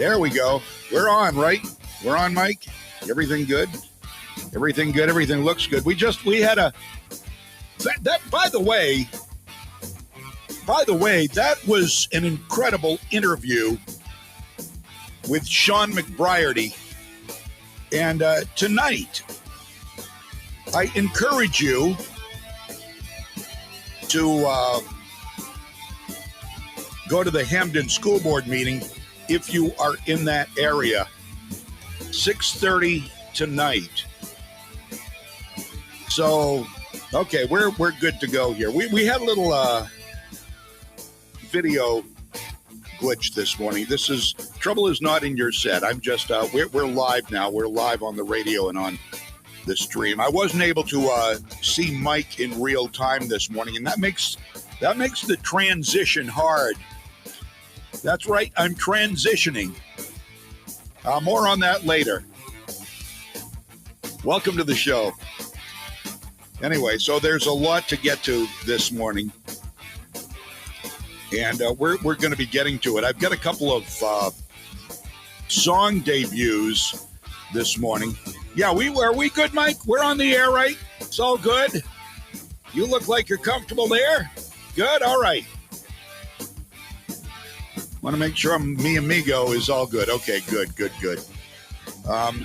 There we go. We're on, right? We're on, Mike. Everything good? Everything good. Everything looks good. We had a that by the way, that was an incredible interview with Sean McBriarty. And tonight, I encourage you to go to the Hamden School Board meeting if you are in that area. 6:30 tonight. So, okay, we're good to go here. We had a little video glitch this morning. Trouble is not in your set. I'm just we're live now. We're live on the radio and on the stream. I wasn't able to see Mike in real time this morning, and that makes the transition hard. That's right, I'm transitioning. More on that later. Welcome to the show. Anyway, so there's a lot to get to this morning, and we're going to be getting to it. I've got a couple of song debuts this morning. Yeah, are we good, Mike? We're on the air, right? It's all good? You look like you're comfortable there? Good? All right. Want to make sure me amigo is all good. Okay, good.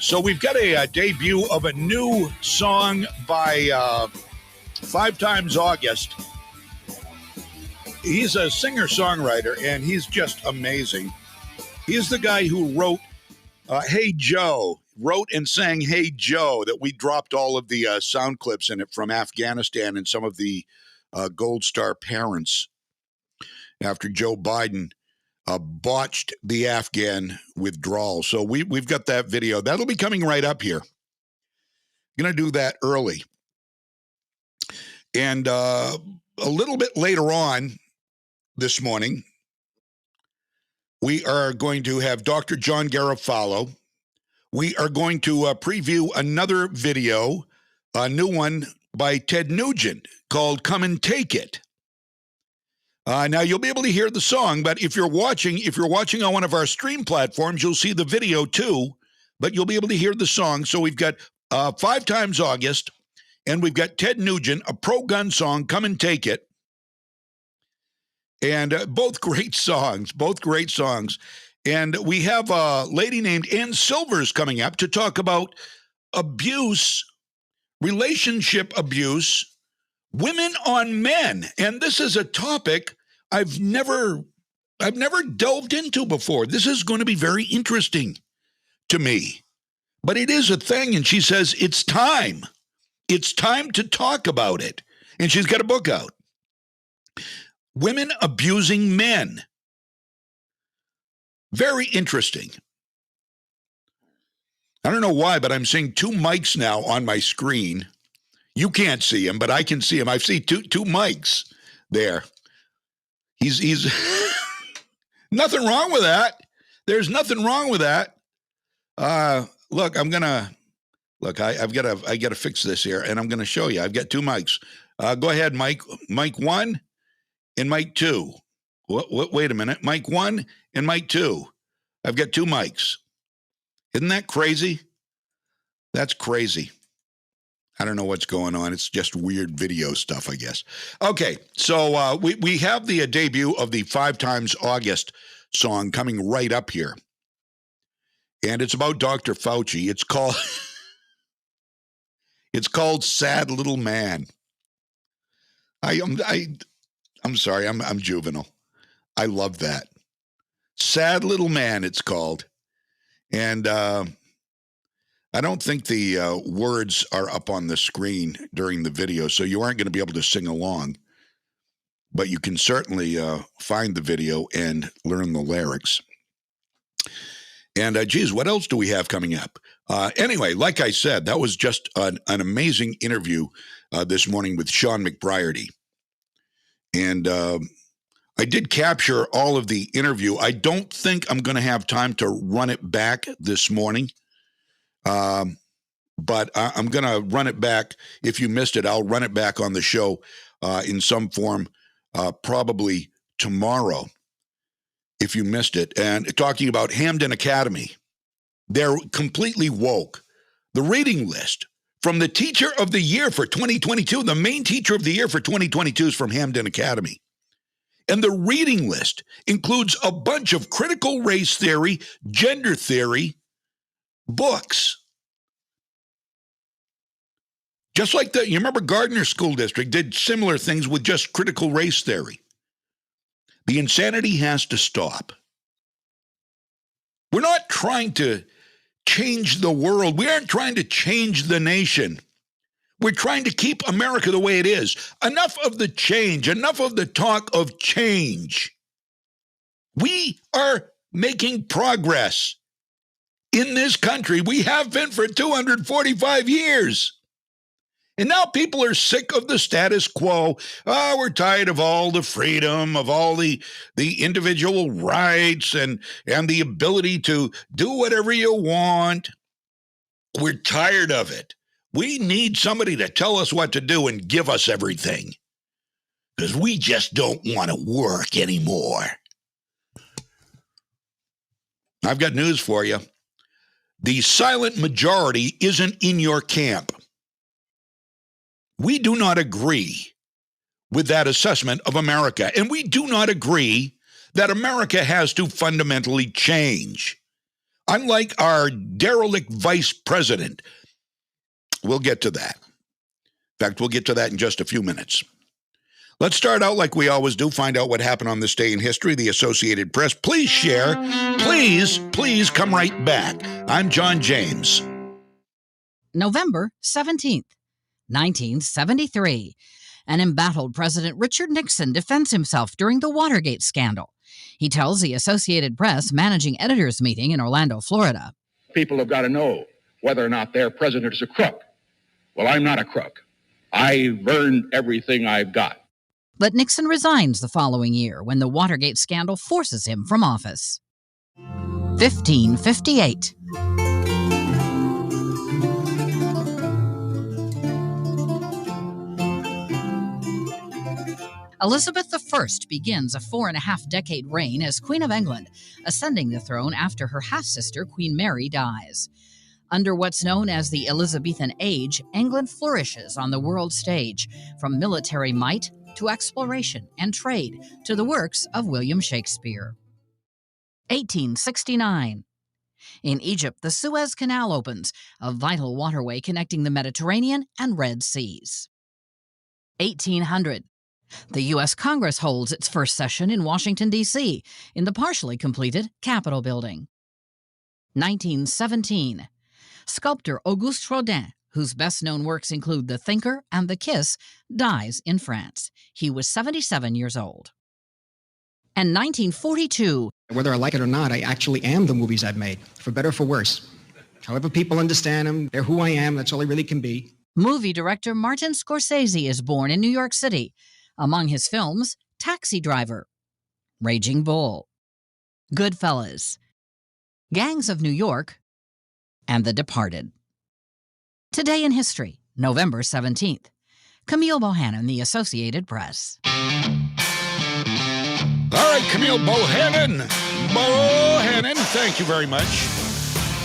So we've got a debut of a new song by 5 Times August. He's a singer-songwriter, and he's just amazing. He's the guy who wrote Hey Joe, wrote and sang Hey Joe, that we dropped all of the sound clips in it from Afghanistan and some of the Gold Star parents after Joe Biden botched the Afghan withdrawal. So we've got that video. That'll be coming right up here. Going to do that early. And a little bit later on this morning, we are going to have Dr. John Garofalo. We are going to preview another video, a new one by Ted Nugent called Come and Take It. Now you'll be able to hear the song, but if you're watching on one of our stream platforms, you'll see the video too, but you'll be able to hear the song. So we've got 5 Times August, and we've got Ted Nugent, a pro-gun song, Come and Take It. And both great songs. And we have a lady named Ann Silvers coming up to talk about abuse, relationship abuse, women on men. And this is a topic I've never delved into before. This is going to be very interesting to me. But it is a thing, and she says it's time. It's time to talk about it. And she's got a book out. Women Abusing Men. Very interesting. I don't know why, but I'm seeing 2 mics now on my screen. You can't see him, but I can see him. I see two mics there. He's nothing wrong with that. There's nothing wrong with that. Look, I got to fix this here, and I'm going to show you. I've got 2 mics. Go ahead, Mike 1 and mic 2. Wait a minute. Mic 1 and mic 2. I've got 2 mics. Isn't that crazy? That's crazy. I don't know what's going on. It's just weird video stuff, I guess. Okay, so we have the debut of the 5 Times August song coming right up here. And it's about Dr. Fauci. It's called Sad Little Man. I'm sorry, I'm juvenile. I love that. Sad Little Man, it's called. And I don't think the words are up on the screen during the video, so you aren't going to be able to sing along. But you can certainly find the video and learn the lyrics. And, geez, what else do we have coming up? Anyway, like I said, that was just an amazing interview this morning with Sean McBriarty. And I did capture all of the interview. I don't think I'm going to have time to run it back this morning. But I'm going to run it back. If you missed it, I'll run it back on the show in some form, probably tomorrow. if you missed it, and talking about Hamden Academy. They're completely woke. The reading list from the Teacher of the Year for 2022, the Maine Teacher of the Year for 2022 is from Hamden Academy. And the reading list includes a bunch of critical race theory, gender theory books. Just like you remember Gardner School District did similar things with just critical race theory. The insanity has to stop. We're not trying to change the world. We aren't trying to change the nation. We're trying to keep America the way it is. Enough of the change, enough of the talk of change. We are making progress in this country. We have been for 245 years. And now people are sick of the status quo. Oh, we're tired of all the freedom, of all the individual rights and the ability to do whatever you want. We're tired of it. We need somebody to tell us what to do and give us everything. Because we just don't want to work anymore. I've got news for you. The silent majority isn't in your camp. We do not agree with that assessment of America, and we do not agree that America has to fundamentally change. Unlike our derelict vice president, we'll get to that. In fact, we'll get to that in just a few minutes. Let's start out like we always do, find out what happened on this day in history, the Associated Press. Please share. Please come right back. I'm John James. November 17th. 1973. An embattled President Richard Nixon defends himself during the Watergate scandal. He tells the Associated Press managing editors meeting in Orlando, Florida. People have got to know whether or not their president is a crook. Well, I'm not a crook. I've earned everything I've got. But Nixon resigns the following year when the Watergate scandal forces him from office. 1558. Elizabeth I begins a 4.5-decade reign as Queen of England, ascending the throne after her half-sister Queen Mary dies. Under what's known as the Elizabethan Age, England flourishes on the world stage, from military might to exploration and trade to the works of William Shakespeare. 1869. In Egypt, the Suez Canal opens, a vital waterway connecting the Mediterranean and Red Seas. 1800. The U.S. Congress holds its first session in Washington, D.C., in the partially completed Capitol Building. 1917. Sculptor Auguste Rodin, whose best-known works include The Thinker and The Kiss, dies in France. He was 77 years old. And 1942. Whether I like it or not, I actually am the movies I've made, for better or for worse. However people understand them, they're who I am, that's all I really can be. Movie director Martin Scorsese is born in New York City. Among his films, Taxi Driver, Raging Bull, Goodfellas, Gangs of New York, and The Departed. Today in History, November 17th. Camille Bohannon, The Associated Press. All right, Camille Bohannon, thank you very much.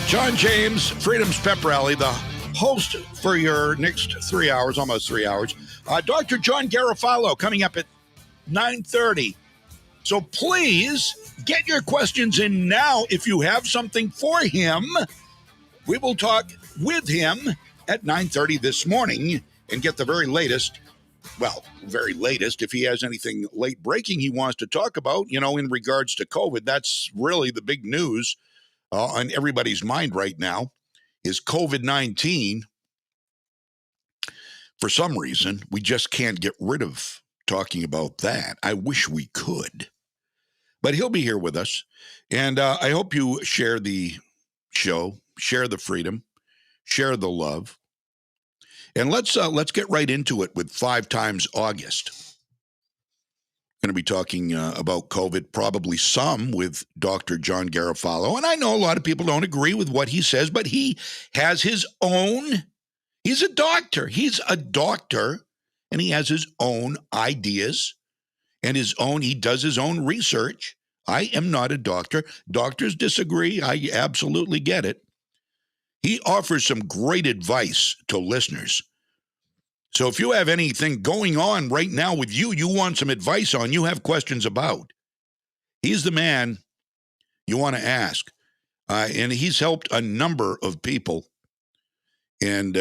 John James, Freedom's Pep Rally, the host for your next 3 hours, almost 3 hours. Dr. John Garofalo coming up at 9:30. So please get your questions in now if you have something for him. We will talk with him at 9:30 this morning and get the very latest if he has anything late breaking he wants to talk about, in regards to COVID. That's really the big news on everybody's mind right now is COVID-19. For some reason, we just can't get rid of talking about that. I wish we could. But he'll be here with us. And I hope you share the show, share the freedom, share the love. And let's get right into it with 5 times August. Going to be talking about COVID, probably some with Dr. John Garofalo. And I know a lot of people don't agree with what he says, but he has his own. He's a doctor. And he has his own ideas and he does his own research I am not a doctor. Doctors disagree. I absolutely get it. He offers some great advice to listeners. So if you have anything going on right now with you, you want some advice on, you have questions about, he's the man you want to ask. And he's helped a number of people and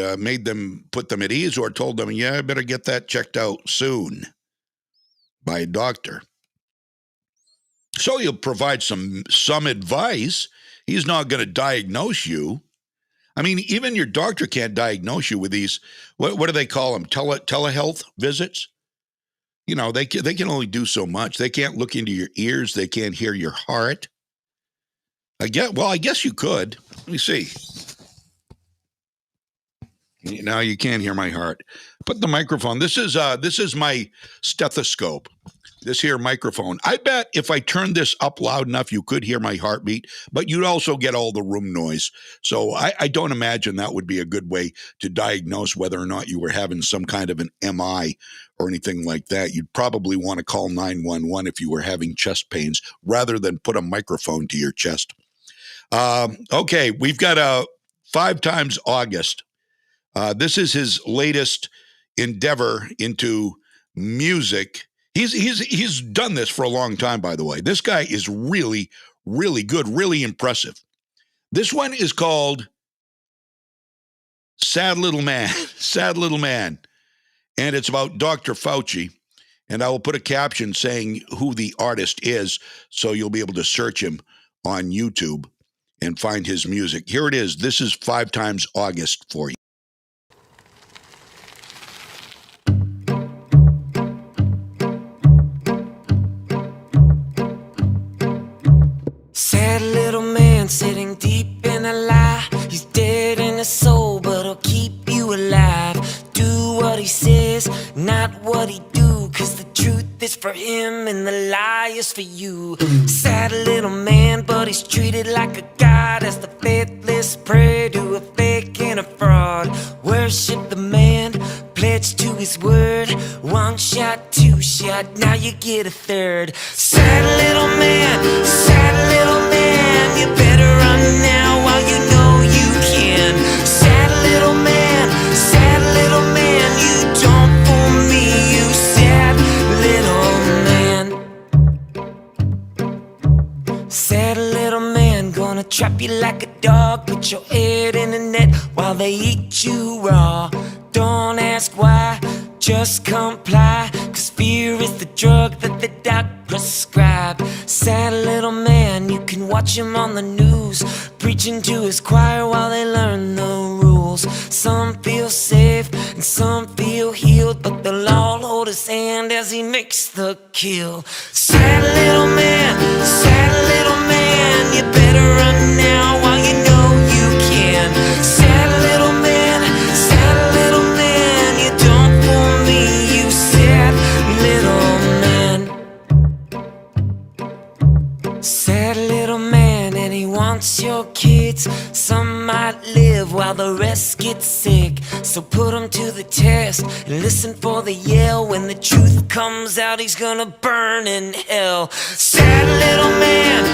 put them at ease, or told them, yeah, I better get that checked out soon by a doctor. So he'll provide some advice. He's not going to diagnose you. I mean, even your doctor can't diagnose you with these, what do they call them, telehealth visits? You know, they can only do so much. They can't look into your ears. They can't hear your heart. I guess you could. Let me see. Now you can't hear my heart. Put the microphone. This is my stethoscope. This here microphone. I bet if I turned this up loud enough, you could hear my heartbeat, but you'd also get all the room noise. So I don't imagine that would be a good way to diagnose whether or not you were having some kind of an MI or anything like that. You'd probably want to call 911 if you were having chest pains rather than put a microphone to your chest. Okay, we've got 5 times August. This is his latest endeavor into music. He's done this for a long time, by the way. This guy is really, really good, really impressive. This one is called Sad Little Man, Sad Little Man. And it's about Dr. Fauci. And I will put a caption saying who the artist is, so you'll be able to search him on YouTube and find his music. Here it is. This is 5 times August for you. Sad little man sitting deep in a lie. He's dead in his soul, but he'll keep you alive. Do what he says, not what he do, 'cause the truth is for him and the lie is for you. Sad little man, but he's treated like a god, as the faithless pray to a fake and a fraud. Worship the man, pledge to his word. 1 shot, 2 shot, now you get a 3rd. Sad little man, sad little man, you better run now while you know you can. Sad little man, you don't fool me, you sad little man. Sad little man, gonna trap you like a dog, put your head in a net while they eat you raw. Don't ask why, just comply, 'cause fear is the drug that the doc prescribed. Sad little man, you can watch him on the news, preaching to his choir while they learn the rules. Some feel safe and some feel healed, but they'll all hold his hand as he makes the kill. Sad little man, you better run now while you know you can. Sad little man, you don't fool me, you sad little man. Sad little man, and he wants your kids. Some might live while the rest get sick, so put them to the test and listen for the yell. When the truth comes out, he's gonna burn in hell. Sad little man,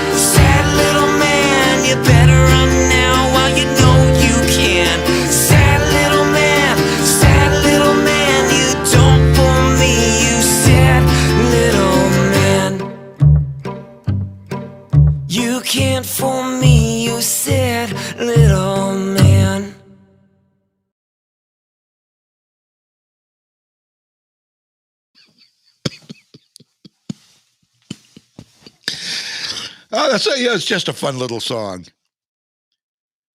you better run now while you know you can. Sad little man, you don't fool me, you sad little man. You can't fool me, you sad little man. Oh, it's just a fun little song.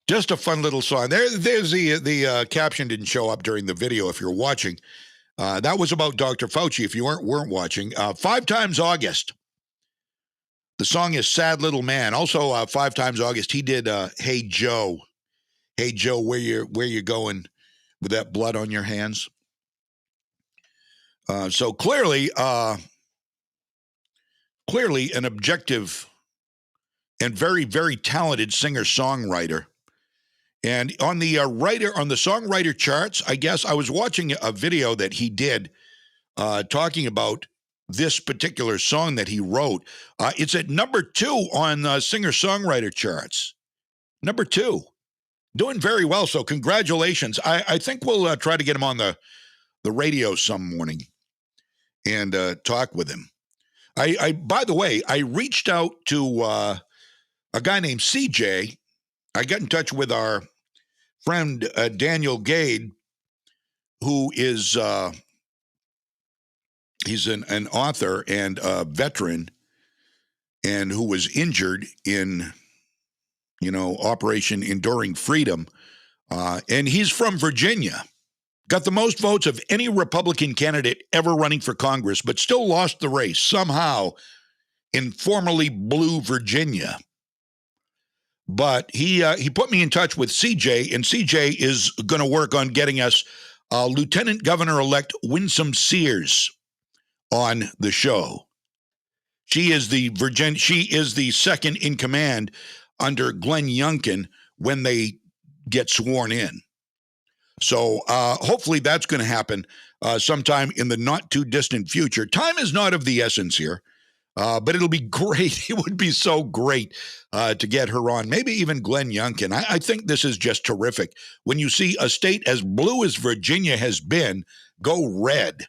Just a fun little song. There's the caption didn't show up during the video if you're watching. That was about Dr. Fauci if you weren't watching. 5 times August. The song is Sad Little Man. Also, 5 times August, he did Hey Joe. Hey Joe, where you going with that blood on your hands? So clearly an objective and very, very talented singer-songwriter. And on the songwriter charts, I guess I was watching a video that he did talking about this particular song that he wrote. It's at number 2 on singer-songwriter charts. Number 2. Doing very well, so congratulations. I think we'll try to get him on the radio some morning and talk with him. By the way, I reached out to a guy named CJ. I got in touch with our friend Daniel Gade, who is he's an author and a veteran, and who was injured in Operation Enduring Freedom, and he's from Virginia. Got the most votes of any Republican candidate ever running for Congress, but still lost the race somehow in formerly blue Virginia. But he put me in touch with CJ, and CJ is going to work on getting us Lieutenant Governor-elect Winsome Sears on the show. She is the second in command under Glenn Youngkin when they get sworn in. So hopefully that's going to happen sometime in the not too distant future. Time is not of the essence here, but it'll be great. It would be so great to get her on. Maybe even Glenn Youngkin. I think this is just terrific. When you see a state as blue as Virginia has been go red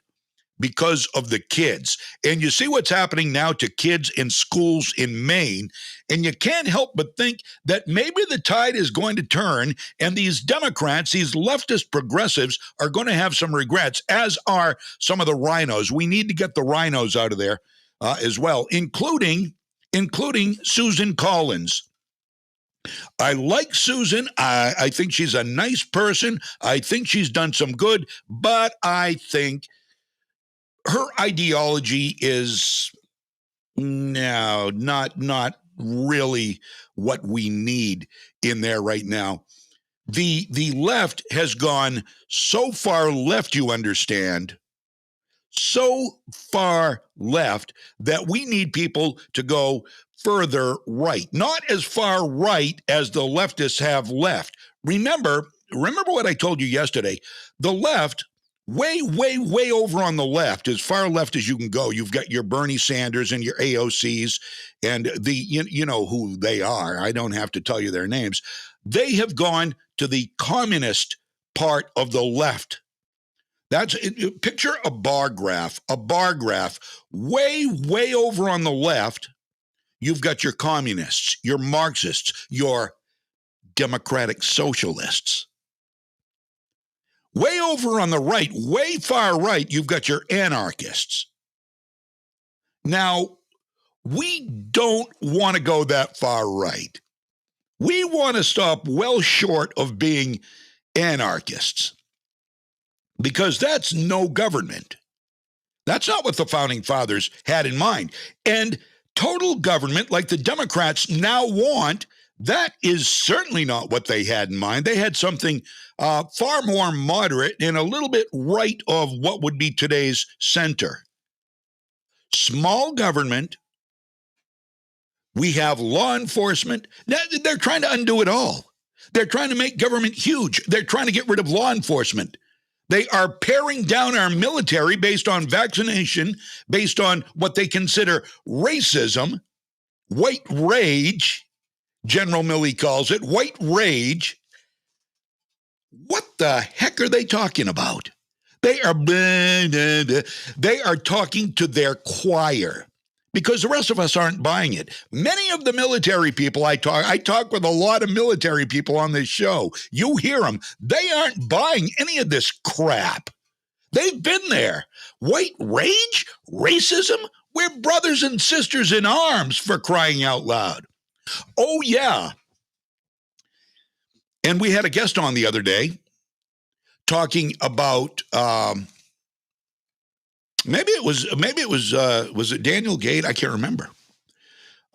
because of the kids. And you see what's happening now to kids in schools in Maine, and you can't help but think that maybe the tide is going to turn, and these Democrats, these leftist progressives, are going to have some regrets, as are some of the rhinos. We need to get the rhinos out of there as well, including Susan Collins. I like Susan. I think she's a nice person. I think she's done some good, but I think her ideology is not really what we need in there right now. The left has gone so far left, you understand, so far left that we need people to go further right, not as far right as the leftists have left. Remember what I told you yesterday. The left, way over on the left, as far left as you can go. You've got your Bernie Sanders and your AOCs and you know who they are. I don't have to tell you their names. They have gone to the communist part of the left. Picture a bar graph. Way over on the left, you've got your communists, your Marxists, your democratic socialists. Way over on the right, way far right, you've got your anarchists. Now, we don't want to go that far right. We want to stop well short of being anarchists, because that's no government. That's not what the Founding Fathers had in mind. And total government, like the Democrats now want, that is certainly not what they had in mind. They had something far more moderate and a little bit right of what would be today's center. Small government. We have law enforcement. They're trying to undo it all. They're trying to make government huge. They're trying to get rid of law enforcement. They are paring down our military based on vaccination, based on what they consider racism, white rage. General Milley calls it white rage. What the heck are they talking about? They are talking to their choir, because the rest of us aren't buying it. Many of the military people I talk with a lot of military people on this show. You hear them. They aren't buying any of this crap. They've been there. White rage? Racism? We're brothers and sisters in arms, for crying out loud. Oh, yeah. And we had a guest on the other day talking about maybe it was it Daniel Gade? I can't remember.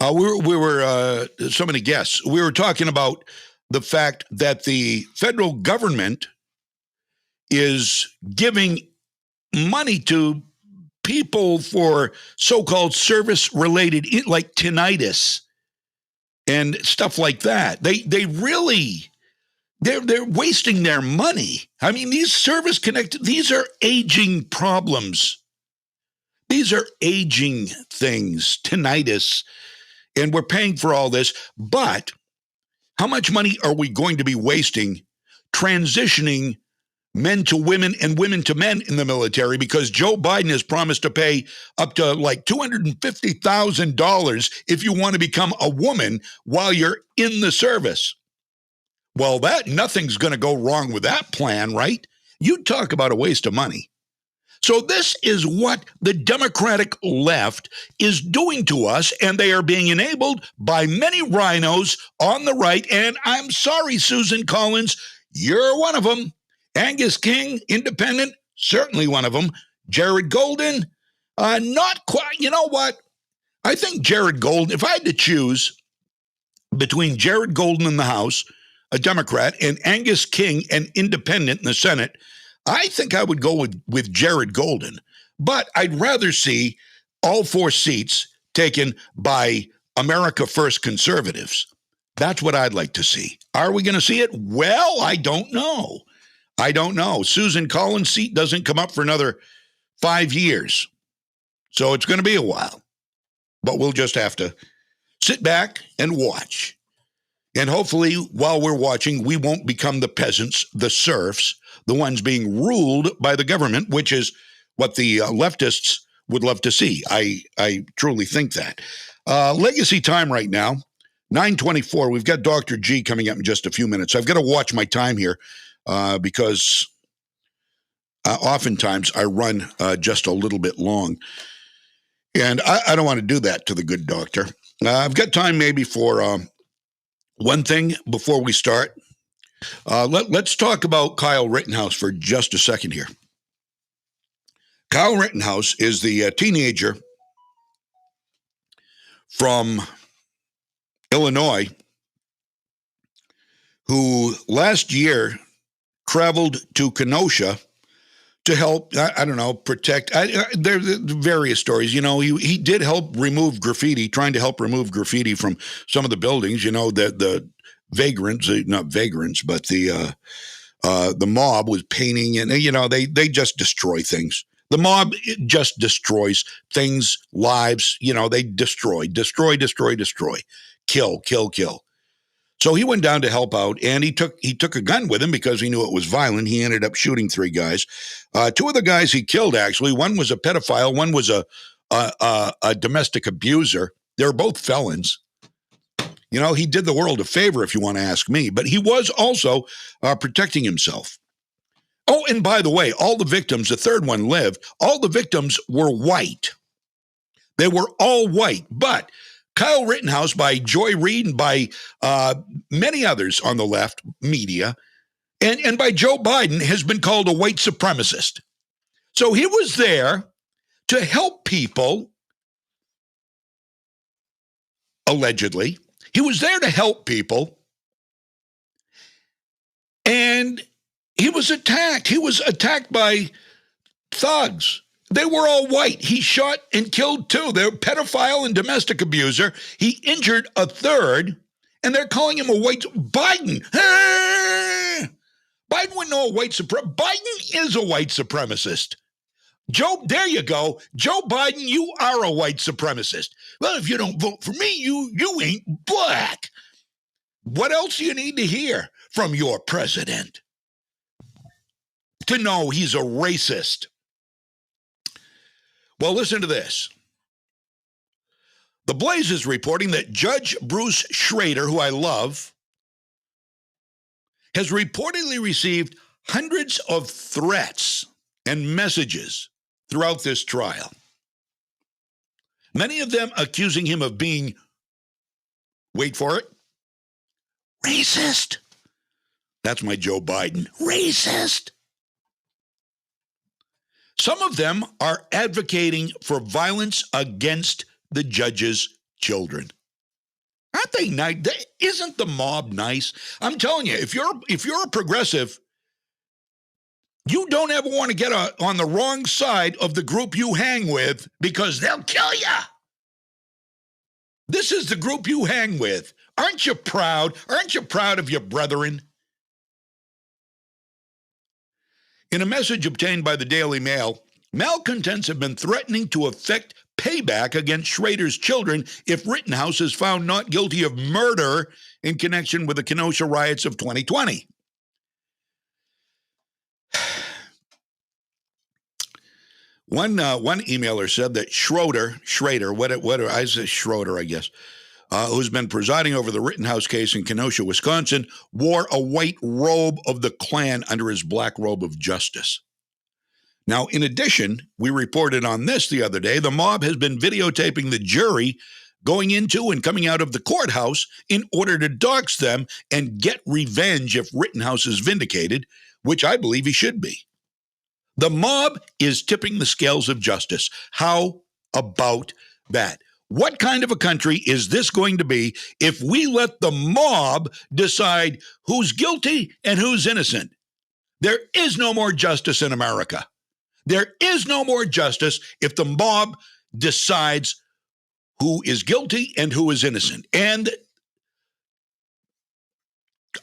We were so many guests. We were talking about the fact that the federal government is giving money to people for so-called service-related, like tinnitus and stuff like that. They're wasting their money. I mean, these these are aging problems. These are aging things, tinnitus, and we're paying for all this. But how much money are we going to be wasting transitioning men to women and women to men in the military, because Joe Biden has promised to pay up to like $250,000 if you want to become a woman while you're in the service? Well, nothing's going to go wrong with that plan, right? You talk about a waste of money. So this is what the Democratic left is doing to us, and they are being enabled by many rhinos on the right. And I'm sorry, Susan Collins, you're one of them. Angus King, independent, certainly one of them. Jared Golden, not quite. You know what? I think Jared Golden, if I had to choose between Jared Golden in the House, a Democrat, and Angus King, an independent in the Senate, I think I would go with Jared Golden. But I'd rather see all 4 seats taken by America First conservatives. That's what I'd like to see. Are we going to see it? Well, I don't know. Susan Collins' seat doesn't come up for another 5 years. So it's going to be a while. But we'll just have to sit back and watch. And hopefully, while we're watching, we won't become the peasants, the serfs, the ones being ruled by the government, which is what the leftists would love to see. I truly think that. Legacy time right now, 9:24. We've got Dr. G coming up in just a few minutes. I've got to watch my time here because oftentimes I run just a little bit long. And I don't want to do that to the good doctor. I've got time maybe for one thing before we start. Let's talk about Kyle Rittenhouse for just a second here. Kyle Rittenhouse is the teenager from Illinois who last year traveled to Kenosha to help, I don't know, protect. There are various stories. You know, he did help remove graffiti, trying to help remove graffiti from some of the buildings. You know, the vagrants, not vagrants, but the mob was painting, and you know, they just destroy things. The mob just destroys things, lives. You know, they destroy, kill. So he went down to help out, and he took a gun with him because he knew it was violent. He ended up shooting 3 guys. 2 of the guys he killed, actually, one was a pedophile, one was a domestic abuser. They were both felons. You know, he did the world a favor, if you want to ask me, but he was also protecting himself. Oh, and by the way, all the victims, the 3rd one lived, all the victims were white. They were all white, but Kyle Rittenhouse, by Joy Reid and by many others on the left media, and by Joe Biden, has been called a white supremacist. So he was there to help people, allegedly. He was there to help people, and he was attacked. He was attacked by thugs. They were all white. He shot and killed 2. They're pedophile and domestic abuser. He injured a 3rd, and they're calling him a white Biden. Biden wouldn't know a white supremacist. Biden is a white supremacist. Joe, there you go. Joe Biden, you are a white supremacist. Well, if you don't vote for me, you ain't black. What else do you need to hear from your president to know he's a racist? Well, listen to this. The Blaze is reporting that Judge Bruce Schrader, who I love, has reportedly received hundreds of threats and messages throughout this trial. Many of them accusing him of being, wait for it, racist. That's my Joe Biden. Racist. Some of them are advocating for violence against the judge's children. Aren't they nice? Isn't the mob nice? I'm telling you, if you're a progressive, you don't ever want to get on the wrong side of the group you hang with, because they'll kill you. This is the group you hang with. Aren't you proud? Aren't you proud of your brethren? In a message obtained by the Daily Mail, Malcontents have been threatening to effect payback against Schrader's children if Rittenhouse is found not guilty of murder in connection with the Kenosha riots of 2020. One emailer said that Schrader, I say Schroeder, I guess, who's been presiding over the Rittenhouse case in Kenosha, Wisconsin, wore a white robe of the Klan under his black robe of justice. Now, in addition, we reported on this the other day, the mob has been videotaping the jury going into and coming out of the courthouse in order to dox them and get revenge if Rittenhouse is vindicated, which I believe he should be. The mob is tipping the scales of justice. How about that? What kind of a country is this going to be if we let the mob decide who's guilty and who's innocent? There is no more justice in America. There is no more justice if the mob decides who is guilty and who is innocent. And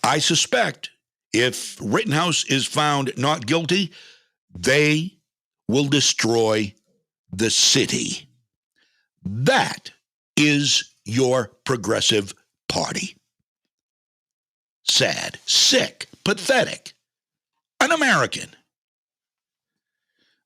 I suspect if Rittenhouse is found not guilty, they will destroy the city. That is your progressive party. Sad, sick, pathetic, un-American.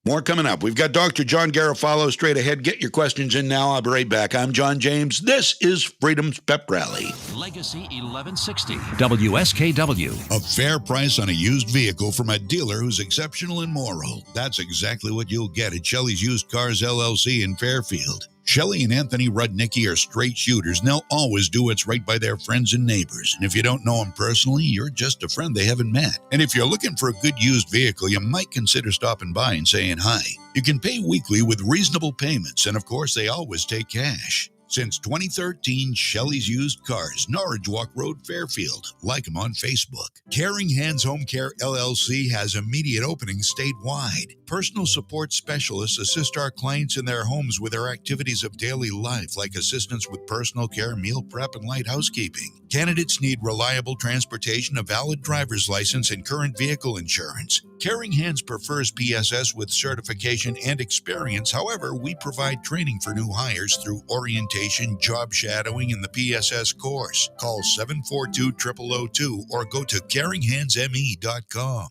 More coming up. We've got Dr. John Garofalo straight ahead. Get your questions in now. I'll be right back. I'm John James. This is Freedom's Pep Rally. Legacy 1160 WSKW. A fair price on a used vehicle from a dealer who's exceptional and moral. That's exactly what you'll get at Shelley's Used Cars LLC in Fairfield. Shelley and Anthony Rudnicki are straight shooters, and they'll always do what's right by their friends and neighbors. And if you don't know them personally, you're just a friend they haven't met. And if you're looking for a good used vehicle, you might consider stopping by and saying hi. You can pay weekly with reasonable payments, and of course, they always take cash. Since 2013, Shelley's Used Cars, Norridge Walk Road, Fairfield. Like them on Facebook. Caring Hands Home Care LLC has immediate openings statewide. Personal support specialists assist our clients in their homes with their activities of daily life, like assistance with personal care, meal prep, and light housekeeping. Candidates need reliable transportation, a valid driver's license, and current vehicle insurance. Caring Hands prefers PSS with certification and experience. However, we provide training for new hires through orientation, job shadowing, and the PSS course. Call 742-0002 or go to caringhandsme.com.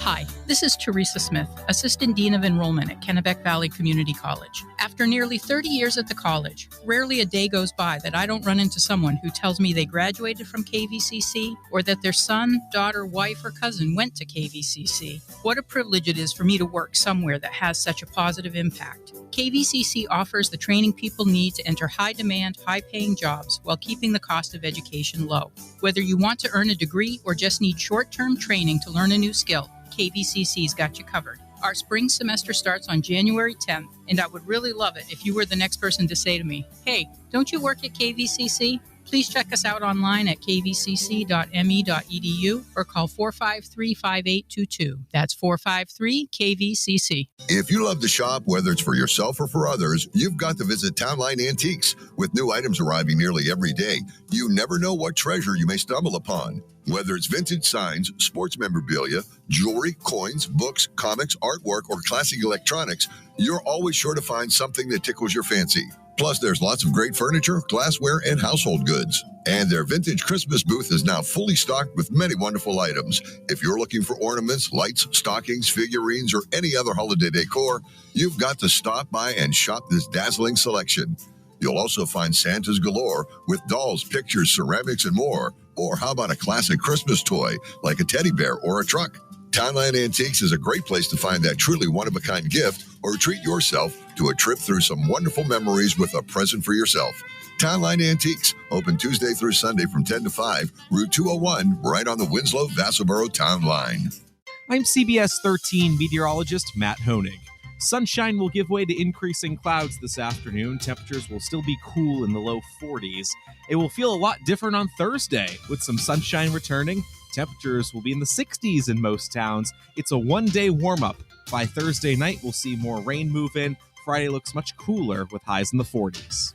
Hi, this is Teresa Smith, Assistant Dean of Enrollment at Kennebec Valley Community College. After nearly 30 years at the college, rarely a day goes by that I don't run into someone who tells me they graduated from KVCC or that their son, daughter, wife, or cousin went to KVCC. What a privilege it is for me to work somewhere that has such a positive impact. KVCC offers the training people need to enter high-demand, high-paying jobs while keeping the cost of education low. Whether you want to earn a degree or just need short-term training to learn a new skill, KVCC's got you covered. Our spring semester starts on January 10th, and I would really love it if you were the next person to say to me, "Hey, don't you work at KVCC?" Please check us out online at kvcc.me.edu or call 453-5822. That's 453-KVCC. If you love to shop, whether it's for yourself or for others, you've got to visit Townline Antiques. With new items arriving nearly every day, you never know what treasure you may stumble upon. Whether it's vintage signs, sports memorabilia, jewelry, coins, books, comics, artwork, or classic electronics, you're always sure to find something that tickles your fancy. Plus, there's lots of great furniture, glassware, and household goods. And their vintage Christmas booth is now fully stocked with many wonderful items. If you're looking for ornaments, lights, stockings, figurines, or any other holiday decor, you've got to stop by and shop this dazzling selection. You'll also find Santas galore with dolls, pictures, ceramics, and more. Or how about a classic Christmas toy like a teddy bear or a truck? Townline Antiques is a great place to find that truly one-of-a-kind gift or treat yourself to a trip through some wonderful memories with a present for yourself. Townline Antiques, open Tuesday through Sunday from 10 to 5, Route 201, right on the Winslow-Vassalboro Town Line. I'm CBS 13 meteorologist Matt Honig. Sunshine will give way to increasing clouds this afternoon. Temperatures will still be cool in the low 40s. It will feel a lot different on Thursday with some sunshine returning. Temperatures will be in the 60s in most towns. It's a one-day warm-up. By Thursday night, we'll see more rain move in. Friday looks much cooler with highs in the 40s.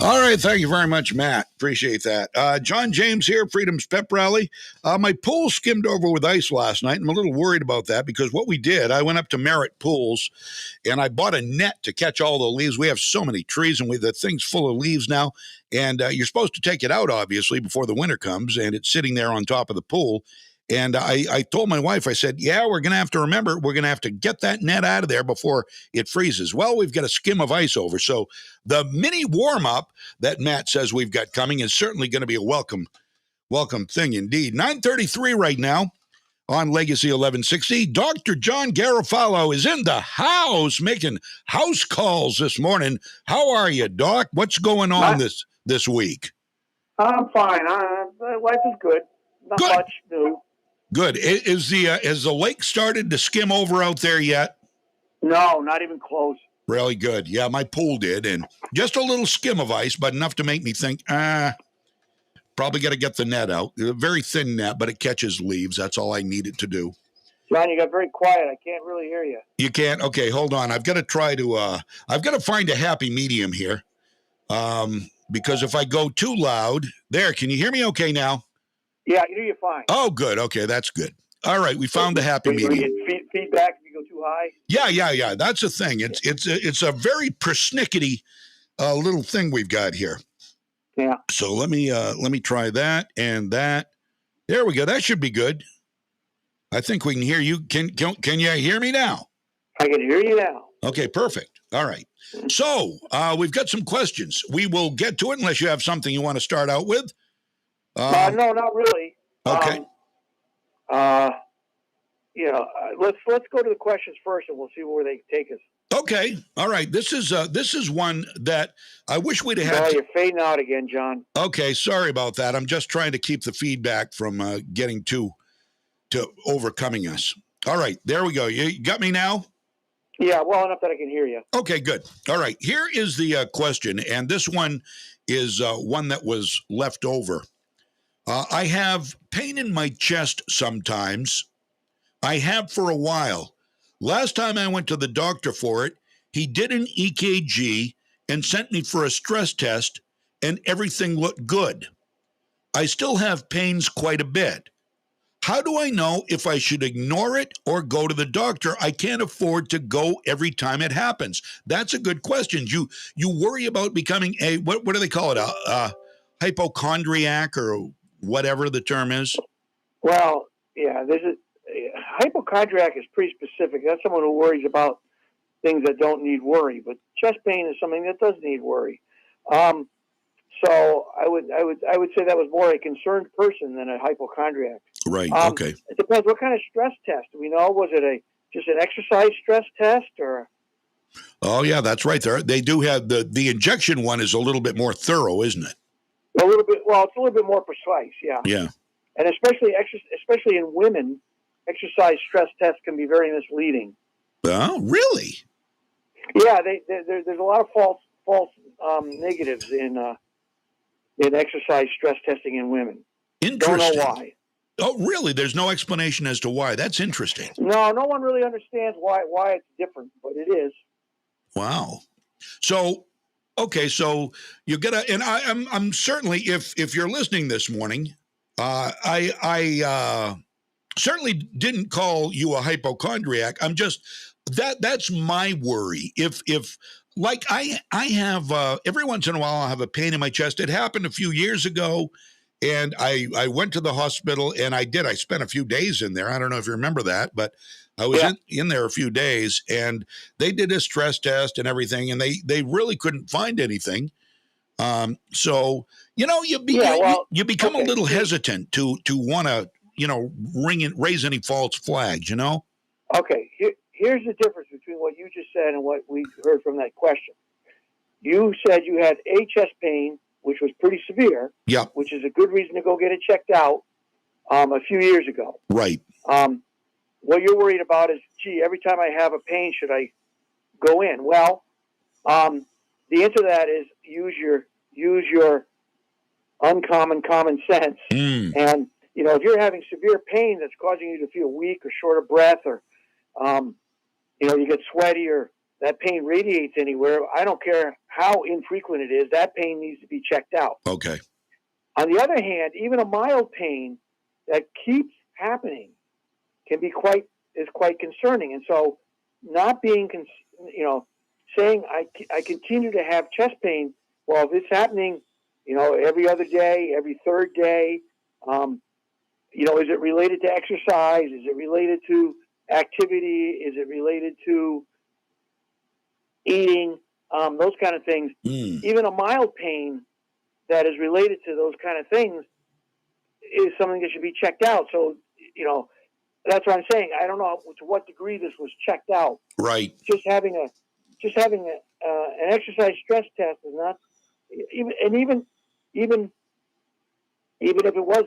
All right. Thank you very much, Matt. Appreciate that. John James here, Freedom's Pep Rally. My pool skimmed over with ice last night. I'm a little worried about that because what we did, I went up to Merritt Pools and I bought a net to catch all the leaves. We have so many trees and the thing's full of leaves now. And you're supposed to take it out, obviously, before the winter comes. And it's sitting there on top of the pool. And I told my wife, I said, yeah, we're going to have to remember, we're going to have to get that net out of there before it freezes. Well, we've got a skim of ice over. So the mini warm-up that Matt says we've got coming is certainly going to be a welcome thing indeed. 9:33 right now on Legacy 1160. Dr. John Garofalo is in the house making house calls this morning. How are you, Doc? What's going on this week? I'm fine. Life is good. Not much new. Good. Has the lake started to skim over out there yet? No, not even close. Really good. Yeah, my pool did, and just a little skim of ice, but enough to make me think, probably got to get the net out. A very thin net, but it catches leaves. That's all I need it to do. John, you got very quiet. I can't really hear you. You can't? Okay, hold on. I've got to try to, I've got to find a happy medium here, because if I go too loud, there, can you hear me okay now? Yeah, I can hear you fine. Oh, good. Okay, that's good. All right, we found the happy medium. Feedback if you go too high? Yeah. That's the thing. It's a very persnickety little thing we've got here. Yeah. So let me try that and that. There we go. That should be good. I think we can hear you. Can you hear me now? I can hear you now. Okay, perfect. All right. So we've got some questions. We will get to it unless you have something you want to start out with. No, not really. Okay. Let's go to the questions first, and we'll see where they take us. Okay. All right. This is one that I wish we'd have had. Oh, you're fading out again, John. Okay. Sorry about that. I'm just trying to keep the feedback from getting to overcoming us. All right. There we go. You got me now? Yeah, well enough that I can hear you. Okay, good. All right. Here is the question, and this one is one that was left over. I have pain in my chest sometimes. I have for a while. Last time I went to the doctor for it, he did an EKG and sent me for a stress test, and everything looked good. I still have pains quite a bit. How do I know if I should ignore it or go to the doctor? I can't afford to go every time it happens. That's a good question. You worry about becoming a, what do they call it? A hypochondriac or whatever the term is? Well, yeah, hypochondriac is pretty specific. That's someone who worries about things that don't need worry, but chest pain is something that does need worry. So I would say that was more a concerned person than a hypochondriac. Right. Okay. It depends. What kind of stress test? Do we know? Was it just an exercise stress test or? Oh yeah, that's right. They do have the injection one is a little bit more thorough, isn't it? A little bit. Well, it's a little bit more precise. Yeah. Yeah. And especially in women, exercise stress tests can be very misleading. Oh, really? Yeah. There's a lot of false negatives in exercise stress testing in women. Interesting. Don't know why. Oh, really? There's no explanation as to why. That's interesting. No one really understands why it's different, but it is. Wow. So, okay, so you gotta, and I'm certainly, if you're listening this morning, I certainly didn't call you a hypochondriac. I'm just that's my worry. If like I have every once in a while I have a pain in my chest. It happened a few years ago. And I went to the hospital, and I spent a few days in there. I don't know if you remember that, but I was in there a few days, and they did a stress test and everything, and they really couldn't find anything. So, you become a little hesitant to want to, raise any false flags, Okay, here's the difference between what you just said and what we heard from that question. You said you had a chest pain, which was pretty severe, which is a good reason to go get it checked out a few years ago. Right. What you're worried about is, every time I have a pain, should I go in? Well, the answer to that is use your uncommon common sense. And, if you're having severe pain that's causing you to feel weak or short of breath or, you get sweaty or that pain radiates anywhere, I don't care how infrequent it is, that pain needs to be checked out. Okay. On the other hand, even a mild pain that keeps happening is quite concerning. And so not being, saying I continue to have chest pain, well, if it's happening, every other day, every third day, is it related to exercise? Is it related to activity? Is it related to eating? Those kind of things. Even a mild pain that is related to those kind of things is something that should be checked out. So, that's what I'm saying. I don't know to what degree this was checked out. Right. Just having an exercise stress test is not even if it was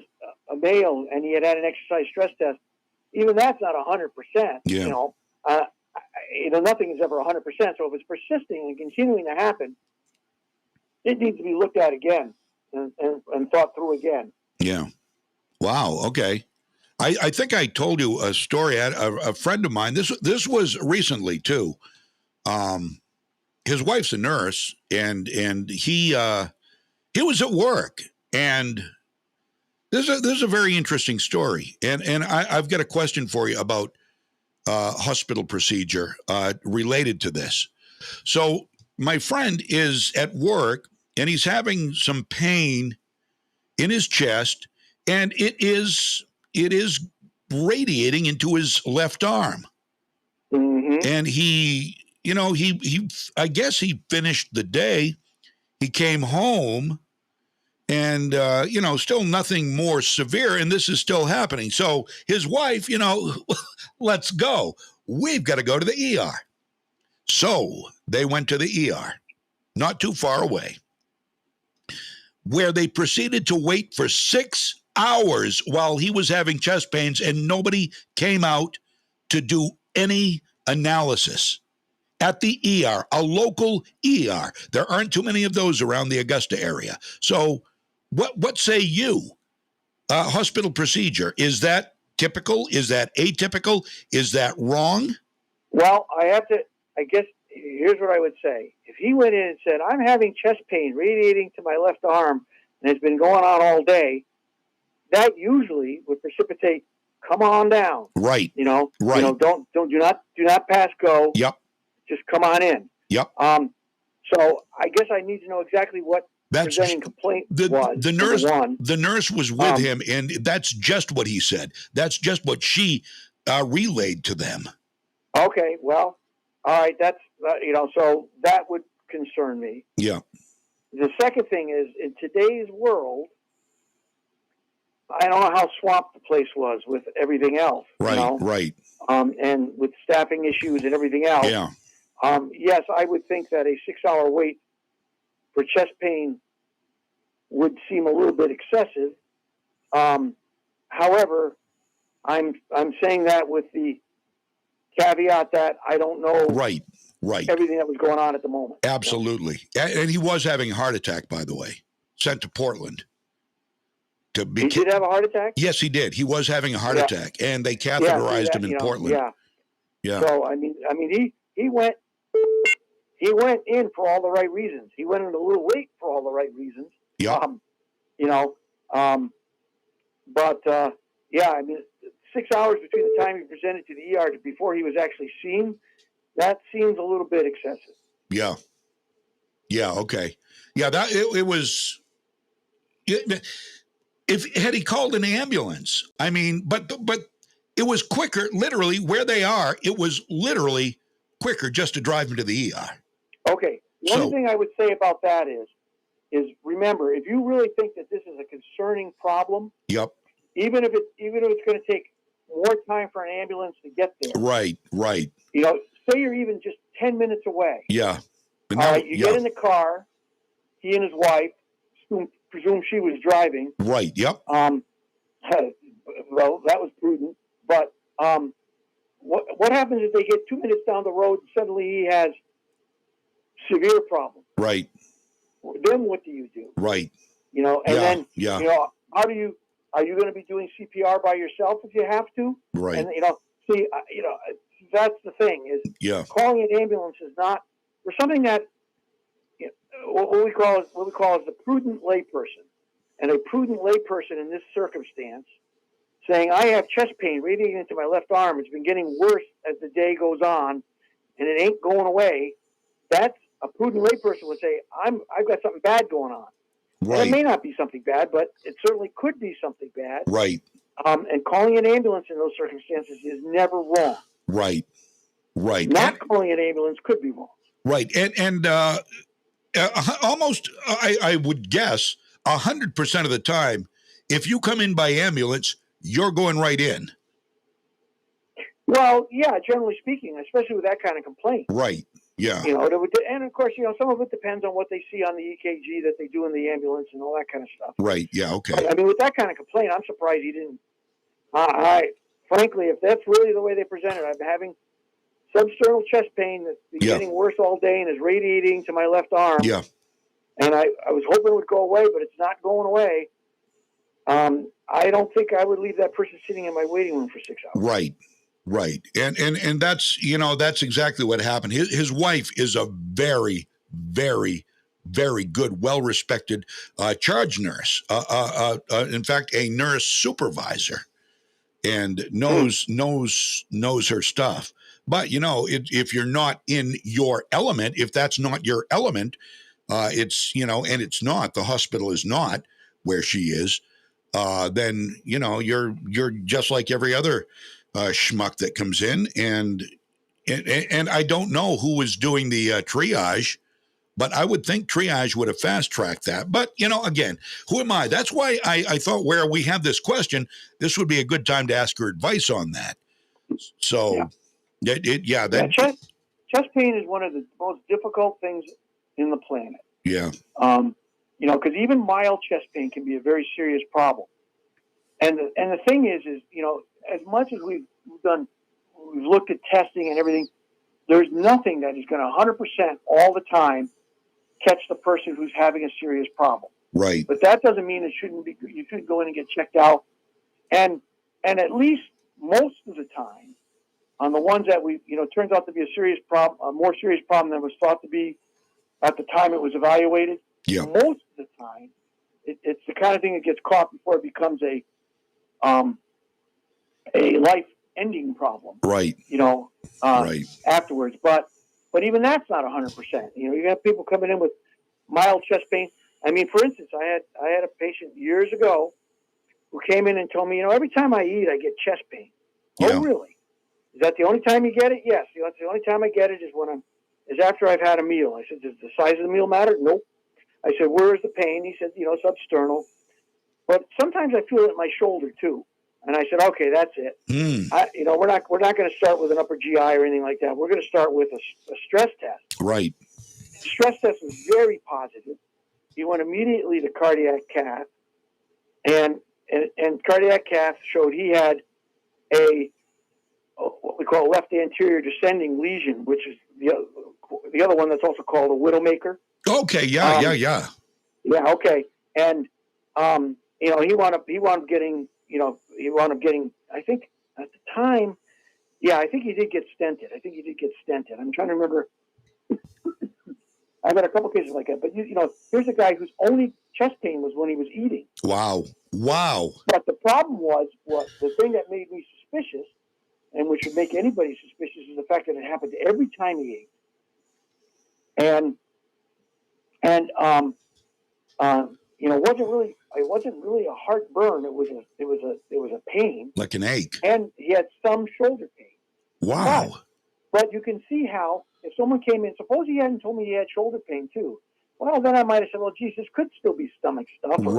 a male and he had an exercise stress test, even that's not 100%. Yeah. Nothing is ever 100%. So if it's persisting and continuing to happen, it needs to be looked at again and thought through again. Yeah. Wow. Okay. I think I told you a story. I had a friend of mine. This was recently too. His wife's a nurse, and he was at work, and this is a very interesting story. And I've got a question for you about hospital procedure related to this. So my friend is at work, and he's having some pain in his chest, and it is radiating into his left arm. Mm-hmm. And he I guess he finished the day. He came home, and still nothing more severe, and this is still happening. So his wife, let's go. We've got to go to the ER. So they went to the ER, not too far away, where they proceeded to wait for 6 hours while he was having chest pains, and nobody came out to do any analysis at the ER, a local ER. There aren't too many of those around the Augusta area. So what say you? Hospital procedure, is that typical? Is that atypical? Is that wrong? Well, I guess here's what I would say. If he went in and said, I'm having chest pain radiating to my left arm and it's been going on all day, that usually would precipitate, come on down. Right. Right. Do not pass go. Yep. Just come on in. Yep. So I guess I need to know exactly what presenting complaint was. The nurse was with him, and that's just what he said. That's just what she relayed to them. Okay. Well, all right. That's, so that would concern me. Yeah. The second thing is, in today's world, I don't know how swamped the place was with everything else. Right, right. And with staffing issues and everything else. Yeah. Yes, I would think that a 6-hour wait for chest pain would seem a little bit excessive. However, I'm saying that with the caveat that I don't know right everything that was going on at the moment. Absolutely. And he was having a heart attack, by the way, sent to Portland. He did have a heart attack? Yes, he did. He was having a heart attack, and they catheterized him in Portland. Yeah. So I mean, he went in for all the right reasons. He went in a little late for all the right reasons. Yeah. I mean, 6 hours between the time he presented to the ER before he was actually seen, that seems a little bit excessive. Yeah. Yeah. Okay. Yeah. That it was. Had he called an ambulance, I mean, but it was quicker, literally, where they are, it was literally quicker just to drive him to the ER. Okay. One thing I would say about that is remember, if you really think that this is a concerning problem, yep. Even if it's going to take more time for an ambulance to get there. Right. Say you're even just 10 minutes away. Yeah. All right, you get in the car, he and his wife, presume she was driving. Right. Yep. Well, that was prudent. But what happens if they get 2 minutes down the road and suddenly he has severe problems? Right. Then what do you do? Right. Then are you going to be doing CPR by yourself if you have to? Right. And that's the thing is calling an ambulance is not for something that what we call is the prudent layperson, and a prudent layperson in this circumstance saying I have chest pain radiating into my left arm. It's been getting worse as the day goes on, and it ain't going away. That's a prudent layperson would say I've got something bad going on. Right. And it may not be something bad, but it certainly could be something bad. Right. And calling an ambulance in those circumstances is never wrong. Right. Right. Not calling an ambulance could be wrong. Right. And almost, I would guess, 100% of the time, if you come in by ambulance, you're going right in. Well, yeah, generally speaking, especially with that kind of complaint. Right. Yeah. And of course, some of it depends on what they see on the EKG that they do in the ambulance and all that kind of stuff. Right. Yeah. Okay. But, I mean, with that kind of complaint, I'm surprised he didn't. Frankly, if that's really the way they present it, I'm having substernal chest pain that's been getting worse all day and is radiating to my left arm. Yeah. And I was hoping it would go away, but it's not going away. I don't think I would leave that person sitting in my waiting room for 6 hours. Right. Right. And that's, that's exactly what happened. His wife is a very, very, very good, well-respected charge nurse. In fact, a nurse supervisor, and knows her stuff. But, if you're not in your element, if that's not your element, it's, and it's not, the hospital is not where she is, then, you're just like every other schmuck that comes in. And I don't know who was doing the triage, but I would think triage would have fast-tracked that. But, again, who am I? That's why I thought where we have this question, this would be a good time to ask her advice on that. So, chest pain is one of the most difficult things in the planet. Yeah. Because even mild chest pain can be a very serious problem. And the thing is, as much as we've looked at testing and everything, there's nothing that is going to 100% all the time catch the person who's having a serious problem. Right. But that doesn't mean you shouldn't go in and get checked out. And at least most of the time, on the ones that turns out to be a serious problem, a more serious problem than was thought to be at the time it was evaluated. Yeah. Most of the time, it's the kind of thing that gets caught before it becomes a life-ending problem. Right. Right. Afterwards. But even that's not 100%. You have people coming in with mild chest pain. I mean, for instance, I had a patient years ago who came in and told me, every time I eat, I get chest pain. Yeah. Oh, really? Is that the only time you get it? Yes. That's the only time I get it is after I've had a meal. I said, does the size of the meal matter? Nope. I said, where is the pain? He said, substernal. But sometimes I feel it in my shoulder too. And I said, okay, that's it. We're not going to start with an upper GI or anything like that. We're going to start with a stress test. Right. The stress test was very positive. He went immediately to cardiac cath, and cardiac cath showed he had what we call a left anterior descending lesion, which is the other one that's also called a widowmaker. Okay. Yeah. Yeah. Okay. And he wound up getting. I think at the time, I think he did get stented. I'm trying to remember. I've got a couple cases like that, but here's a guy whose only chest pain was when he was eating. Wow. But the problem was the thing that made me suspicious, and which would make anybody suspicious, is the fact that it happened every time he ate. And it wasn't really a heartburn. It was a pain, like an ache, and he had some shoulder pain. Wow! But you can see how if someone came in, suppose he hadn't told me he had shoulder pain too. Well, then I might have said, well, geez, this could still be stomach stuff, or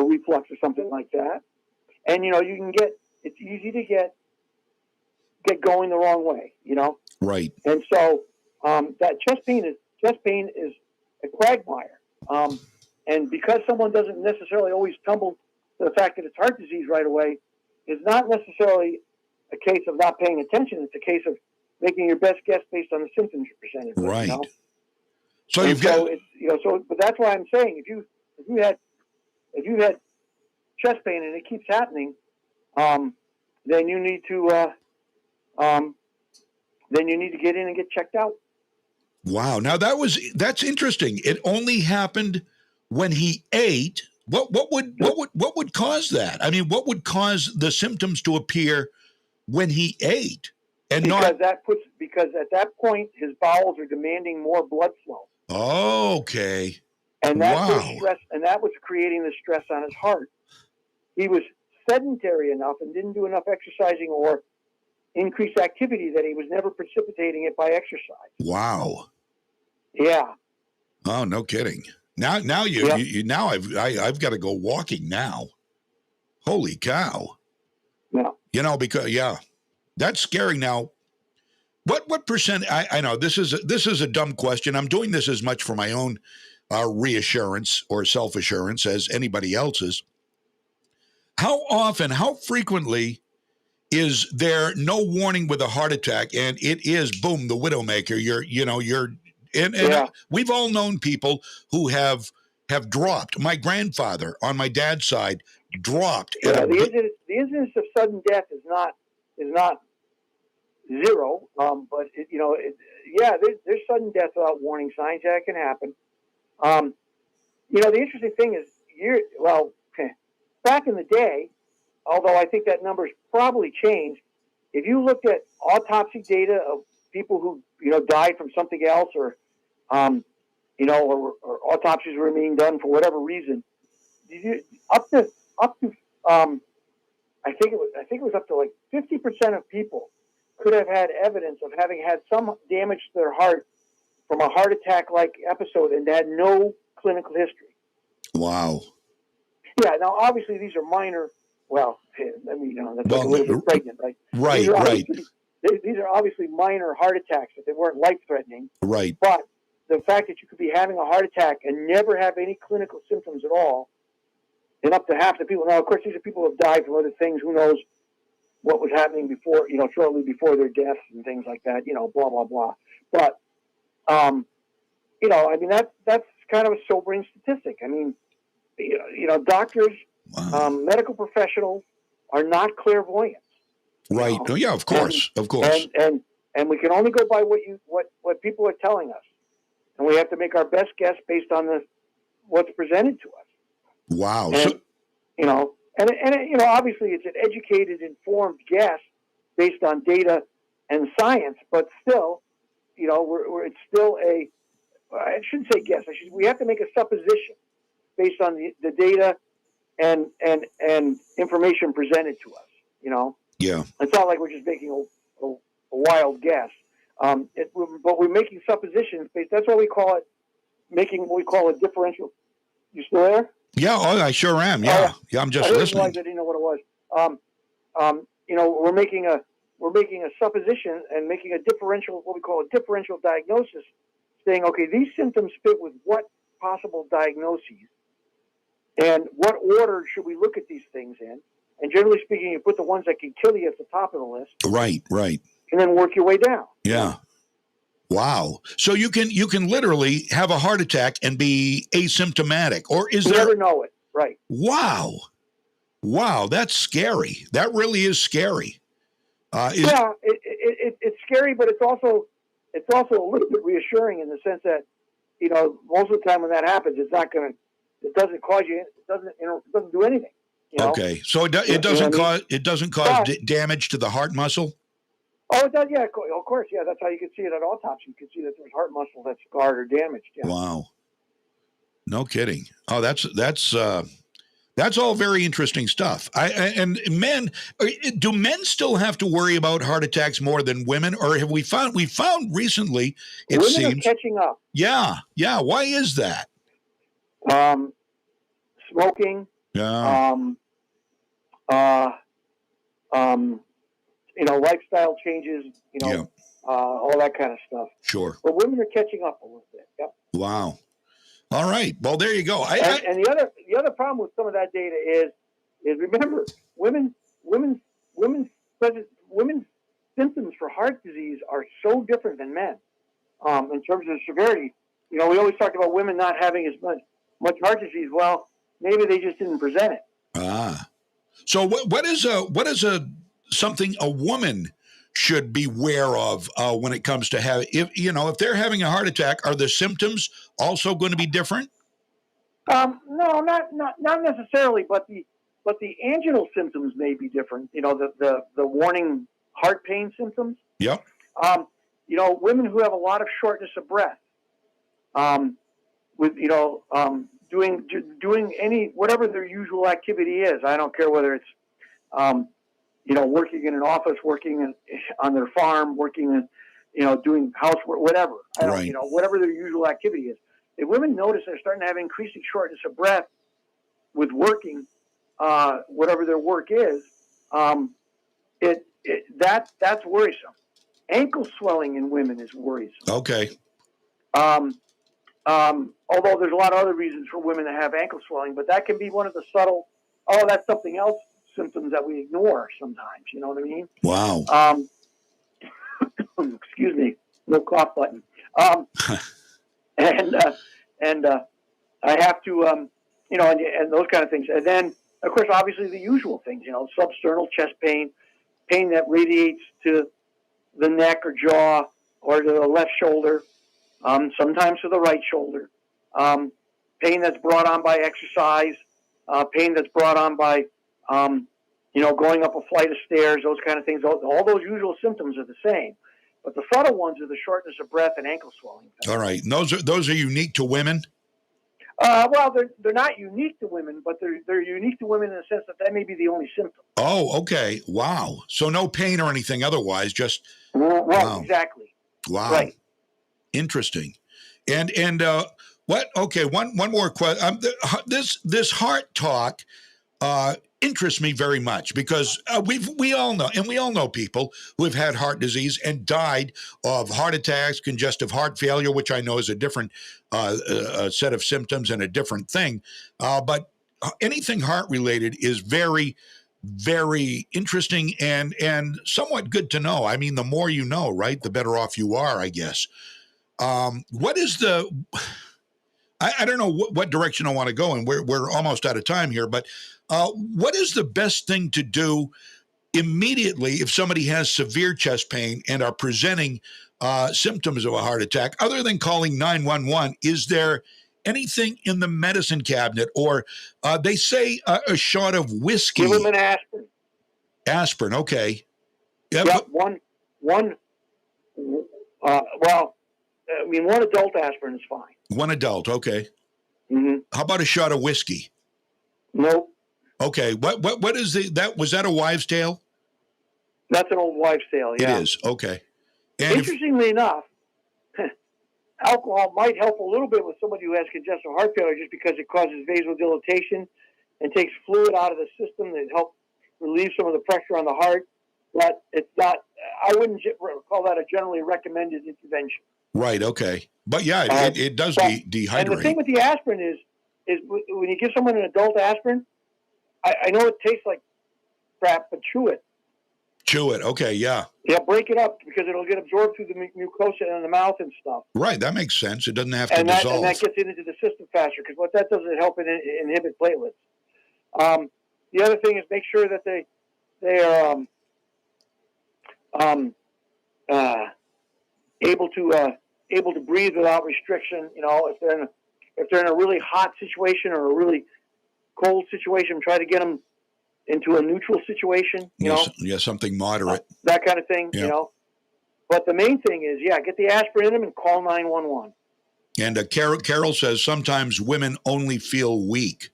reflux or something like that. And it's easy to get going the wrong way, Right. And so that chest pain is a quagmire. And because someone doesn't necessarily always tumble to the fact that it's heart disease right away, is not necessarily a case of not paying attention. It's a case of making your best guess based on the symptoms you're presented with. Right. But that's why I'm saying if you've had chest pain and it keeps happening, then you need to then you need to get in and get checked out. Wow. Now that's interesting. It only happened when he ate. What would cause that? I mean, what would cause the symptoms to appear when he ate? And because at that point his bowels are demanding more blood flow. Okay. And that's stress, and that was creating the stress on his heart. He was sedentary enough and didn't do enough exercising or increased activity that he was never precipitating it by exercise. Wow. Yeah. Oh, no kidding. Now I've got to go walking now. Holy cow. Yeah. Because that's scary. Now, what percent? I know this is a dumb question. I'm doing this as much for my own reassurance or self-assurance as anybody else's. How frequently is there no warning with a heart attack and it is boom, the widowmaker? We've all known people who have dropped. My grandfather on my dad's side dropped. Yeah, the incidence of sudden death is not zero, but there's sudden death without warning signs. That can happen. The interesting thing is, back in the day, although I think that number's probably changed, if you looked at autopsy data of people who died from something else, or autopsies were being done for whatever reason, up to I think it was up to like 50% of people could have had evidence of having had some damage to their heart from a heart attack-like episode and had no clinical history. Wow. Yeah. Now, obviously, these are minor. Well, I mean, that's like a little bit pregnant, right? Right. These are obviously minor heart attacks, but they weren't life-threatening. Right. But the fact that you could be having a heart attack and never have any clinical symptoms at all, and up to half the people. Now, of course, these are people who have died from other things. Who knows what was happening before, shortly before their deaths and things like that, blah, blah, blah. But, I mean, that's kind of a sobering statistic. I mean, doctors, medical professionals are not clairvoyants. Right. Oh, yeah, of course. And we can only go by what people are telling us. And we have to make our best guess based on what's presented to us. Wow. And, obviously it's an educated, informed guess based on data and science, but still, it's still I shouldn't say guess. We have to make a supposition based on the data and information presented to us, Yeah. It's not like we're just making a wild guess. But we're making suppositions based. That's what we call it, making what we call a differential. You still there? Yeah, I sure am. Yeah, I'm just listening. I didn't know what it was. We're making a supposition and making a differential, what we call a differential diagnosis, saying, okay, these symptoms fit with what possible diagnoses, and what order should we look at these things in? And generally speaking, you put the ones that can kill you at the top of the list. Right. And then work your way down. Yeah. Wow. So you can literally have a heart attack and be asymptomatic, or is there? Never know it. Right. Wow. That's scary. That really is scary. It's scary, but it's also a little bit reassuring in the sense that most of the time when that happens, it doesn't cause you. It doesn't do anything. Okay. So it doesn't cause damage to the heart muscle. Oh, it does. Yeah, of course. Yeah, that's how you can see it at autopsy. You can see that there's heart muscle that's scarred or damaged. Yeah. Wow. No kidding. Oh, that's all very interesting stuff. And men, do men still have to worry about heart attacks more than women, or have we found recently? It seems women are catching up. Yeah. Why is that? Smoking. Yeah. Lifestyle changes, all that kind of stuff. Sure. But women are catching up a little bit. Yep. Wow. All right. Well, there you go. And the other problem with some of that data is remember, women's symptoms for heart disease are so different than men in terms of severity. We always talked about women not having as much heart disease. Well, maybe they just didn't present it. So what is something a woman should be aware of when it comes to if they're having a heart attack? Are the symptoms also going to be different? No, not necessarily, but the anginal symptoms may be different. The warning heart pain symptoms. Yep. Women who have a lot of shortness of breath, with doing any whatever their usual activity is. I don't care whether it's working in an office, working on their farm, working in doing housework, whatever. Right. Whatever their usual activity is. If women notice they're starting to have increasing shortness of breath with working, whatever their work is, that's worrisome. Ankle swelling in women is worrisome. Okay. Although there's a lot of other reasons for women to have ankle swelling, but that can be one of the subtle, that's something else, symptoms that we ignore sometimes. You know what I mean? Wow. Excuse me, no cough button. And I have to, and those kind of things. And then, of course, obviously the usual things, substernal chest pain that radiates to the neck or jaw or to the left shoulder, sometimes to the right shoulder, pain that's brought on by exercise, pain that's brought on by, going up a flight of stairs, those kind of things. All those usual symptoms are the same. But the subtle ones are the shortness of breath and ankle swelling. All right. And those are unique to women? Well, they're not unique to women, but they're unique to women in the sense that may be the only symptom. Oh, okay. Wow. So no pain or anything otherwise, just right. Wow. Exactly. Wow. Right. Interesting. And what? Okay. One more question. This heart talk interests me very much because we all know people who have had heart disease and died of heart attacks, congestive heart failure, which I know is a different set of symptoms and a different thing. But anything heart related is very, very interesting and somewhat good to know. I mean, the more you know, right, the better off you are, I guess. What is the? I don't know what direction I want to go in. We're almost out of time here, but what is the best thing to do immediately if somebody has severe chest pain and are presenting symptoms of a heart attack, other than calling 911? Is there anything in the medicine cabinet, or they say a shot of whiskey? Give them an aspirin. Aspirin, okay. Yeah, one. One adult aspirin is fine. One adult, okay. Mm-hmm. How about a shot of whiskey? Nope. Okay. What is that? Was that a wives' tale? That's an old wives' tale. Yeah. It is. Okay. And interestingly enough, alcohol might help a little bit with somebody who has congestive heart failure, just because it causes vasodilatation and takes fluid out of the system that helps relieve some of the pressure on the heart. But it's not. I wouldn't call that a generally recommended intervention. Right. Okay. But yeah, it does dehydrate. And the thing with the aspirin is when you give someone an adult aspirin, I know it tastes like crap, but chew it. Chew it. Okay. Yeah. Yeah. Break it up because it'll get absorbed through the mucosa in the mouth and stuff. Right. That makes sense. It doesn't have to dissolve. And that gets it into the system faster, because what that does is help it inhibit platelets. The other thing is make sure that they are able to breathe without restriction. If they're in a really hot situation or a really cold situation, try to get them into a neutral situation. Yeah, something moderate. That kind of thing. Yeah. But the main thing is, get the aspirin in them and call 911. And Carol says sometimes women only feel weak,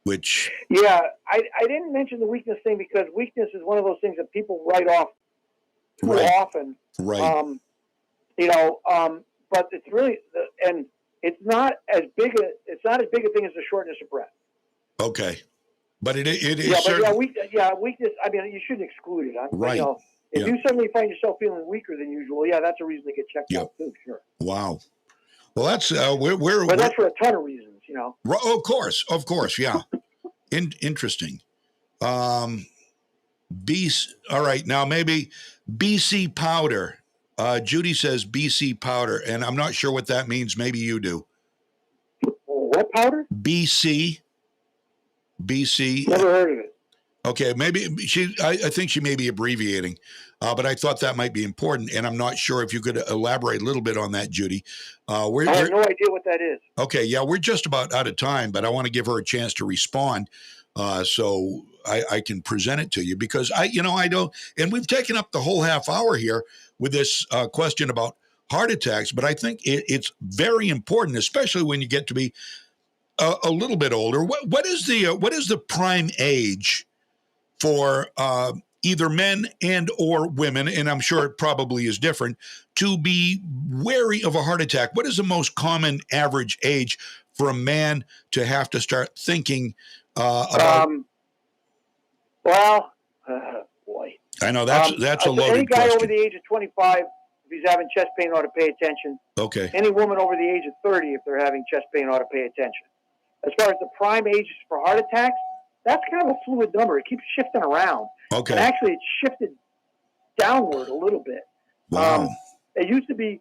which. Yeah, I didn't mention the weakness thing because weakness is one of those things that people write off too often. Right. But it's really, and it's not as big a thing as the shortness of breath. Okay. But it is. Weakness. I mean, you shouldn't exclude it. Right. If you suddenly find yourself feeling weaker than usual, that's a reason to get checked out too. Sure. Wow. Well, that's But that's for a ton of reasons, Of course, yeah. Interesting. All right, now maybe BC powder. Judy says BC powder, and I'm not sure what that means. Maybe you do. What powder? BC. Never heard of it. Okay, maybe I think she may be abbreviating. but I thought that might be important, and I'm not sure if you could elaborate a little bit on that, Judy. I have no idea what that is. Okay, yeah, we're just about out of time, but I want to give her a chance to respond, so I can present it to you, because I don't, and we've taken up the whole half hour here with this question about heart attacks, but I think it's very important, especially when you get to be a little bit older. What is the prime age for either men and or women, and I'm sure it probably is different, to be wary of a heart attack? What is the most common average age for a man to have to start thinking about? Boy. I know that's a loaded question. Any guy question. over the age of 25, if he's having chest pain, ought to pay attention. Okay. Any woman over the age of 30, if they're having chest pain, ought to pay attention. As far as the prime ages for heart attacks, that's kind of a fluid number. It keeps shifting around. Okay. And actually, it's shifted downward a little bit. Wow. It used to be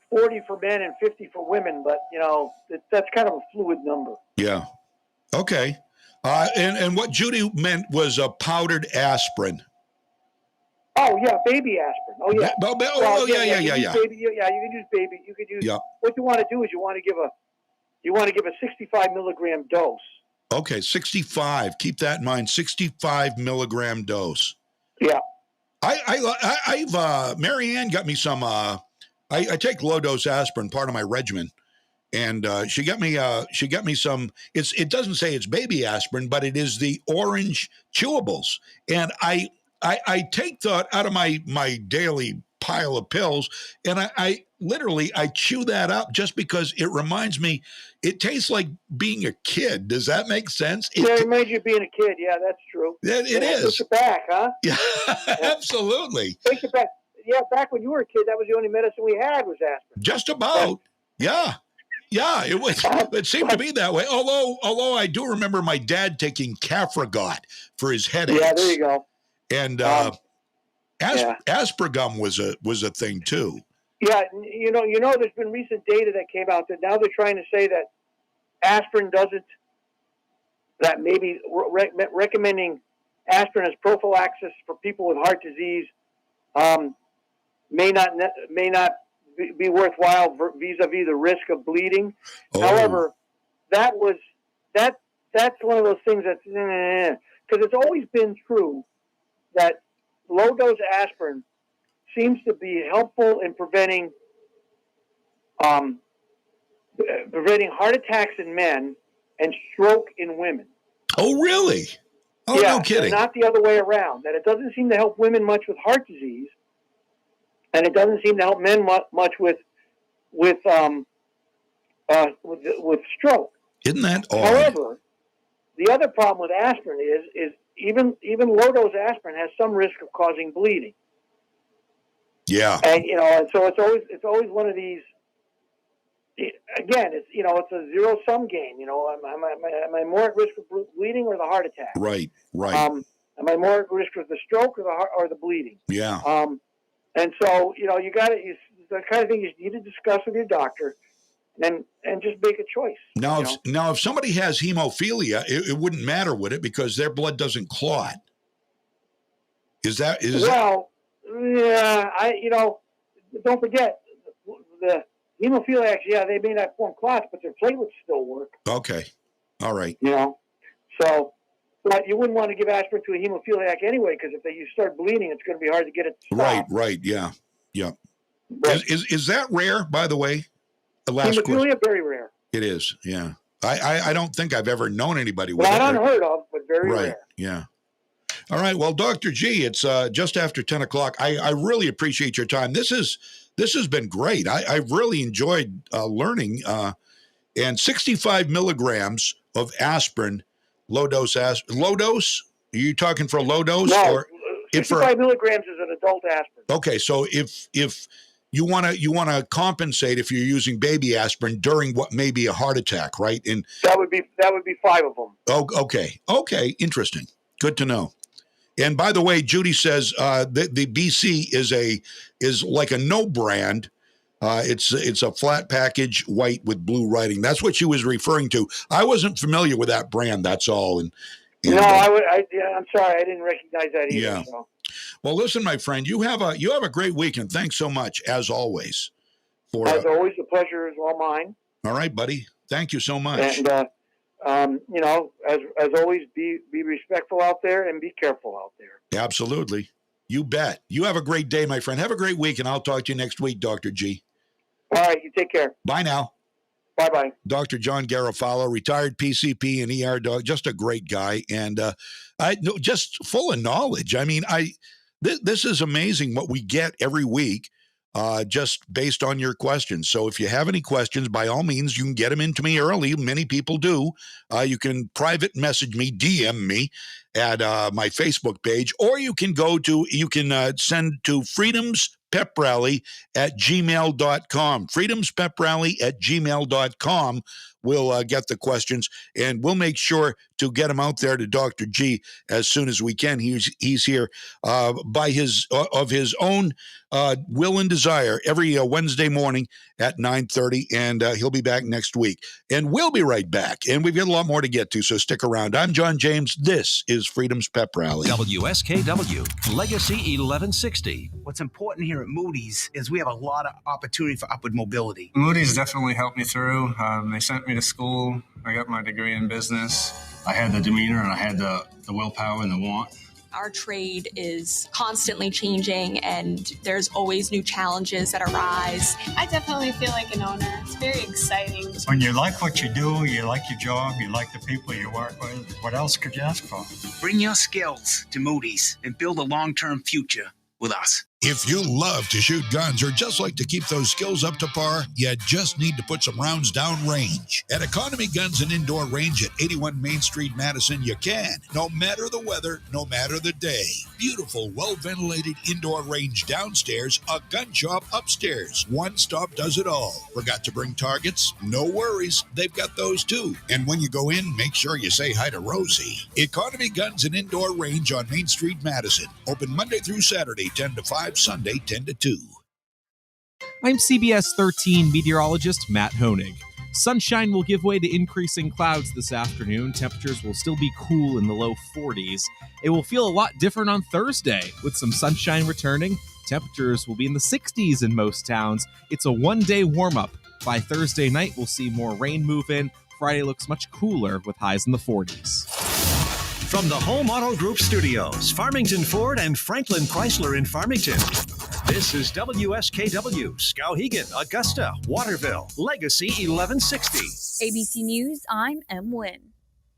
40 for men and 50 for women, but that's kind of a fluid number. Yeah. Okay. And what Judy meant was a powdered aspirin. Oh yeah, baby aspirin. Oh yeah. Yeah. Baby, you can use baby. You can use. Yeah. What you want to do is you want to give a 65 milligram dose. Okay, 65. Keep that in mind. 65 milligram dose. Yeah. I've Marianne got me some. I take low dose aspirin, part of my regimen, and she got me some. It doesn't say it's baby aspirin, but it is the orange chewables, and I take that out of my daily pile of pills, and I literally chew that up just because it reminds me. It tastes like being a kid. Does that make sense? It reminds you of being a kid. Yeah, that's true. It is. Takes it back, huh? Yeah, absolutely. Takes it back. Yeah, back when you were a kid, that was the only medicine we had was aspirin. Just about. Yeah. It was. It seemed to be that way. Although I do remember my dad taking Cafragot for his headaches. Yeah, there you go. And Aspergum was a thing too. Yeah, there's been recent data that came out that now they're trying to say that aspirin that maybe recommending aspirin as prophylaxis for people with heart disease may not be worthwhile vis-a-vis the risk of bleeding. Oh. However, that's one of those things that's because it's always been true that low dose aspirin seems to be helpful in preventing heart attacks in men and stroke in women. Oh, really? Oh, yeah, no kidding. Not the other way around. That it doesn't seem to help women much with heart disease, and it doesn't seem to help men much with stroke. Isn't that odd? However, the other problem with aspirin is even low dose aspirin has some risk of causing bleeding. Yeah. And and so it's always one of these. Again, it's a zero sum game. Am I more at risk of bleeding or the heart attack? Right. Am I more at risk of the stroke or the bleeding? Yeah. And so you got to the kind of thing you need to discuss with your doctor, and just make a choice. Now, if somebody has hemophilia, it wouldn't matter, would it? Because their blood doesn't clot. Yeah, don't forget the hemophiliacs. Yeah, they may not form clots, but their platelets still work. Okay, all right. So, but you wouldn't want to give aspirin to a hemophiliac anyway, because if you start bleeding, it's going to be hard to get it to stop. Right. Yeah. But is that rare, by the way? The last hemophilia, question. very rare. It is. Yeah. I don't think I've ever known anybody with Not it. unheard of, but very rare. Yeah. All right. Well, Dr. G, it's just after 10 o'clock. I really appreciate your time. This has been great. I've really enjoyed learning. And 65 milligrams of aspirin, low dose. Low dose? Are you talking for a low dose? No, or 65 milligrams is an adult aspirin. Okay, so if you want to compensate if you're using baby aspirin during what may be a heart attack, right? And that would be 5 of them. Oh, okay, interesting. Good to know. And by the way, Judy says the BC is like a no brand. It's a flat package, white with blue writing. That's what she was referring to. I wasn't familiar with that brand. That's all. And no, I'm sorry, I didn't recognize that either. Yeah. So. Well, listen, my friend, you have a great weekend. Thanks so much, as always. As always, the pleasure is all mine. All right, buddy. Thank you so much. And as always, be respectful out there and be careful out there. Absolutely. You bet. You have a great day, my friend. Have a great week, and I'll talk to you next week, Dr. G. All right, you take care. Bye now. Bye-bye. Dr. John Garofalo, retired PCP and ER dog, just a great guy, and just full of knowledge. I mean, this is amazing what we get every week, just based on your questions. So if you have any questions, by all means, you can get them into me early. Many people do. You can private message me, DM me at my Facebook page, or you can send to freedomspeprally@gmail.com. freedomspeprally@gmail.com. We'll get the questions, and we'll make sure to get them out there to Dr. G as soon as we can. He's here by his own will and desire every Wednesday morning at 9:30, and he'll be back next week. And we'll be right back, and we've got a lot more to get to, so stick around. I'm John James. This is Freedom's Pep Rally. WSKW, Legacy 1160. What's important here at Moody's is we have a lot of opportunity for upward mobility. Moody's definitely helped me through. They sent me to school. I got my degree in business. I had the demeanor and I had the willpower and the want. Our trade is constantly changing, and there's always new challenges that arise. I definitely feel like an owner. It's very exciting. When you like what you do, you like your job, you like the people you work with, what else could you ask for? Bring your skills to Moody's and build a long-term future with us. If you love to shoot guns or just like to keep those skills up to par, you just need to put some rounds down range. At Economy Guns and Indoor Range at 81 Main Street, Madison, you can. No matter the weather, no matter the day. Beautiful, well-ventilated indoor range downstairs, a gun shop upstairs. One stop does it all. Forgot to bring targets? No worries. They've got those too. And when you go in, make sure you say hi to Rosie. Economy Guns and Indoor Range on Main Street, Madison. Open Monday through Saturday, 10 to 5. Sunday 10 to 2. I'm CBS 13 meteorologist Matt Honig. Sunshine will give way to increasing clouds this afternoon. Temperatures will still be cool in the low 40s. It will feel a lot different on Thursday. With some sunshine returning, temperatures will be in the 60s in most towns. It's a one-day warm-up. By Thursday night, we'll see more rain move in. Friday looks much cooler with highs in the 40s. From the Home Auto Group Studios, Farmington Ford and Franklin Chrysler in Farmington. This is WSKW, Skowhegan, Augusta, Waterville, Legacy 1160. ABC News, I'm M. Wynn.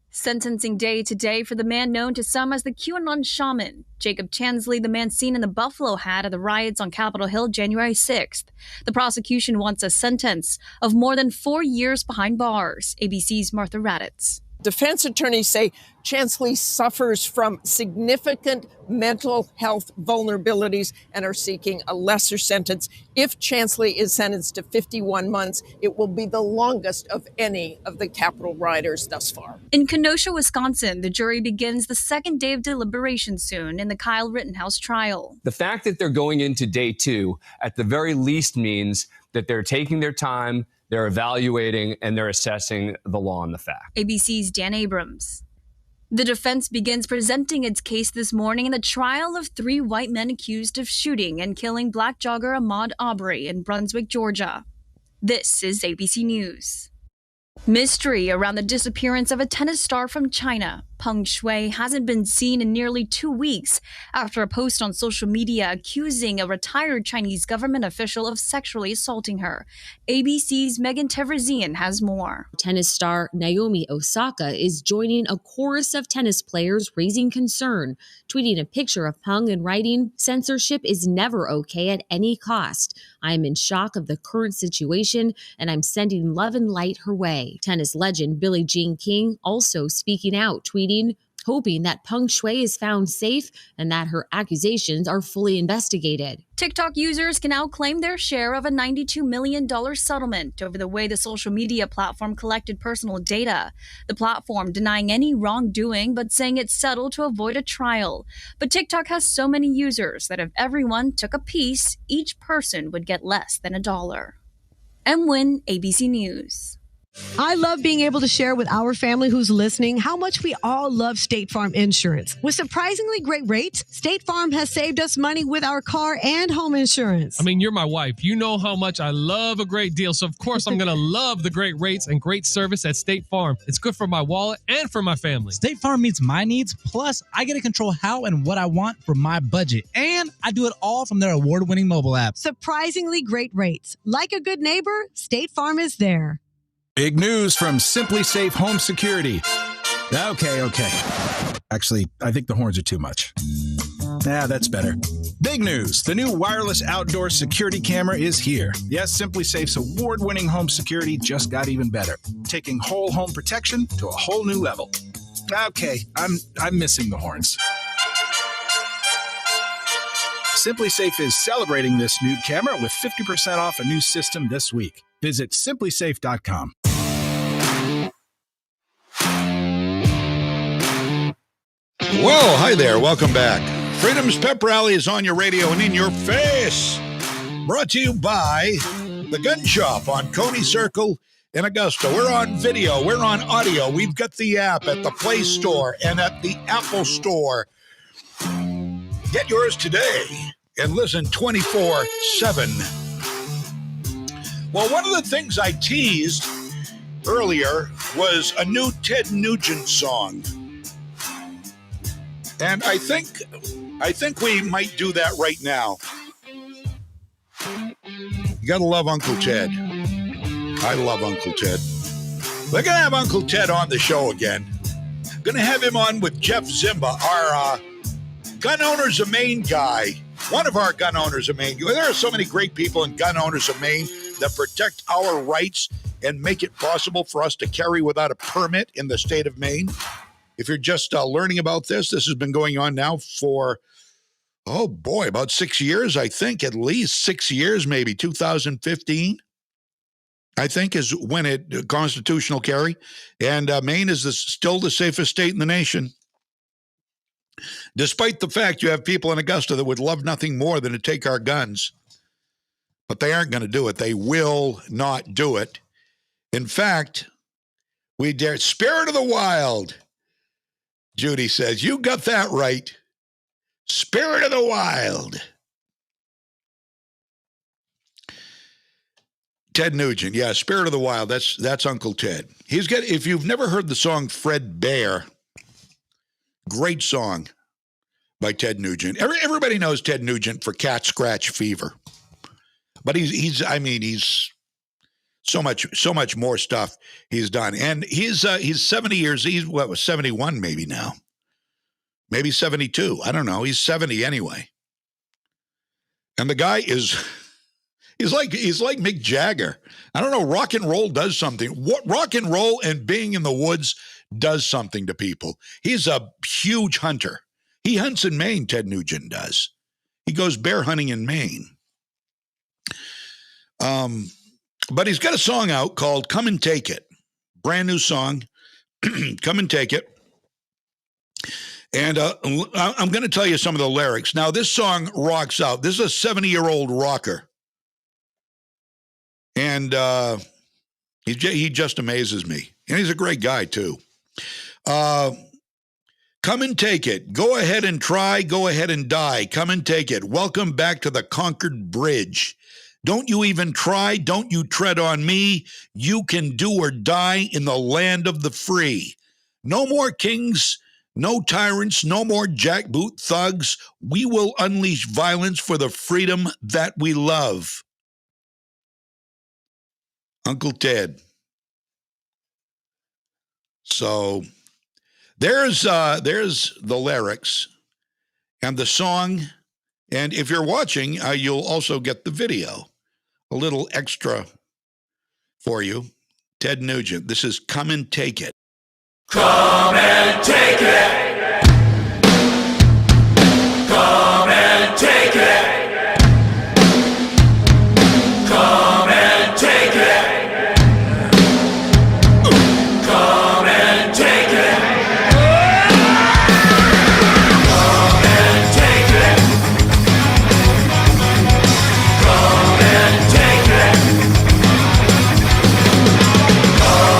Sentencing day today for the man known to some as the QAnon shaman, Jacob Chansley, the man seen in the buffalo hat at the riots on Capitol Hill January 6th. The prosecution wants a sentence of more than 4 years behind bars. ABC's Martha Raddatz. Defense attorneys say Chansley suffers from significant mental health vulnerabilities and are seeking a lesser sentence. If Chansley is sentenced to 51 months, it will be the longest of any of the Capitol rioters thus far. In Kenosha, Wisconsin, the jury begins the second day of deliberation soon in the Kyle Rittenhouse trial. The fact that they're going into day two, at the very least, means that they're taking their time, they're evaluating, and they're assessing the law and the fact. ABC's Dan Abrams. The defense begins presenting its case this morning in the trial of 3 white men accused of shooting and killing black jogger Ahmaud Arbery in Brunswick, Georgia. This is ABC News. Mystery around the disappearance of a tennis star from China. Peng Shuai hasn't been seen in nearly 2 weeks after a post on social media accusing a retired Chinese government official of sexually assaulting her. ABC's Megan Tevrazian has more. Tennis star Naomi Osaka is joining a chorus of tennis players raising concern, tweeting a picture of Peng and writing, "Censorship is never okay at any cost. I am in shock of the current situation, and I'm sending love and light her way." Tennis legend Billie Jean King also speaking out, tweeting, hoping that Peng Shuai is found safe and that her accusations are fully investigated. TikTok users can now claim their share of a $92 million settlement over the way the social media platform collected personal data. The platform denying any wrongdoing but saying it settled to avoid a trial. But TikTok has so many users that if everyone took a piece, each person would get less than $1. M. Wynn, ABC News. I love being able to share with our family who's listening how much we all love State Farm insurance. With surprisingly great rates, State Farm has saved us money with our car and home insurance. I mean, you're my wife. You know how much I love a great deal. So, of course, I'm going to love the great rates and great service at State Farm. It's good for my wallet and for my family. State Farm meets my needs. Plus, I get to control how and what I want for my budget. And I do it all from their award-winning mobile app. Surprisingly great rates. Like a good neighbor, State Farm is there. Big news from Simply Safe Home Security. Okay. Actually, I think the horns are too much. That's better. Big news. The new wireless outdoor security camera is here. Yes, Simply Safe's award-winning home security just got even better, taking whole home protection to a whole new level. Okay, I'm missing the horns. Simply Safe is celebrating this new camera with 50% off a new system this week. Visit simplysafe.com. Well, hi there. Welcome back. Freedom's Pep Rally is on your radio and in your face. Brought to you by The Gun Shop on Coney Circle in Augusta. We're on video. We're on audio. We've got the app at the Play Store and at the Apple Store. Get yours today and listen 24/7. Well, one of the things I teased earlier was a new Ted Nugent song. And I think we might do that right now. You gotta love Uncle Ted. I love Uncle Ted. We're gonna have Uncle Ted on the show again. Gonna have him on with Jeff Zimba, our Gun Owners of Maine guy. One of our Gun Owners of Maine. There are so many great people in Gun Owners of Maine that protect our rights and make it possible for us to carry without a permit in the state of Maine. If you're just learning about this has been going on now for, about 6 years, I think, at least 6 years, maybe 2015, I think, is when it constitutional carry. And Maine is still the safest state in the nation. Despite the fact you have people in Augusta that would love nothing more than to take our guns. But they aren't going to do it. They will not do it. In fact, we dare Spirit of the Wild. Judy says, you got that right. Spirit of the Wild. Ted Nugent. Yeah, Spirit of the Wild. That's Uncle Ted. If you've never heard the song Fred Bear, great song by Ted Nugent. Everybody knows Ted Nugent for Cat Scratch Fever. But he's so much more stuff he's done. And he's 70 years, he's 71 maybe now. Maybe 72. I don't know. He's 70 anyway. And the guy he's like Mick Jagger. I don't know, rock and roll does something. What rock and roll and being in the woods does something to people. He's a huge hunter. He hunts in Maine, Ted Nugent does. He goes bear hunting in Maine. But he's got a song out called Come and Take It. Brand new song, Come and Take It. And I'm going to tell you some of the lyrics. Now, this song rocks out. This is a 70-year-old rocker. And he just amazes me. And he's a great guy, too. Come and take it. Go ahead and try. Go ahead and die. Come and take it. Welcome back to the Concord Bridge. Don't you even try. Don't you tread on me. You can do or die in the land of the free. No more kings, no tyrants, no more jackboot thugs. We will unleash violence for the freedom that we love. Uncle Ted. So there's the lyrics and the song. And if you're watching, you'll also get the video. A little extra for you. Ted Nugent. This is Come and Take It. Come and take it. Come and take it. Come and take it. Come and take it. Come and take it. Come and take it. Come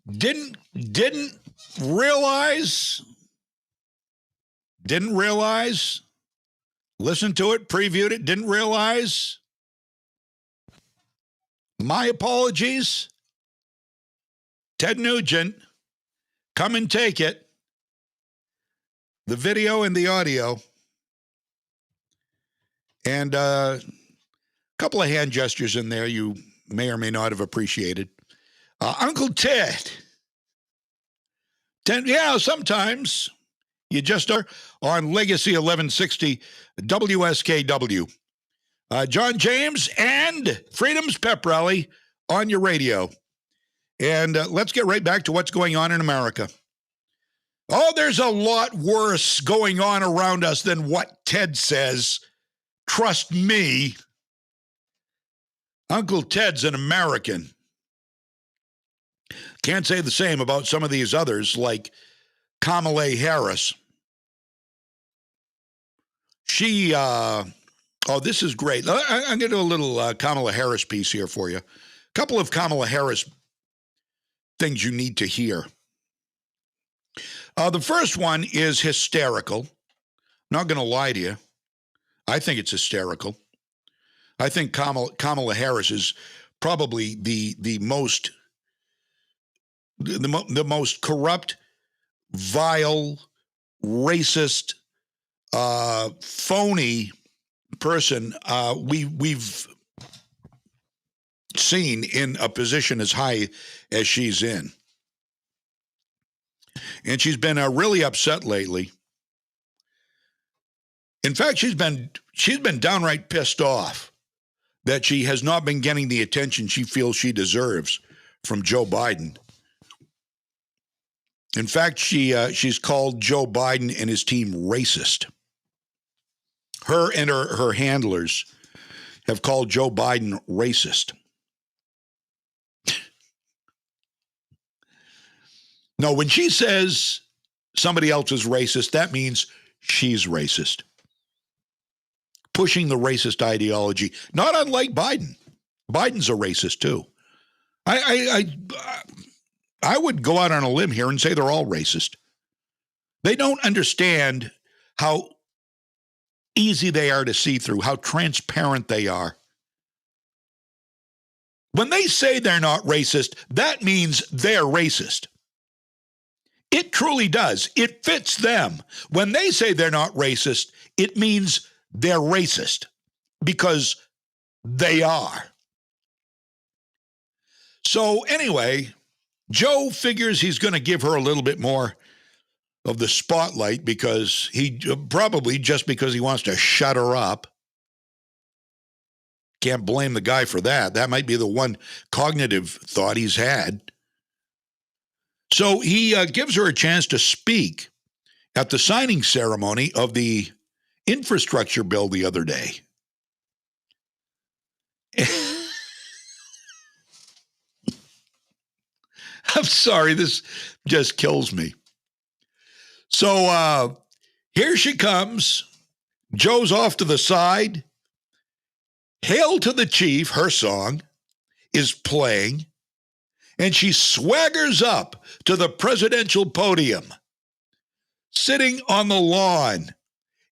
Didn't realize. Listened to it, previewed it, didn't realize. My apologies. Ted Nugent, come and take it. The video and the audio. And a couple of hand gestures in there you may or may not have appreciated. Uncle Ted. Sometimes you just are on Legacy 1160 WSKW. John James and Freedom's Pep Rally on your radio. And let's get right back to what's going on in America. Oh, there's a lot worse going on around us than what Ted says. Trust me. Uncle Ted's an American. Can't say the same about some of these others like Kamala Harris. She, this is great. I'm going to do a little Kamala Harris piece here for you. A couple of Kamala Harris things you need to hear. The first one is hysterical. Not going to lie to you. I think it's hysterical. I think Kamala Harris is probably the most corrupt, vile, racist, phony person we've seen in a position as high as she's in. And she's been really upset lately. In fact, she's been downright pissed off that she has not been getting the attention she feels she deserves from Joe Biden. In fact, she's called Joe Biden and his team racist. Her and her handlers have called Joe Biden racist. No, when she says somebody else is racist, that means she's racist. Pushing the racist ideology, not unlike Biden. Biden's a racist too. I would go out on a limb here and say they're all racist. They don't understand how easy they are to see through, how transparent they are. When they say they're not racist, that means they're racist. It truly does. It fits them. When they say they're not racist, it means they're racist because they are. So anyway, Joe figures he's going to give her a little bit more of the spotlight because probably just because he wants to shut her up. Can't blame the guy for that. That might be the one cognitive thought he's had. So he gives her a chance to speak at the signing ceremony of the infrastructure bill the other day. I'm sorry, this just kills me. So here she comes. Joe's off to the side. Hail to the Chief, her song, is playing. And she swaggers up to the presidential podium, sitting on the lawn.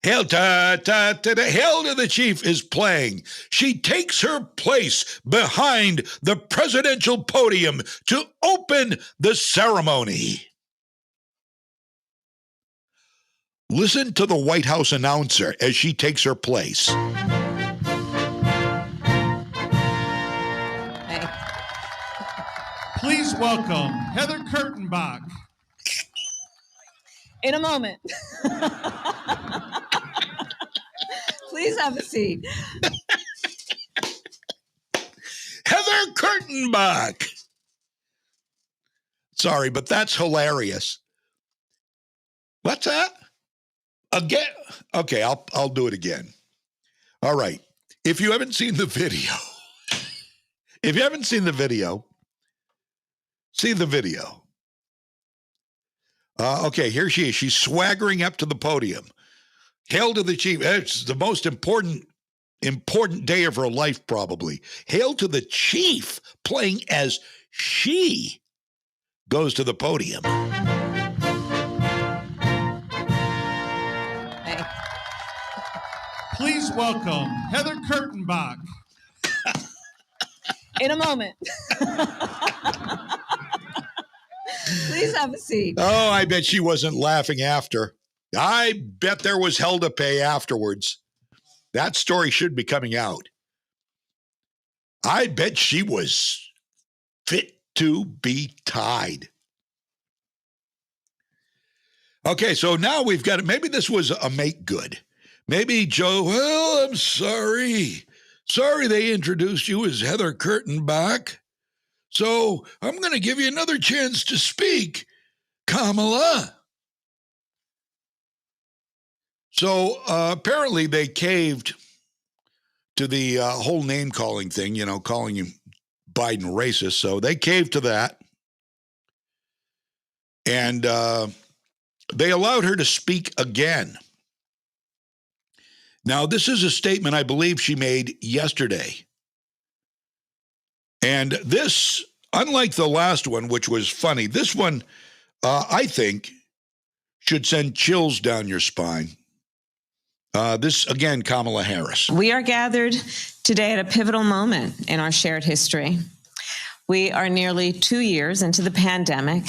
Hail to the Chief is playing. She takes her place behind the presidential podium to open the ceremony. Listen to the White House announcer as she takes her place. Please welcome Heather Kurtenbach. In a moment. Please have a seat. Heather Kurtenbach. Sorry, but that's hilarious. What's that? Again? Okay, I'll do it again. All right. If you haven't seen the video, see the video. Okay, here she is. She's swaggering up to the podium. Hail to the Chief. It's the most important day of her life, probably. Hail to the Chief, playing as she goes to the podium. Please welcome Heather Kurtenbach. In a moment. Please have a seat. Oh, I bet she wasn't laughing after. I bet there was hell to pay afterwards. That story should be coming out. I bet she was fit to be tied. Okay, so now we've got it. Maybe this was a make good. Maybe Joe, well, I'm sorry. Sorry they introduced you as Heather Kurtenbach. So I'm going to give you another chance to speak, Kamala. So apparently they caved to the whole name-calling thing, calling you Biden racist. So they caved to that. And they allowed her to speak again. Now, this is a statement I believe she made yesterday. And this, unlike the last one, which was funny, this one, I think, should send chills down your spine. This, again, Kamala Harris. We are gathered today at a pivotal moment in our shared history. We are nearly 2 years into the pandemic,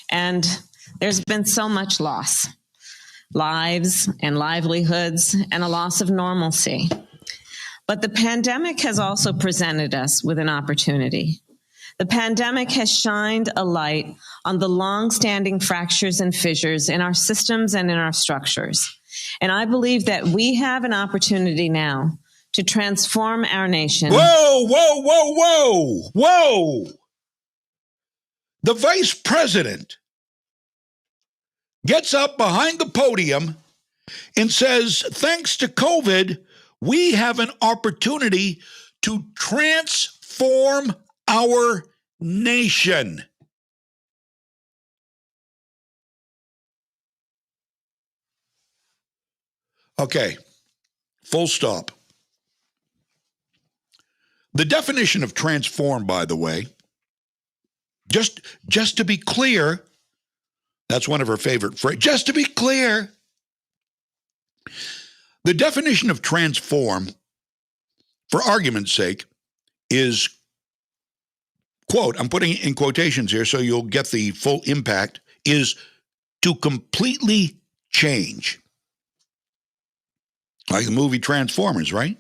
and there's been so much loss. Lives and livelihoods and a loss of normalcy. But the pandemic has also presented us with an opportunity. The pandemic has shined a light on the long-standing fractures and fissures in our systems and in our structures. And I believe that we have an opportunity now to transform our nation. Whoa, whoa, whoa, whoa, whoa. The vice president gets up behind the podium and says, thanks to COVID, we have an opportunity to transform our nation. Okay, full stop. The definition of transform, by the way, just to be clear, that's one of her favorite phrases. Just to be clear, the definition of transform, for argument's sake, is, quote, I'm putting it in quotations here so you'll get the full impact, is to completely change. Like the movie Transformers, right?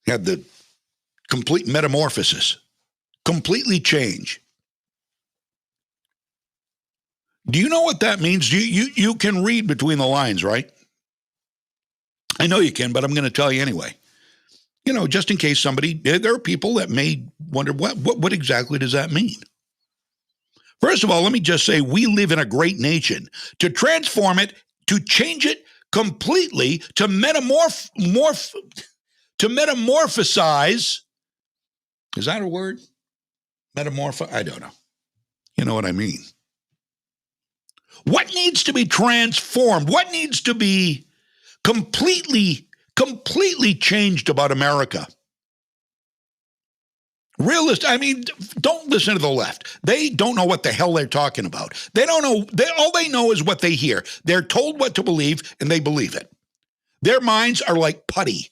Had the complete metamorphosis. Completely change. Do you know what that means? You can read between the lines, right? I know you can, but I'm going to tell you anyway. Just in case there are people that may wonder, what exactly does that mean? First of all, let me just say we live in a great nation. To transform it, to change it completely, to metamorphosize, is that a word? I don't know. You know what I mean. What needs to be transformed? What needs to be completely changed about America? Don't listen to the left. They don't know what the hell they're talking about. They don't know. All they know is what they hear. They're told what to believe, and they believe it. Their minds are like putty.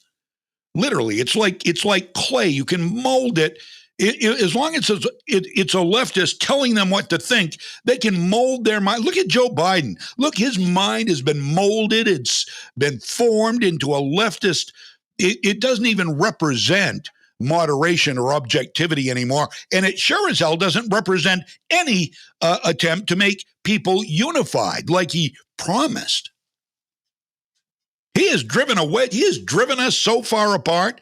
Literally, it's like clay. You can mold it. As long as it's a leftist telling them what to think, they can mold their mind. Look at Joe Biden. Look, his mind has been molded. It's been formed into a leftist. It doesn't even represent moderation or objectivity anymore. And it sure as hell doesn't represent any attempt to make people unified like he promised. He has driven us so far apart.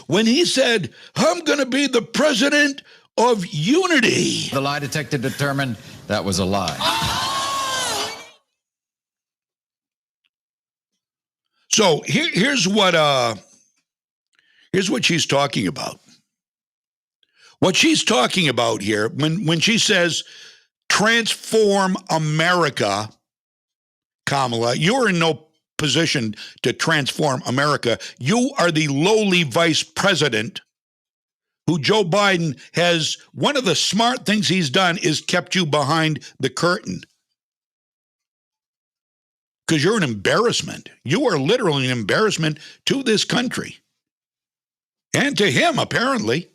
When he said, I'm going to be the president of unity. The lie detector determined that was a lie. So here's what she's talking about. What she's talking about here, when she says transform America, Kamala, you're in no position to transform America. You are the lowly vice president who Joe Biden has, one of the smart things he's done is kept you behind the curtain. Because you're an embarrassment. You are literally an embarrassment to this country. And to him, apparently.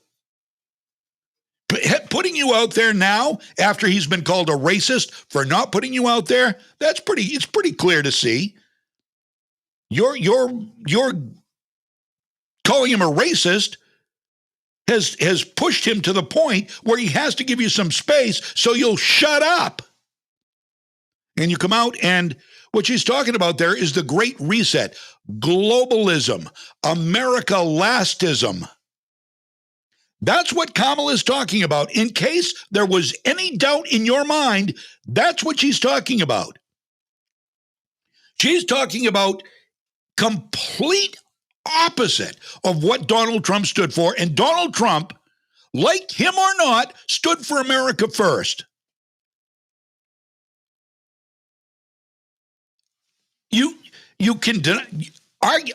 Putting you out there now, after he's been called a racist for not putting you out there, it's pretty clear to see. You're calling him a racist has pushed him to the point where he has to give you some space so you'll shut up. And you come out, and what she's talking about there is the Great Reset, globalism, America-lastism. That's what Kamala is talking about. In case there was any doubt in your mind, that's what she's talking about. She's talking about complete opposite of what Donald Trump stood for. And Donald Trump, like him or not, stood for America first. You can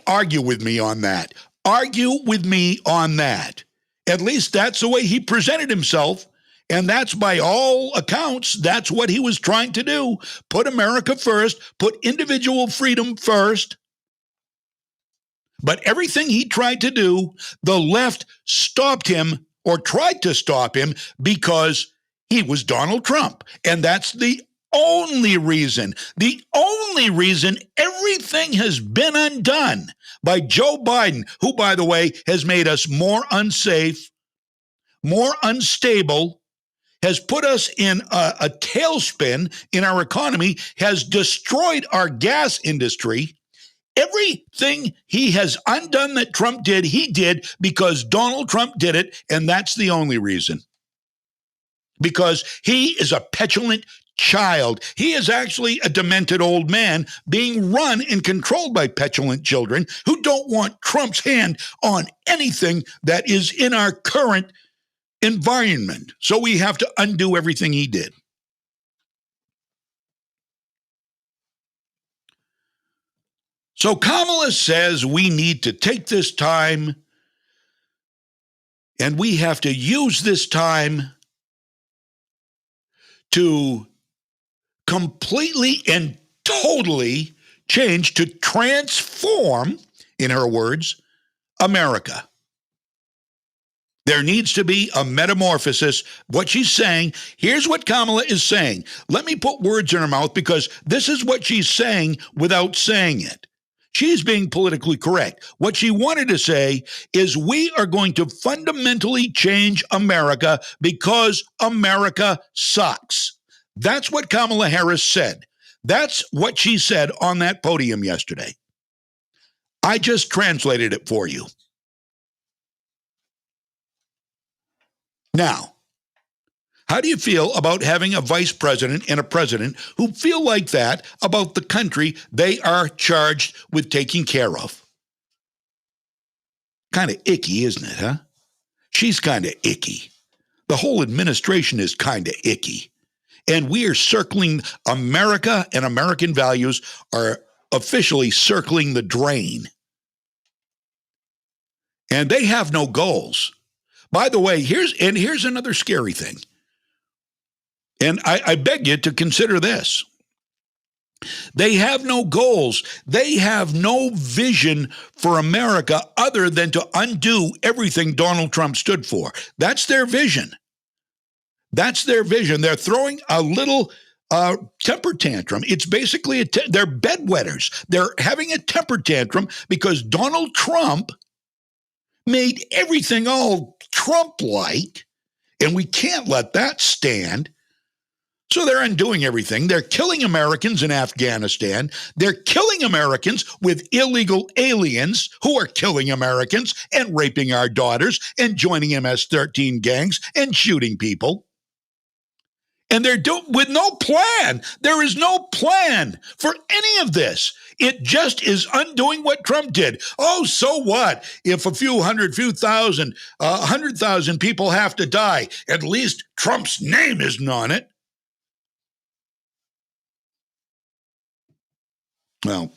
argue with me on that. Argue with me on that. At least that's the way he presented himself, and that's, by all accounts, that's what he was trying to do. Put America first, put individual freedom first. But everything he tried to do, the left stopped him or tried to stop him because he was Donald Trump. And that's the only reason everything has been undone by Joe Biden, who, by the way, has made us more unsafe, more unstable, has put us in a tailspin in our economy, has destroyed our gas industry. Everything he has undone that Trump did, he did because Donald Trump did it, and that's the only reason. Because he is a petulant child. He is actually a demented old man being run and controlled by petulant children who don't want Trump's hand on anything that is in our current environment. So we have to undo everything he did. So Kamala says we need to take this time and we have to use this time to completely and totally change, to transform, in her words, America. There needs to be a metamorphosis. What she's saying, here's what Kamala is saying. Let me put words in her mouth because this is what she's saying without saying it. She's being politically correct. What she wanted to say is we are going to fundamentally change America because America sucks. That's what Kamala Harris said. That's what she said on that podium yesterday. I just translated it for you. Now, how do you feel about having a vice president and a president who feel like that about the country they are charged with taking care of? Kind of icky, isn't it, huh? She's kind of icky. The whole administration is kind of icky. And we are circling America, and American values are officially circling the drain. And they have no goals. By the way, here's another scary thing. And I beg you to consider this. They have no goals. They have no vision for America other than to undo everything Donald Trump stood for. That's their vision. That's their vision. They're throwing a little temper tantrum. It's basically, they're bedwetters. They're having a temper tantrum because Donald Trump made everything all Trump-like, and we can't let that stand. So they're undoing everything. They're killing Americans in Afghanistan. They're killing Americans with illegal aliens who are killing Americans and raping our daughters and joining MS-13 gangs and shooting people. And they're doing with no plan. There is no plan for any of this. It just is undoing what Trump did. Oh, so what? If a few thousand, 100,000 people have to die, at least Trump's name isn't on it. Well,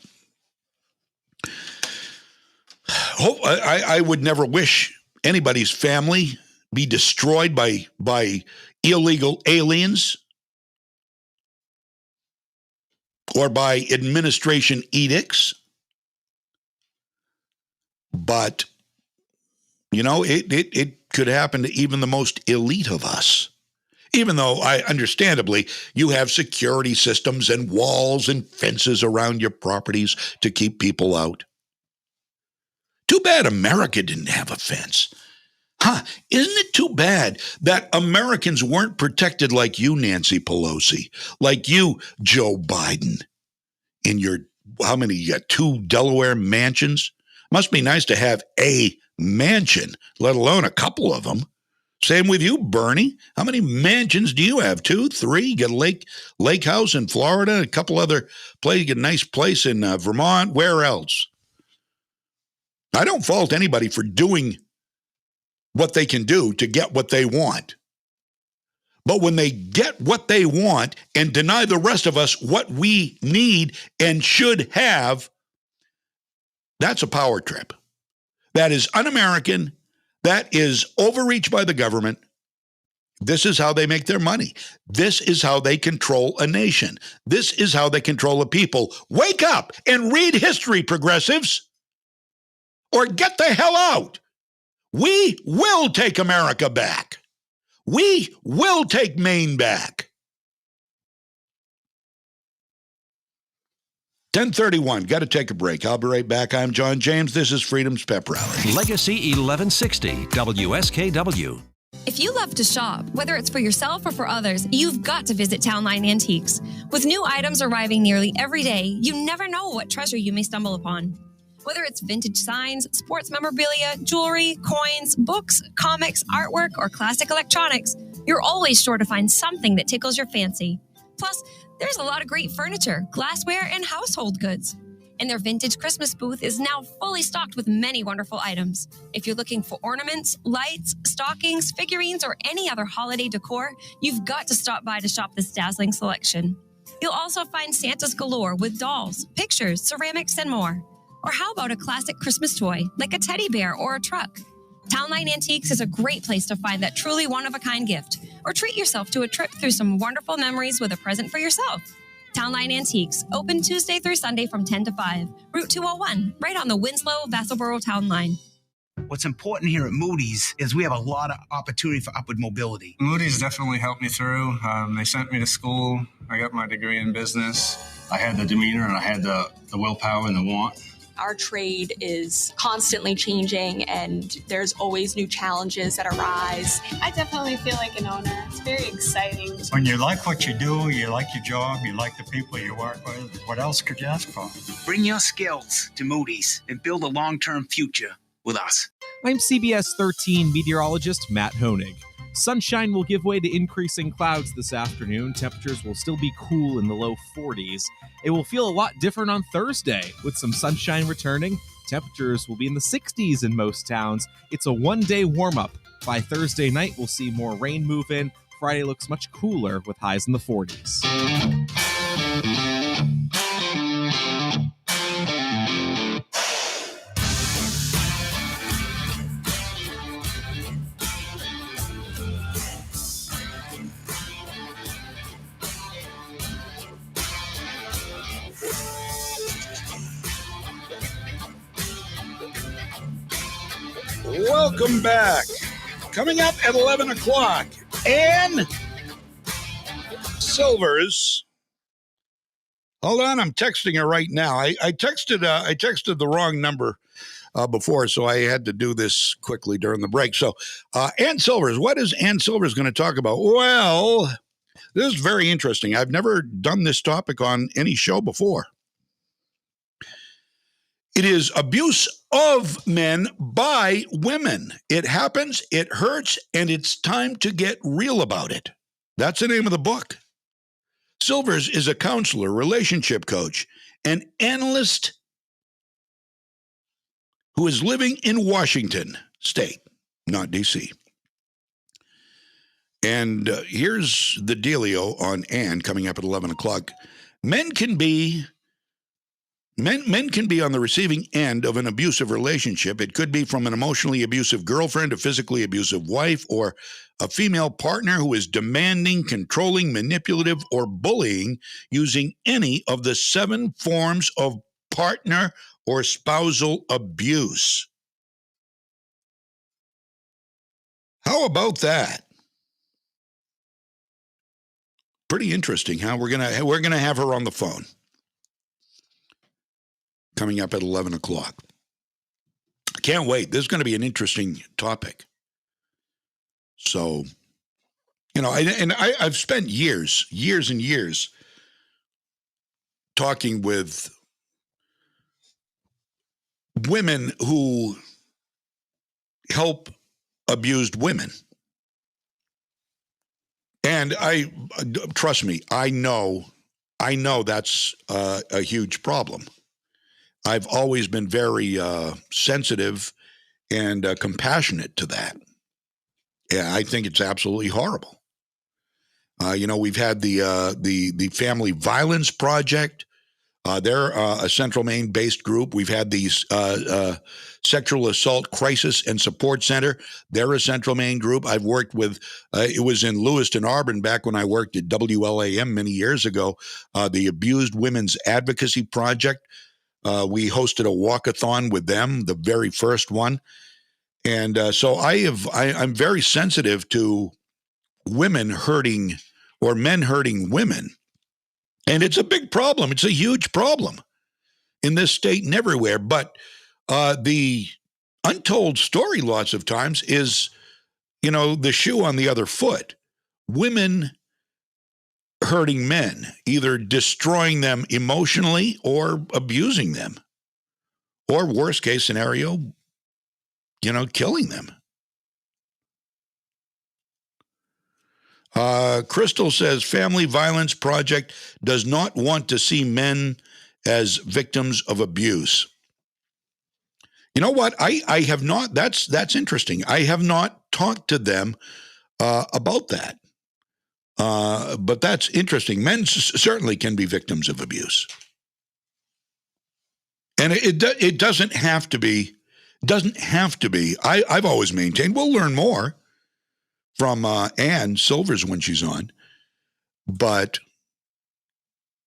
I would never wish anybody's family be destroyed by illegal aliens or by administration edicts. But, it could happen to even the most elite of us. Even though, understandably, you have security systems and walls and fences around your properties to keep people out. Too bad America didn't have a fence. Isn't it too bad that Americans weren't protected like you, Nancy Pelosi, like you, Joe Biden, in your, how many, you got 2 Delaware mansions? Must be nice to have a mansion, let alone a couple of them. Same with you, Bernie. How many mansions do you have? 2, 3? You got a lake house in Florida, a couple other places. You get a nice place in Vermont. Where else? I don't fault anybody for doing what they can do to get what they want. But when they get what they want and deny the rest of us what we need and should have, that's a power trip. That is un-American. That is overreach by the government. This is how they make their money. This is how they control a nation. This is how they control a people. Wake up and read history, progressives, or get the hell out. We will take America back. We will take Maine back. 10:31. Got to take a break. I'll be right back. I'm John James. This is Freedom's Pep Rally. Legacy 1160 WSKW. If you love to shop, whether it's for yourself or for others, you've got to visit Town Line Antiques. With new items arriving nearly every day, you never know what treasure you may stumble upon. Whether it's vintage signs, sports memorabilia, jewelry, coins, books, comics, artwork, or classic electronics, you're always sure to find something that tickles your fancy. Plus, there's a lot of great furniture, glassware, and household goods. And their vintage Christmas booth is now fully stocked with many wonderful items. If you're looking for ornaments, lights, stockings, figurines, or any other holiday decor, you've got to stop by to shop this dazzling selection. You'll also find Santas galore with dolls, pictures, ceramics, and more. Or how about a classic Christmas toy, like a teddy bear or a truck? Townline Antiques is a great place to find that truly one-of-a-kind gift, or treat yourself to a trip through some wonderful memories with a present for yourself. Townline Antiques, open Tuesday through Sunday from 10 to 5, Route 201, right on the Winslow-Vassalboro Town Line. What's important here at Moody's is we have a lot of opportunity for upward mobility. Moody's definitely helped me through. They sent me to school. I got my degree in business. I had the demeanor and I had the willpower and the want. Our trade is constantly changing and there's always new challenges that arise. I definitely feel like an owner. It's very exciting. When you like what you do, you like your job, you like the people you work with, what else could you ask for? Bring your skills to Moody's and build a long-term future with us. I'm CBS 13 meteorologist Matt Honig. Sunshine will give way to increasing clouds this afternoon. Temperatures will still be cool in the low 40s. It will feel a lot different on Thursday. With some sunshine returning, temperatures will be in the 60s in most towns. It's a one-day warm-up. By Thursday night, we'll see more rain move in. Friday looks much cooler with highs in the 40s. Welcome back. Coming up at 11 o'clock, Ann Silvers. Hold on, I'm texting her right now. I texted the wrong number before, so I had to do this quickly during the break. So, Ann Silvers, what is Ann Silvers going to talk about? Well, this is very interesting. I've never done this topic on any show before. It is abuse of men by women. It happens, it hurts, and it's time to get real about it. That's the name of the book. Silvers is a counselor, relationship coach, an analyst who is living in Washington State, not D.C. And here's the dealio on Ann coming up at 11 o'clock. Men can be Men can be on the receiving end of an abusive relationship. It could be from an emotionally abusive girlfriend, a physically abusive wife, or a female partner who is demanding, controlling, manipulative, or bullying using any of the 7 forms of partner or spousal abuse. How about that? Pretty interesting. How we're gonna have her on the phone coming up at 11 o'clock. Can't wait. This is going to be an interesting topic. So, I've spent years and years talking with women who help abused women. And trust me, I know that's a huge problem. I've always been very sensitive and compassionate to that. Yeah, I think it's absolutely horrible. We've had the Family Violence Project. They're a Central Maine-based group. We've had these Sexual Assault Crisis and Support Center. They're a Central Maine group. I've worked with, it was in Lewiston, Auburn, back when I worked at WLAM many years ago, the Abused Women's Advocacy Project. We hosted a walkathon with them, the very first one. And so I'm very sensitive to women hurting or men hurting women. And it's a big problem. It's a huge problem in this state and everywhere. But the untold story lots of times is, the shoe on the other foot. Women hurting men, either destroying them emotionally or abusing them. Or worst case scenario, killing them. Crystal says Family Violence Project does not want to see men as victims of abuse. You know what? I have not. That's interesting. I have not talked to them about that. But that's interesting. Men certainly can be victims of abuse. And it doesn't have to be. Doesn't have to be. I've always maintained, we'll learn more from Ann Silvers when she's on. But,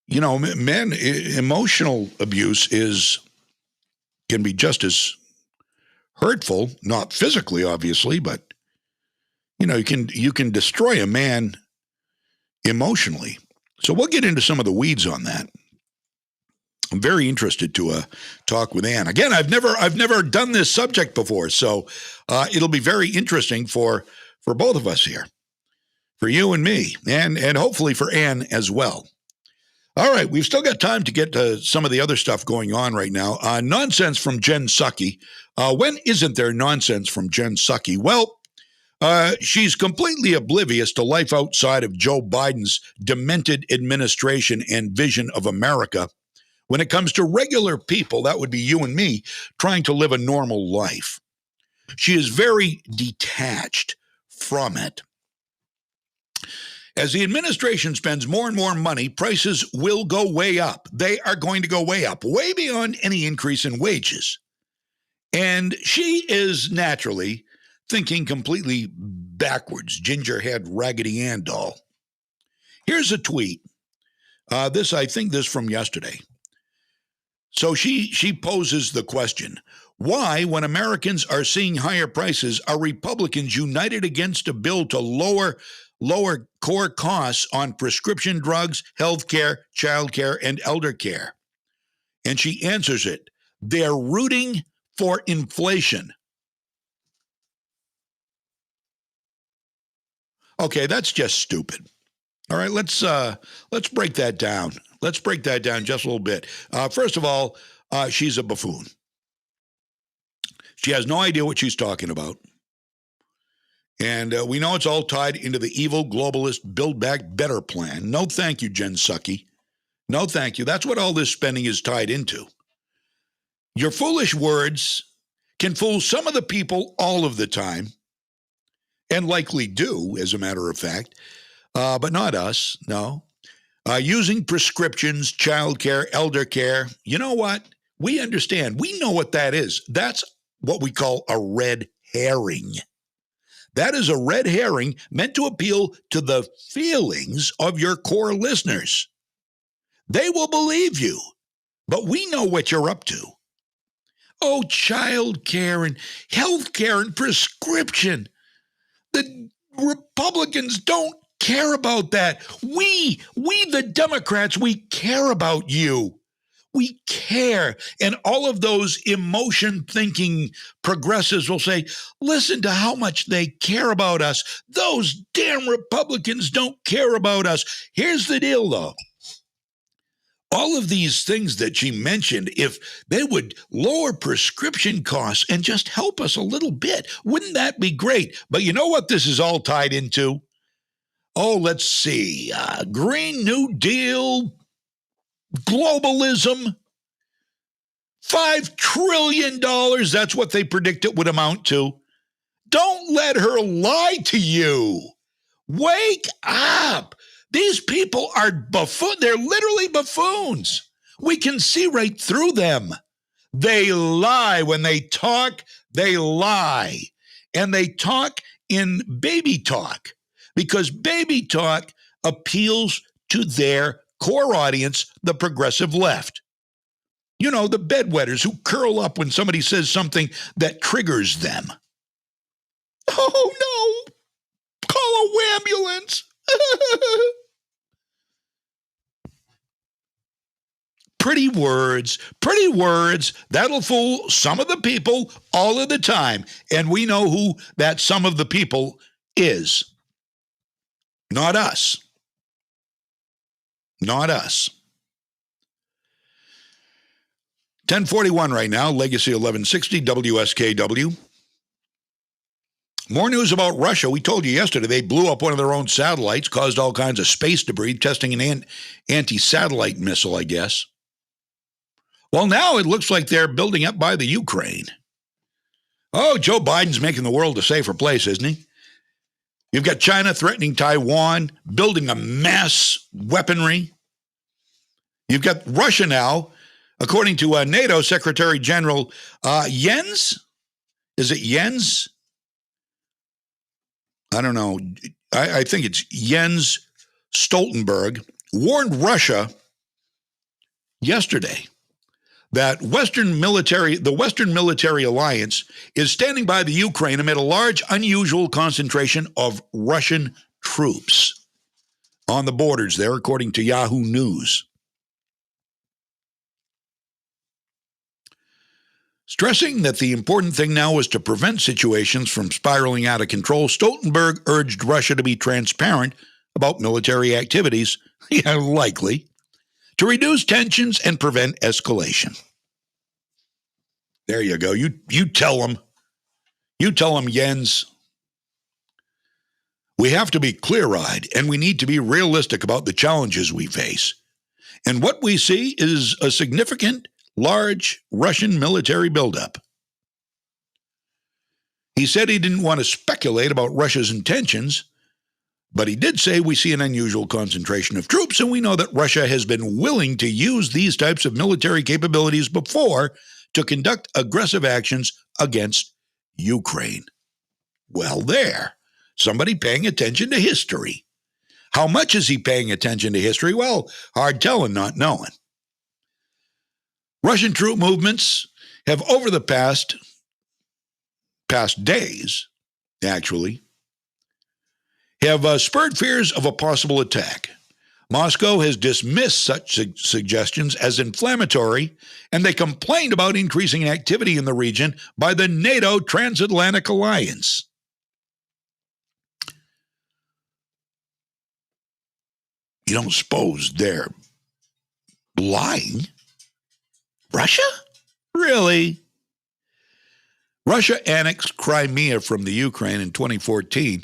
men, emotional abuse can be just as hurtful, not physically, obviously, but, you can destroy a man emotionally. So we'll get into some of the weeds on that. I'm very interested to talk with Ann. Again, I've never done this subject before, so it'll be very interesting for both of us here, for you and me, and hopefully for Ann as well. All right, we've still got time to get to some of the other stuff going on right now. Nonsense from Jen Psaki. When isn't there nonsense from Jen Psaki? Well, she's completely oblivious to life outside of Joe Biden's demented administration and vision of America. When it comes to regular people, that would be you and me, trying to live a normal life. She is very detached from it. As the administration spends more and more money, prices will go way up. They are going to go way up, way beyond any increase in wages. And she is naturally thinking completely backwards, gingerhead Raggedy Ann doll. Here's a tweet. I think this from yesterday. So she poses the question, why, when Americans are seeing higher prices, are Republicans united against a bill to lower core costs on prescription drugs, health care, child care, and elder care? And she answers it, they're rooting for inflation. Okay, that's just stupid. All right, let's break that down. Let's break that down just a little bit. First of all, she's a buffoon. She has no idea what she's talking about. And we know it's all tied into the evil globalist Build Back Better plan. No thank you, Jen Psaki. No thank you. That's what all this spending is tied into. Your foolish words can fool some of the people all of the time, and likely do, as a matter of fact, but not us, no. Using prescriptions, child care, elder care. You know what? We understand. We know what that is. That's what we call a red herring. That is a red herring meant to appeal to the feelings of your core listeners. They will believe you, but we know what you're up to. Oh, child care and health care and prescription. The Republicans don't care about that. We the Democrats, we care about you. We care. And all of those emotion-thinking progressives will say, listen to how much they care about us. Those damn Republicans don't care about us. Here's the deal, though. All of these things that she mentioned, if they would lower prescription costs and just help us a little bit, wouldn't that be great? But you know what this is all tied into? Oh, let's see. Green New Deal, globalism, $5 trillion. That's what they predict it would amount to. Don't let her lie to you. Wake up. These people are buffoons. They're literally buffoons. We can see right through them. They lie. When they talk, they lie. And they talk in baby talk because baby talk appeals to their core audience, the progressive left. You know, the bedwetters who curl up when somebody says something that triggers them. Oh, no. Call a ambulance. Pretty words. That'll fool some of the people all of the time. And we know who that some of the people is. Not us. Not us. 1041 right now, Legacy 1160, WSKW. More news about Russia. We told you yesterday they blew up one of their own satellites, caused all kinds of space debris, testing an anti-satellite missile, I guess. Well, now it looks like they're building up by the Ukraine. Oh, Joe Biden's making the world a safer place, isn't he? You've got China threatening Taiwan, building a mass weaponry. You've got Russia now, according to NATO Secretary General Jens. Is it Jens? I don't know. I think it's Jens Stoltenberg, warned Russia yesterday that the Western military alliance is standing by the Ukraine amid a large, unusual concentration of Russian troops on the borders there, according to Yahoo News. Stressing that the important thing now was to prevent situations from spiraling out of control, Stoltenberg urged Russia to be transparent about military activities, likely, to reduce tensions and prevent escalation. There you go. You tell them. You tell them, Jens. We have to be clear-eyed, and we need to be realistic about the challenges we face. And what we see is a significant, large Russian military buildup. He said he didn't want to speculate about Russia's intentions, but he did say we see an unusual concentration of troops, and we know that Russia has been willing to use these types of military capabilities before to conduct aggressive actions against Ukraine. Well, there. Somebody paying attention to history. How much is he paying attention to history? Well, hard telling, not knowing. Russian troop movements have, over the past days, actually, have spurred fears of a possible attack. Moscow has dismissed such suggestions as inflammatory, and they complained about increasing activity in the region by the NATO Transatlantic Alliance. You don't suppose they're lying? Russia? Really? Russia annexed Crimea from the Ukraine in 2014,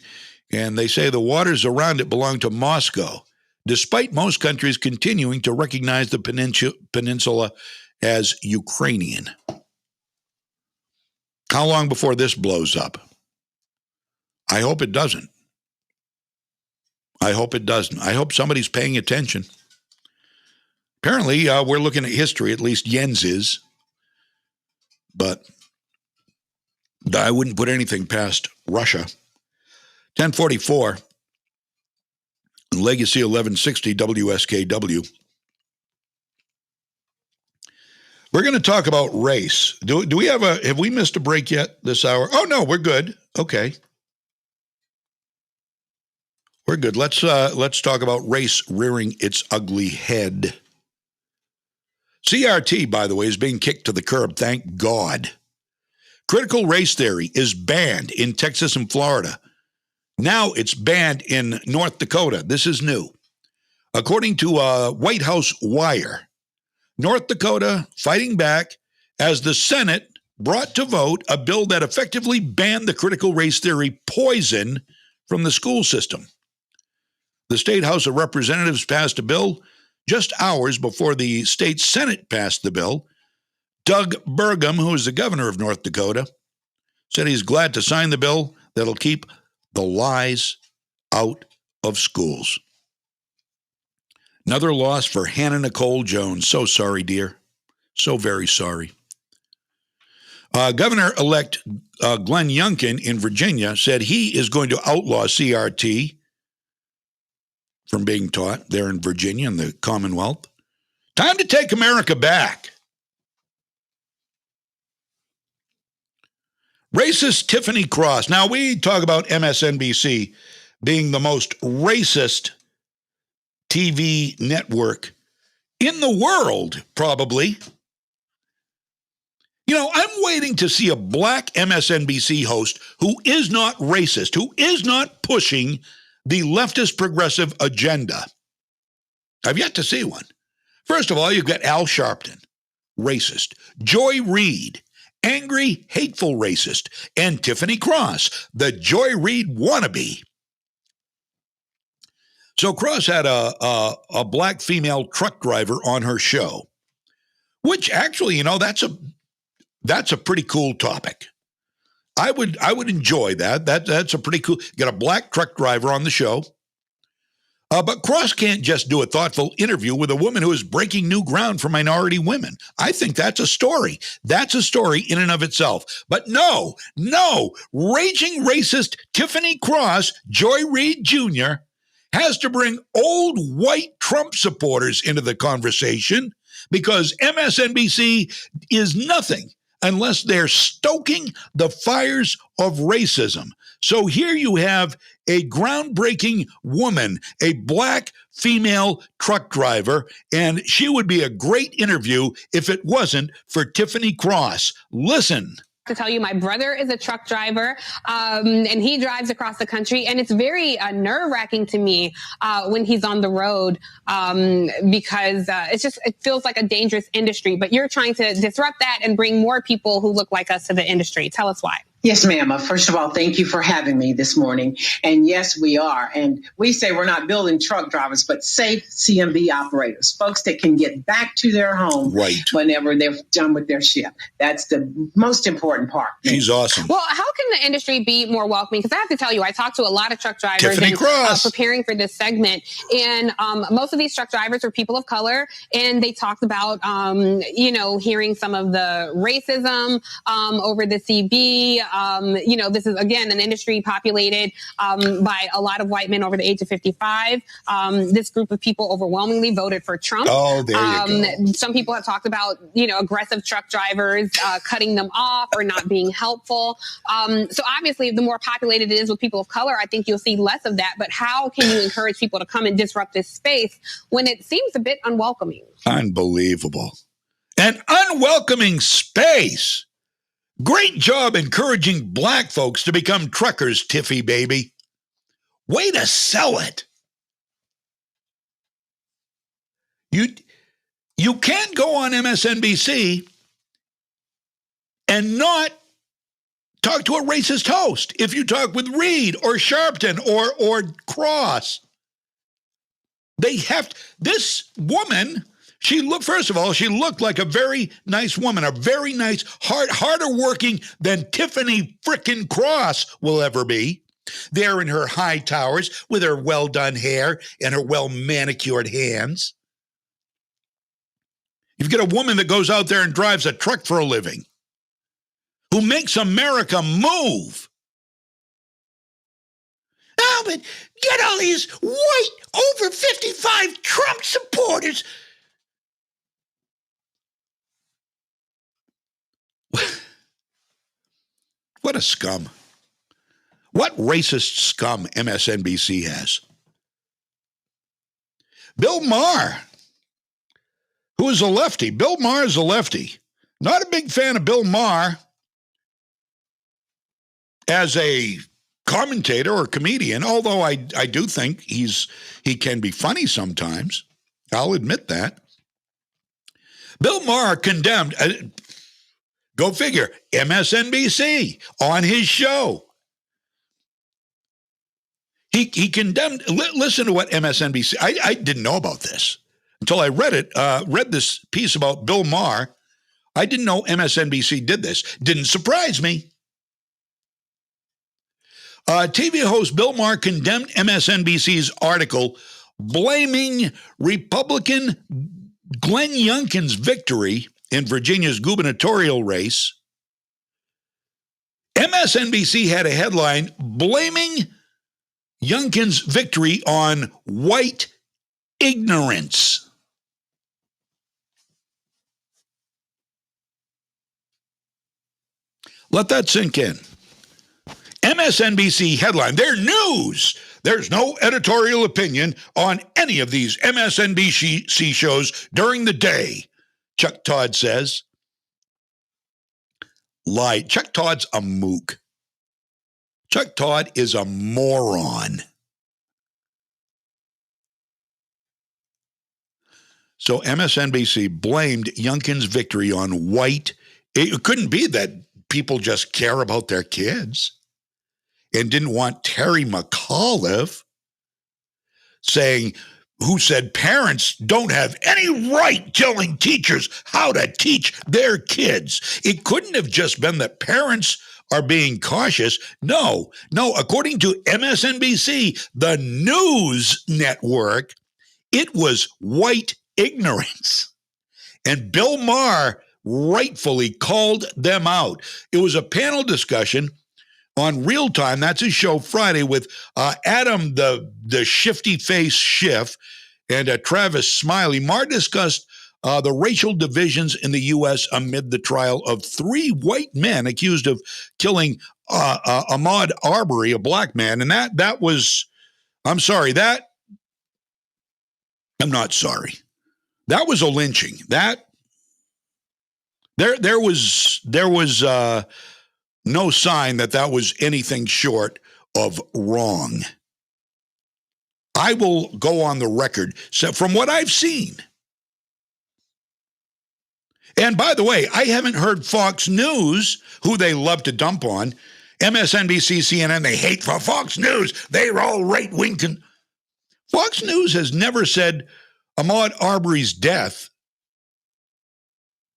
and they say the waters around it belong to Moscow, despite most countries continuing to recognize the peninsula as Ukrainian. How long before this blows up? I hope it doesn't. I hope it doesn't. I hope somebody's paying attention. Apparently, we're looking at history, at least Jens is. But I wouldn't put anything past Russia. 1044, Legacy 1160 WSKW. We're going to talk about race. Do we have we missed a break yet this hour? Oh, no, we're good. Okay. We're good. Let's talk about race rearing its ugly head. CRT, by the way, is being kicked to the curb, thank God. Critical race theory is banned in Texas and Florida. Now it's banned in North Dakota. This is new. According to White House Wire, North Dakota fighting back as the Senate brought to vote a bill that effectively banned the critical race theory poison from the school system. The State House of Representatives passed a bill just hours before the state Senate passed the bill. Doug Burgum, who is the governor of North Dakota, said he's glad to sign the bill that'll keep the lies out of schools. Another loss for Hannah Nicole Jones. So sorry, dear. So very sorry. Governor-elect Glenn Youngkin in Virginia said he is going to outlaw CRT from being taught there in Virginia in the Commonwealth. Time to take America back. Racist Tiffany Cross. Now, we talk about MSNBC being the most racist TV network in the world, probably. You know, I'm waiting to see a black MSNBC host who is not racist, who is not pushing the leftist progressive agenda. I've yet to see one. First of all, you've got Al Sharpton, racist. Joy Reid, angry, hateful racist. And Tiffany Cross, the Joy Reid wannabe. So Cross had a black female truck driver on her show, which actually, you know, that's a pretty cool topic. I would enjoy that. That's a pretty cool. Get a black truck driver on the show. But Cross can't just do a thoughtful interview with a woman who is breaking new ground for minority women. I think that's a story. That's a story in and of itself. But no, raging racist Tiffany Cross, Joy Reid Jr., has to bring old white Trump supporters into the conversation because MSNBC is nothing unless they're stoking the fires of racism. So here you have a groundbreaking woman, a black female truck driver, and she would be a great interview if it wasn't for Tiffany Cross. Listen. To tell you, my brother is a truck driver, and he drives across the country, and it's very nerve-wracking to me when he's on the road because it feels like a dangerous industry. But you're trying to disrupt that and bring more people who look like us to the industry. Tell us why. Yes, ma'am. First of all, thank you for having me this morning. And yes, we are. And we say we're not building truck drivers, but safe CMV operators, folks that can get back to their home whenever they're done with their shift. That's the most important part. She's awesome. Well, how can the industry be more welcoming? Because I have to tell you, I talked to a lot of truck drivers Tiffany Cross. Preparing for this segment. And most of these truck drivers are people of color. And they talked about, hearing some of the racism over the CB. This is, again, an industry populated by a lot of white men over the age of 55. This group of people overwhelmingly voted for Trump. Oh, there you go. Some people have talked about, aggressive truck drivers cutting them off or not being helpful. So obviously, the more populated it is with people of color, I think you'll see less of that. But how can you encourage people to come and disrupt this space when it seems a bit unwelcoming? Unbelievable. An unwelcoming space. Great job encouraging black folks to become truckers, Tiffy baby. Way to sell it. You can't go on MSNBC and not talk to a racist host if you talk with Reid or Sharpton or Cross. They have to, this woman, first of all, she looked like a very nice woman, a very nice, harder working than Tiffany frickin' Cross will ever be. There in her high towers with her well done hair and her well manicured hands. You've got a woman that goes out there and drives a truck for a living, who makes America move. Oh, but get all these white, over 55 Trump supporters. What a scum. What racist scum MSNBC has. Bill Maher, who is a lefty. Bill Maher is a lefty. Not a big fan of Bill Maher as a commentator or comedian, although I do think he can be funny sometimes. I'll admit that. Bill Maher condemned, go figure, MSNBC on his show. He condemned, listen to what MSNBC, I didn't know about this until I read this piece about Bill Maher. I didn't know MSNBC did this. Didn't surprise me. TV host Bill Maher condemned MSNBC's article blaming Republican Glenn Youngkin's victory in Virginia's gubernatorial race. MSNBC had a headline blaming Youngkin's victory on white ignorance. Let that sink in. MSNBC headline, their news. There's no editorial opinion on any of these MSNBC shows during the day, Chuck Todd says. Lie. Chuck Todd's a mook. Chuck Todd is a moron. So MSNBC blamed Youngkin's victory on white. It couldn't be that people just care about their kids and didn't want Terry McAuliffe who said parents don't have any right telling teachers how to teach their kids. It couldn't have just been that parents are being cautious. No, according to MSNBC, the news network, it was white ignorance. And Bill Maher rightfully called them out. It was a panel discussion on Real Time, that's his show Friday, with Adam, the shifty face Schiff, and Travis Smiley. Maher discussed the racial divisions in the U.S. amid the trial of 3 white men accused of killing Ahmaud Arbery, a black man. And that was, I'm sorry, I'm not sorry. That was a lynching. There was no sign that was anything short of wrong. I will go on the record. So from what I've seen, and by the way, I haven't heard Fox News, who they love to dump on, MSNBC, CNN, they hate for Fox News. They're all right-wing. Fox News has never said Ahmaud Arbery's death,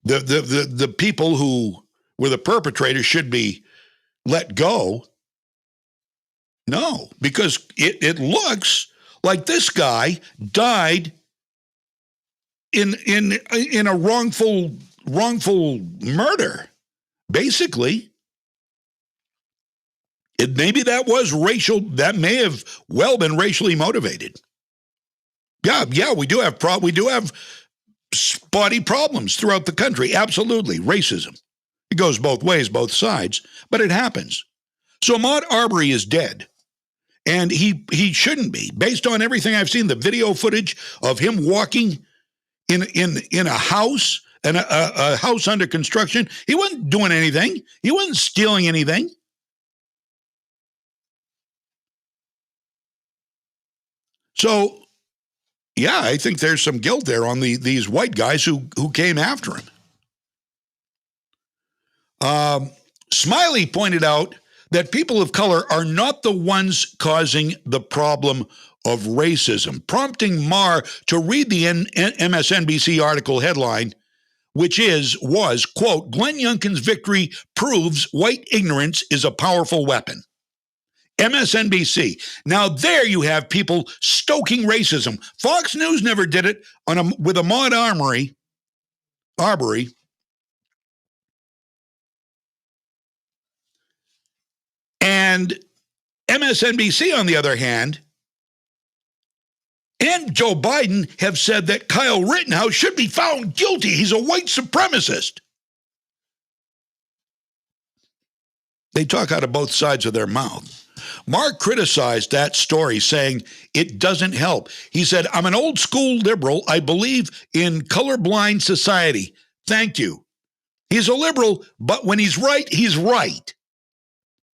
the people who were the perpetrators should be let go. No, because it looks like this guy died in a wrongful murder, basically. Maybe that was racial. That may have well been racially motivated. Yeah, we do have spotty problems throughout the country. Absolutely, racism. It goes both ways, both sides, but it happens. So Ahmaud Arbery is dead, and he shouldn't be. Based on everything I've seen, the video footage of him walking in a house, and a house under construction, he wasn't doing anything. He wasn't stealing anything. So, yeah, I think there's some guilt there on these white guys who came after him. Smiley pointed out that people of color are not the ones causing the problem of racism, prompting Maher to read the MSNBC article headline, which was, quote, Glenn Youngkin's victory proves white ignorance is a powerful weapon. MSNBC. Now there you have people stoking racism. Fox News never did it with Ahmaud Arbery. Arbery. And MSNBC, on the other hand, and Joe Biden have said that Kyle Rittenhouse should be found guilty. He's a white supremacist. They talk out of both sides of their mouth. Mark criticized that story, saying it doesn't help. He said, I'm an old school liberal. I believe in colorblind society. Thank you. He's a liberal, but when he's right, he's right.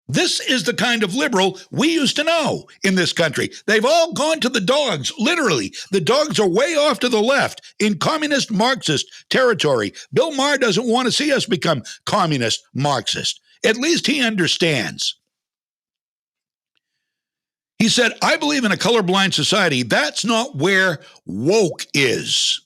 This is the kind of liberal we used to know in this country. They've all gone to the dogs, literally. The dogs are way off to the left in communist Marxist territory. Bill Maher doesn't want to see us become communist Marxist. At least he understands. He said, I believe in a colorblind society. That's not where woke is.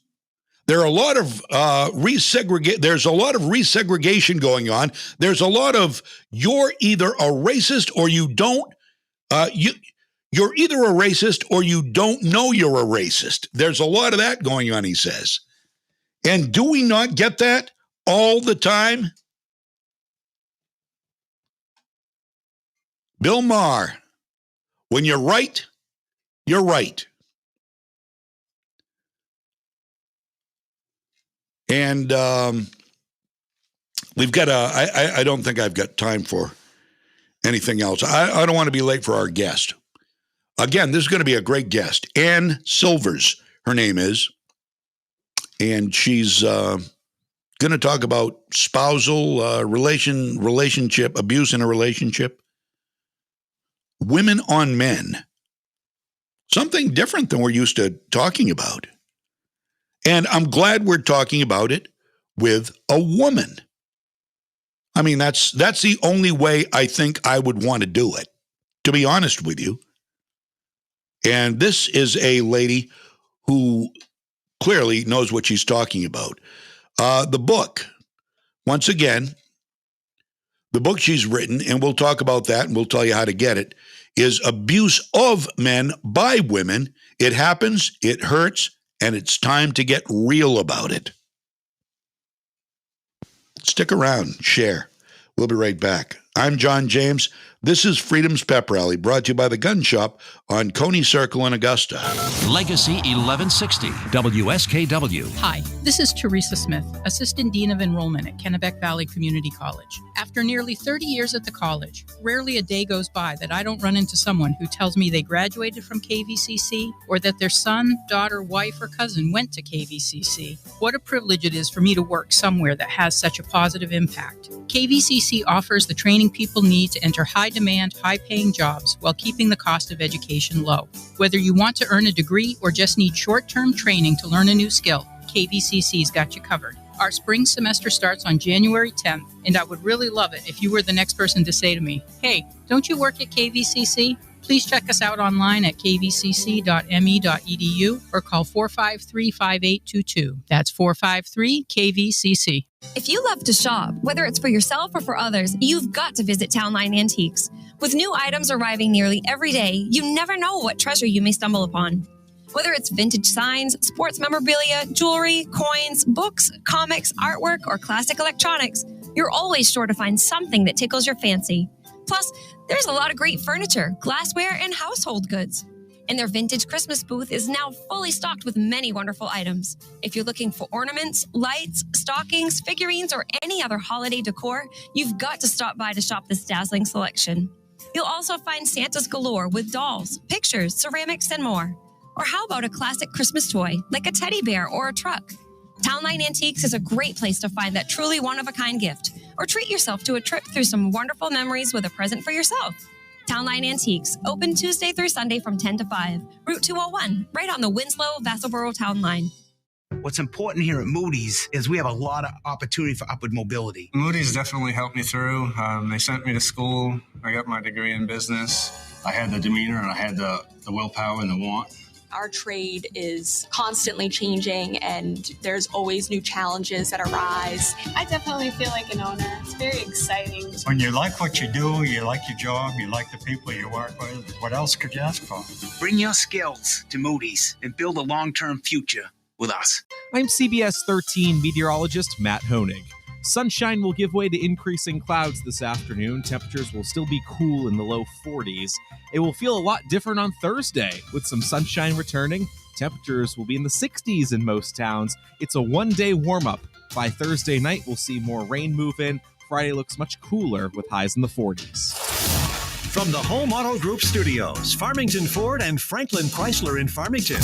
There are a lot of there's a lot of resegregation going on. There's a lot of you're either a racist or you don't you're either a racist or you don't know you're a racist. There's a lot of that going on, he says. And do we not get that all the time? Bill Maher, when you're right, you're right. And we've got I don't think I've got time for anything else. I don't want to be late for our guest. Again, this is going to be a great guest. Ann Silvers, her name is. And she's going to talk about spousal relationship, abuse in a relationship. Women on men. Something different than we're used to talking about. And I'm glad we're talking about it with a woman. I mean, that's the only way I think I would want to do it, to be honest with you. And this is a lady who clearly knows what she's talking about. The book, once again, the book she's written, and we'll talk about that and we'll tell you how to get it, is Abuse of Men by Women. It happens, it hurts, and it's time to get real about it. Stick around, share. We'll be right back. I'm John James. This is Freedom's Pep Rally, brought to you by the Gun Shop on Coney Circle in Augusta. Legacy 1160, WSKW. Hi, this is Teresa Smith, Assistant Dean of Enrollment at Kennebec Valley Community College. After nearly 30 years at the college, rarely a day goes by that I don't run into someone who tells me they graduated from KVCC or that their son, daughter, wife, or cousin went to KVCC. What a privilege it is for me to work somewhere that has such a positive impact. KVCC offers the training people need to enter high-demand, high-paying jobs while keeping the cost of education low. Whether you want to earn a degree or just need short-term training to learn a new skill, KVCC's got you covered. Our spring semester starts on January 10th, and I would really love it if you were the next person to say to me, hey, don't you work at KVCC? Please check us out online at kvcc.me.edu or call 453-5822. That's 453-KVCC. If you love to shop, whether it's for yourself or for others, you've got to visit Town Line Antiques. With new items arriving nearly every day, you never know what treasure you may stumble upon. Whether it's vintage signs, sports memorabilia, jewelry, coins, books, comics, artwork, or classic electronics, you're always sure to find something that tickles your fancy. Plus, there's a lot of great furniture, glassware, and household goods. And their vintage Christmas booth is now fully stocked with many wonderful items. If you're looking for ornaments, lights, stockings, figurines, or any other holiday decor, you've got to stop by to shop this dazzling selection. You'll also find Santas galore with dolls, pictures, ceramics, and more. Or how about a classic Christmas toy, like a teddy bear or a truck? Townline Antiques is a great place to find that truly one-of-a-kind gift, or treat yourself to a trip through some wonderful memories with a present for yourself. Townline Antiques, open Tuesday through Sunday from 10 to 5, Route 201, right on the Winslow-Vassalboro Town Line. What's important here at Moody's is we have a lot of opportunity for upward mobility. Moody's definitely helped me through. They sent me to school. I got my degree in business. I had the demeanor and I had the willpower and the want. Our trade is constantly changing, and there's always new challenges that arise. I definitely feel like an owner. It's very exciting. When you like what you do, you like your job, you like the people you work with, what else could you ask for? Bring your skills to Moody's and build a long-term future with us. I'm CBS 13 meteorologist Matt Honig. Sunshine will give way to increasing clouds this afternoon. Temperatures will still be cool in the low 40s. It will feel a lot different on Thursday. With some sunshine returning, temperatures will be in the 60s in most towns. It's a one-day warm-up. By Thursday night, we'll see more rain move in. Friday looks much cooler with highs in the 40s. From the Home Auto Group Studios, Farmington Ford and Franklin Chrysler in Farmington.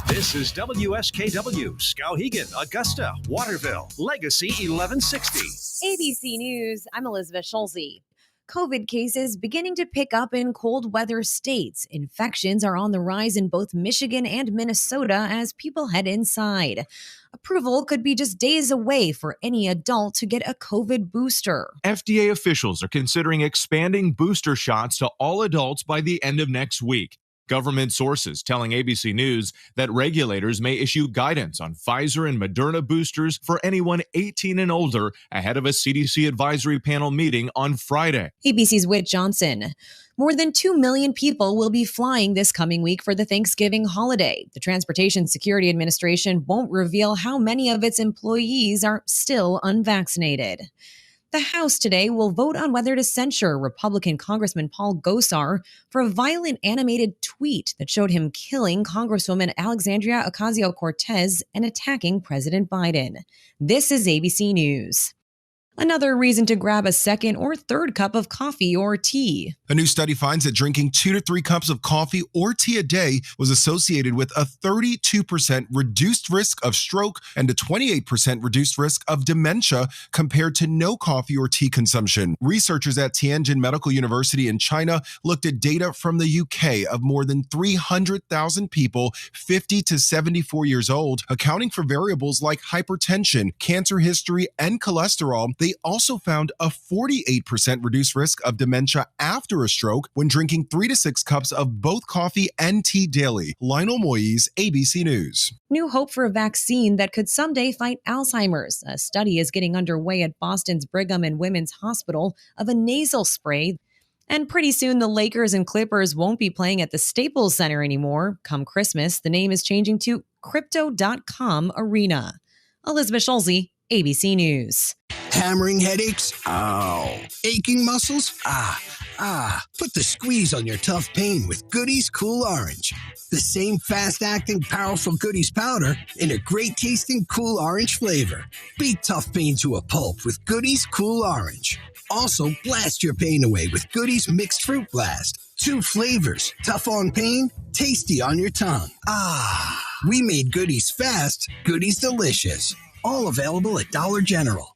This is WSKW, Skowhegan, Augusta, Waterville, Legacy 1160. ABC News, I'm Elizabeth Schulze. COVID cases beginning to pick up in cold weather states. Infections are on the rise in both Michigan and Minnesota as people head inside. Approval could be just days away for any adult to get a COVID booster. FDA officials are considering expanding booster shots to all adults by the end of next week. Government sources telling ABC News that regulators may issue guidance on Pfizer and Moderna boosters for anyone 18 and older ahead of a CDC advisory panel meeting on Friday. ABC's Whit Johnson. More than 2 million people will be flying this coming week for the Thanksgiving holiday. The Transportation Security Administration won't reveal how many of its employees are still unvaccinated. The House today will vote on whether to censure Republican Congressman Paul Gosar for a violent animated tweet that showed him killing Congresswoman Alexandria Ocasio-Cortez and attacking President Biden. This is ABC News. Another reason to grab a second or third cup of coffee or tea. A new study finds that drinking 2 to 3 cups of coffee or tea a day was associated with a 32% reduced risk of stroke and a 28% reduced risk of dementia compared to no coffee or tea consumption. Researchers at Tianjin Medical University in China looked at data from the UK of more than 300,000 people 50 to 74 years old, accounting for variables like hypertension, cancer history, and cholesterol. They also found a 48% reduced risk of dementia after a stroke when drinking 3 to 6 cups of both coffee and tea daily. Lionel Moyes, ABC News. New hope for a vaccine that could someday fight Alzheimer's. A study is getting underway at Boston's Brigham and Women's Hospital of a nasal spray. And pretty soon, the Lakers and Clippers won't be playing at the Staples Center anymore. Come Christmas, the name is changing to Crypto.com Arena. Elizabeth Schulze, ABC News. Hammering headaches? Ow. Aching muscles? Put the squeeze on your tough pain with Goody's Cool Orange. The same fast-acting, powerful Goody's powder in a great-tasting cool orange flavor. Beat tough pain to a pulp with Goody's Cool Orange. Also, blast your pain away with Goody's Mixed Fruit Blast. 2 flavors, tough on pain, tasty on your tongue. We made Goody's fast, Goody's delicious. All available at Dollar General.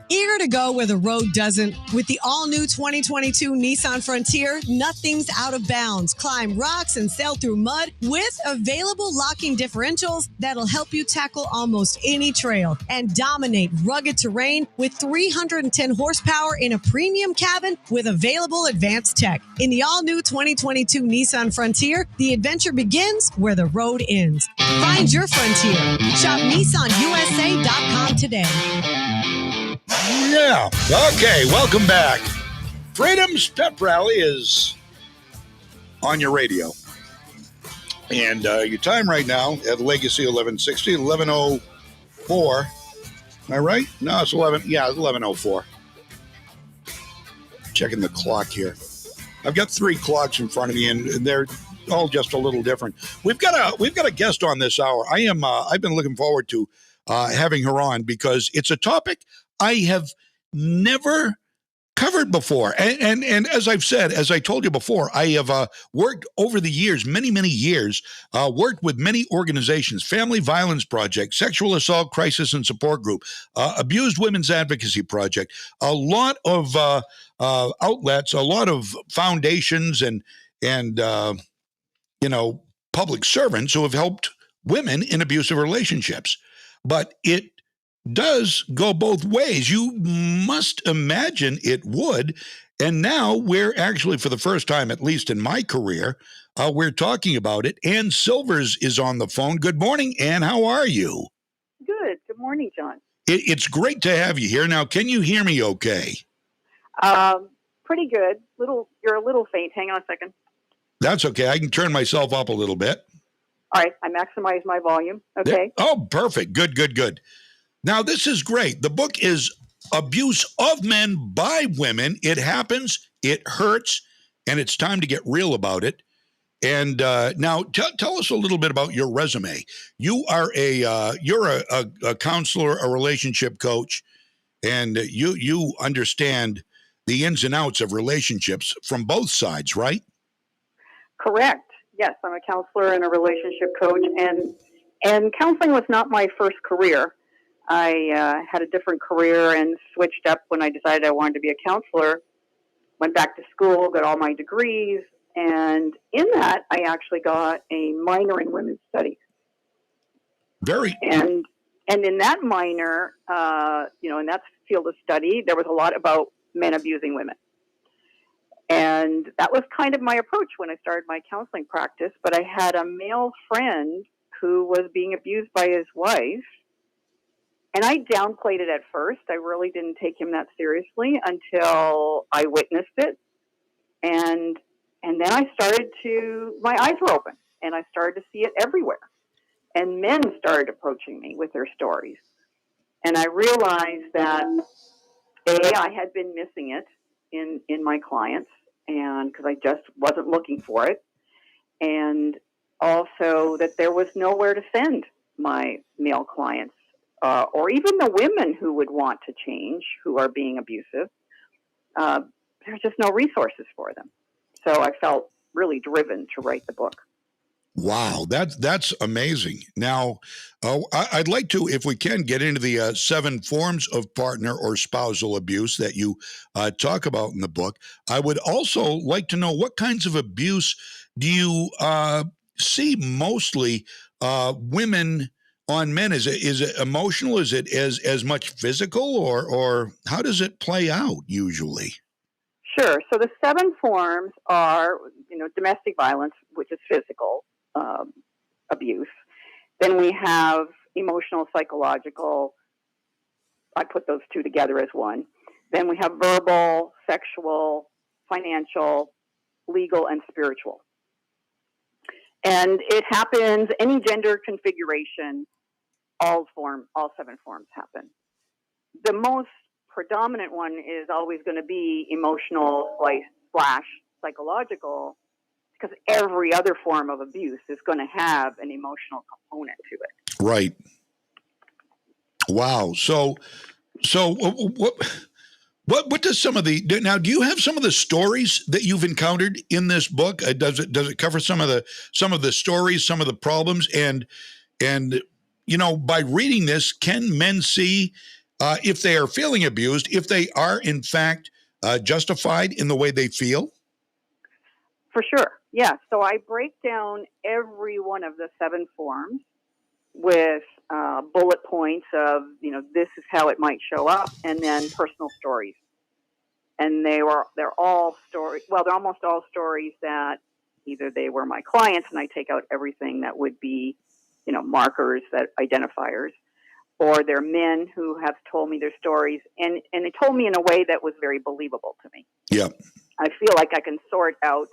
Eager to go where the road doesn't? With the all-new 2022 Nissan Frontier, nothing's out of bounds. Climb rocks and sail through mud with available locking differentials that'll help you tackle almost any trail and dominate rugged terrain with 310 horsepower in a premium cabin with available advanced tech. In the all-new 2022 Nissan Frontier, the adventure begins where the road ends. Find your frontier. Shop NissanUSA.com today. Yeah. Okay, welcome back. Freedom's Pep Rally is on your radio. And your time right now at Legacy 1160, 1104. Am I right? No, it's 11. Yeah, it's 1104. Checking the clock here. I've got 3 clocks in front of me, and they're all just a little different. We've got a guest on this hour. I've been looking forward to having her on because it's a topic I have never covered before. And as I've said, as I told you before, I have worked over the years, many years, worked with many organizations, Family Violence Project, Sexual Assault Crisis and Support Group, Abused Women's Advocacy Project, a lot of outlets, a lot of foundations and public servants who have helped women in abusive relationships. But it does go both ways. You must imagine it would. And now we're actually, for the first time, at least in my career, we're talking about it. Ann Silvers is on the phone. Good morning, Ann. How are you? Good. Good morning, John. It's great to have you here. Now, can you hear me okay? Pretty good. You're a little faint. Hang on a second. That's okay. I can turn myself up a little bit. All right, I maximize my volume. Okay. Oh, perfect. Good. Now, this is great. The book is Abuse of Men by Women. It happens, it hurts, and it's time to get real about it. And now, tell us a little bit about your resume. You are you're a counselor, a relationship coach, and you understand the ins and outs of relationships from both sides, right? Correct. Yes, I'm a counselor and a relationship coach, and counseling was not my first career. I had a different career and switched up when I decided I wanted to be a counselor. Went back to school, got all my degrees, and in that, I actually got a minor in women's studies. And in that minor, in that field of study, there was a lot about men abusing women. And that was kind of my approach when I started my counseling practice. But I had a male friend who was being abused by his wife. And I downplayed it at first. I really didn't take him that seriously until I witnessed it. And then my eyes were open and I started to see it everywhere. And men started approaching me with their stories. And I realized that, I had been missing it in my clients, and because I just wasn't looking for it. And also that there was nowhere to send my male clients, or even the women who would want to change, who are being abusive. There's just no resources for them. So I felt really driven to write the book. Wow, that's amazing. Now, I'd like to, if we can, get into the 7 forms of partner or spousal abuse that you talk about in the book. I would also like to know what kinds of abuse do you see mostly women on men? Is it emotional? Is it as much physical, or how does it play out usually? Sure. So the 7 forms are, domestic violence, which is physical abuse. Then we have emotional, psychological. I put those 2 together as one. Then we have verbal, sexual, financial, legal, and spiritual. And it happens any gender configuration. All 7 forms happen. The most predominant one is always going to be emotional / psychological, because every other form of abuse is going to have an emotional component to it. Right. Wow. So what does some of now? Do you have some of the stories that you've encountered in this book? Does it cover some of the stories, some of the problems, and by reading this, can men see if they are feeling abused, if they are in fact justified in the way they feel? For sure. Yeah. So I break down every one of the 7 forms with bullet points of, this is how it might show up, and then personal stories. And they're all stories. Well, they're almost all stories that either they were my clients and I take out everything that would be, markers, that identifiers, or they're men who have told me their stories, and they told me in a way that was very believable to me. Yeah. I feel like I can sort out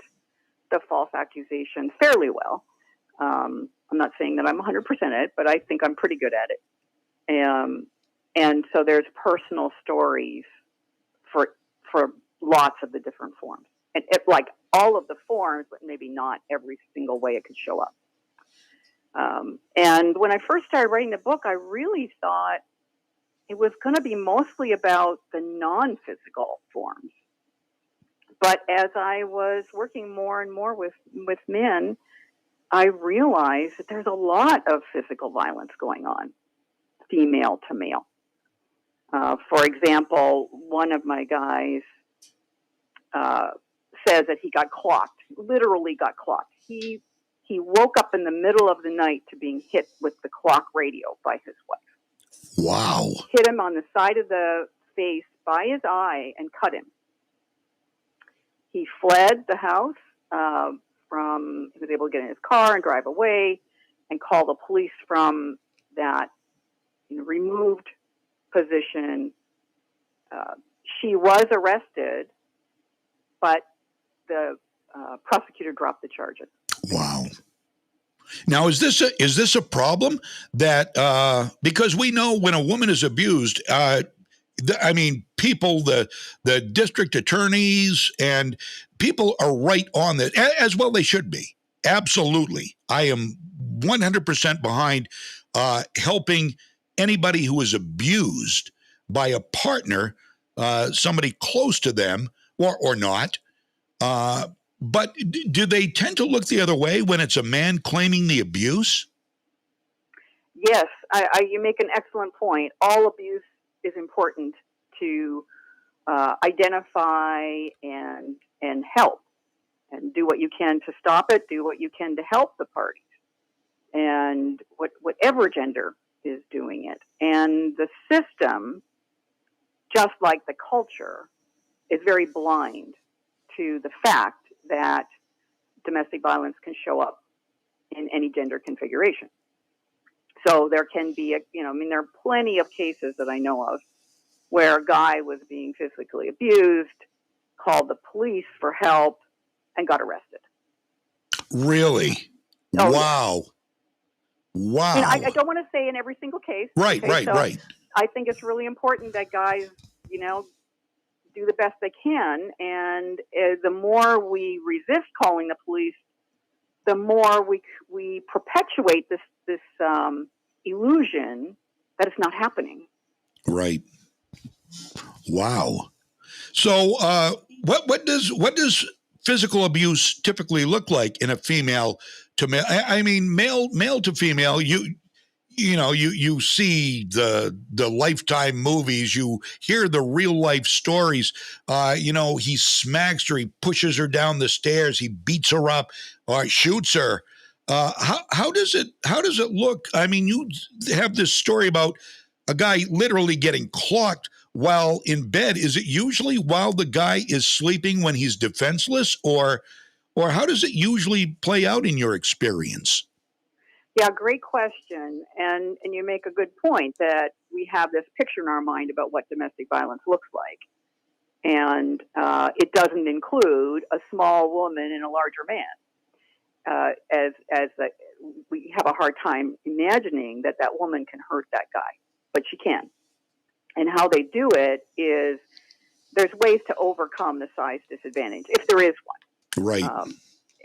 the false accusation fairly well. I'm not saying that I'm 100% at it, but I think I'm pretty good at it. And so there's personal stories for lots of the different forms. And like all of the forms, but maybe not every single way it could show up. And when I first started writing the book, I really thought it was going to be mostly about the non-physical forms. But as I was working more and more with men, I realized that there's a lot of physical violence going on, female to male. For example, one of my guys says that he got clocked, literally got clocked. He woke up in the middle of the night to being hit with the clock radio by his wife. Wow. Hit him on the side of the face by his eye and cut him. He fled the house. He was able to get in his car and drive away and call the police from that removed position. She was arrested, but the prosecutor dropped the charges. Wow. Now, is this a problem that because we know when a woman is abused, people, the district attorneys and people are right on that, as well they should be. Absolutely. I am 100% behind helping anybody who is abused by a partner, somebody close to them or not. But do they tend to look the other way when it's a man claiming the abuse? Yes, you make an excellent point. All abuse is important to identify and help, and do what you can to stop it, do what you can to help the parties, and whatever gender is doing it. And the system, just like the culture, is very blind to the fact that domestic violence can show up in any gender configuration. So there can be, there are plenty of cases that I know of where a guy was being physically abused, called the police for help, and got arrested. Really? Oh, wow. Yeah. Wow. I don't want to say in every single case. Right, right. I think it's really important that guys, do the best they can. And the more we resist calling the police, the more we perpetuate this illusion that it's not happening. Right. Wow. So, what does physical abuse typically look like in a female to male? I mean, male to female. You see the Lifetime movies. You hear the real life stories. He smacks her. He pushes her down the stairs. He beats her up or shoots her. How does it look? I mean, you have this story about a guy literally getting clocked while in bed. Is it usually while the guy is sleeping when he's defenseless, or how does it usually play out in your experience? Yeah, great question. And you make a good point that we have this picture in our mind about what domestic violence looks like. And it doesn't include a small woman and a larger man. We have a hard time imagining that woman can hurt that guy, but she can. And how they do it is there's ways to overcome the size disadvantage, if there is one. Right.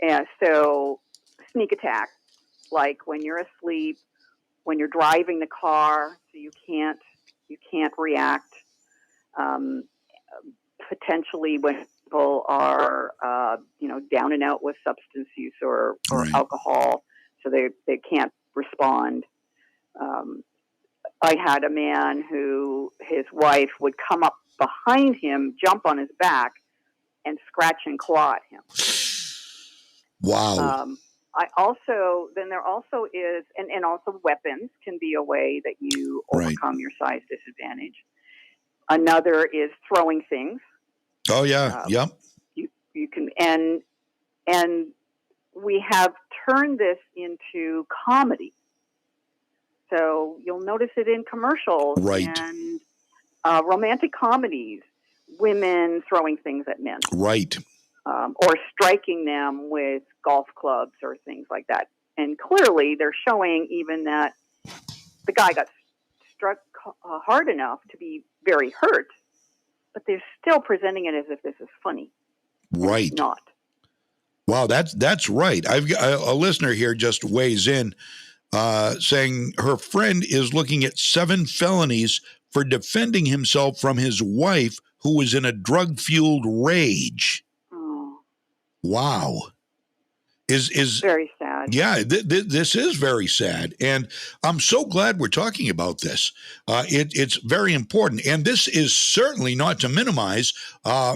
And so sneak attack, like when you're asleep, when you're driving the car, so you can't react. Potentially when people are, down and out with substance use or right. alcohol, so they can't respond. I had a man who his wife would come up behind him, jump on his back, and scratch and claw at him. Wow. There also is, and also weapons can be a way that you overcome your size disadvantage. Another is throwing things. Oh yeah. Yep. You can, and we have turned this into comedy. So you'll notice it in commercials and romantic comedies, women throwing things at men. Right. Or striking them with golf clubs or things like that. And clearly they're showing even that the guy got struck hard enough to be very hurt, but they're still presenting it as if this is funny. Right. It's not. Wow, that's right. I've got a listener here just weighs in saying her friend is looking at 7 felonies for defending himself from his wife who was in a drug-fueled rage. Oh. Wow. Is very sad. Yeah, this is very sad. And I'm so glad we're talking about this. It's very important. And this is certainly not to minimize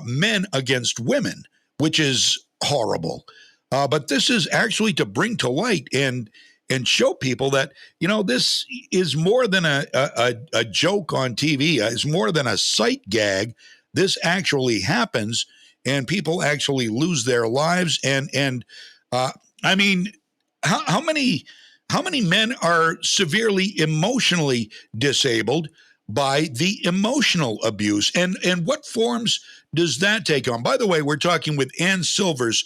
men against women, which is horrible. But this is actually to bring to light and show people that, this is more than a joke on TV. It's more than a sight gag. This actually happens, and people actually lose their lives. And I mean, how many men are severely emotionally disabled by the emotional abuse, and what forms does that take on? By the way, we're talking with Ann Silvers,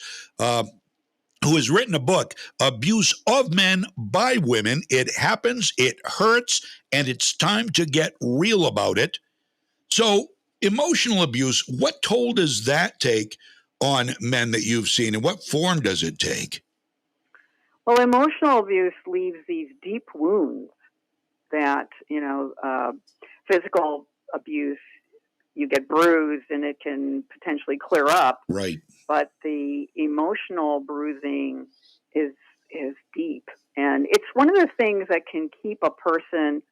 who has written a book, Abuse of Men by Women. It happens, it hurts, and it's time to get real about it. So, emotional abuse, what toll does that take on men that you've seen, and what form does it take? Well, emotional abuse leaves these deep wounds that, physical abuse, you get bruised and it can potentially clear up. Right. But the emotional bruising is deep. And it's one of the things that can keep a person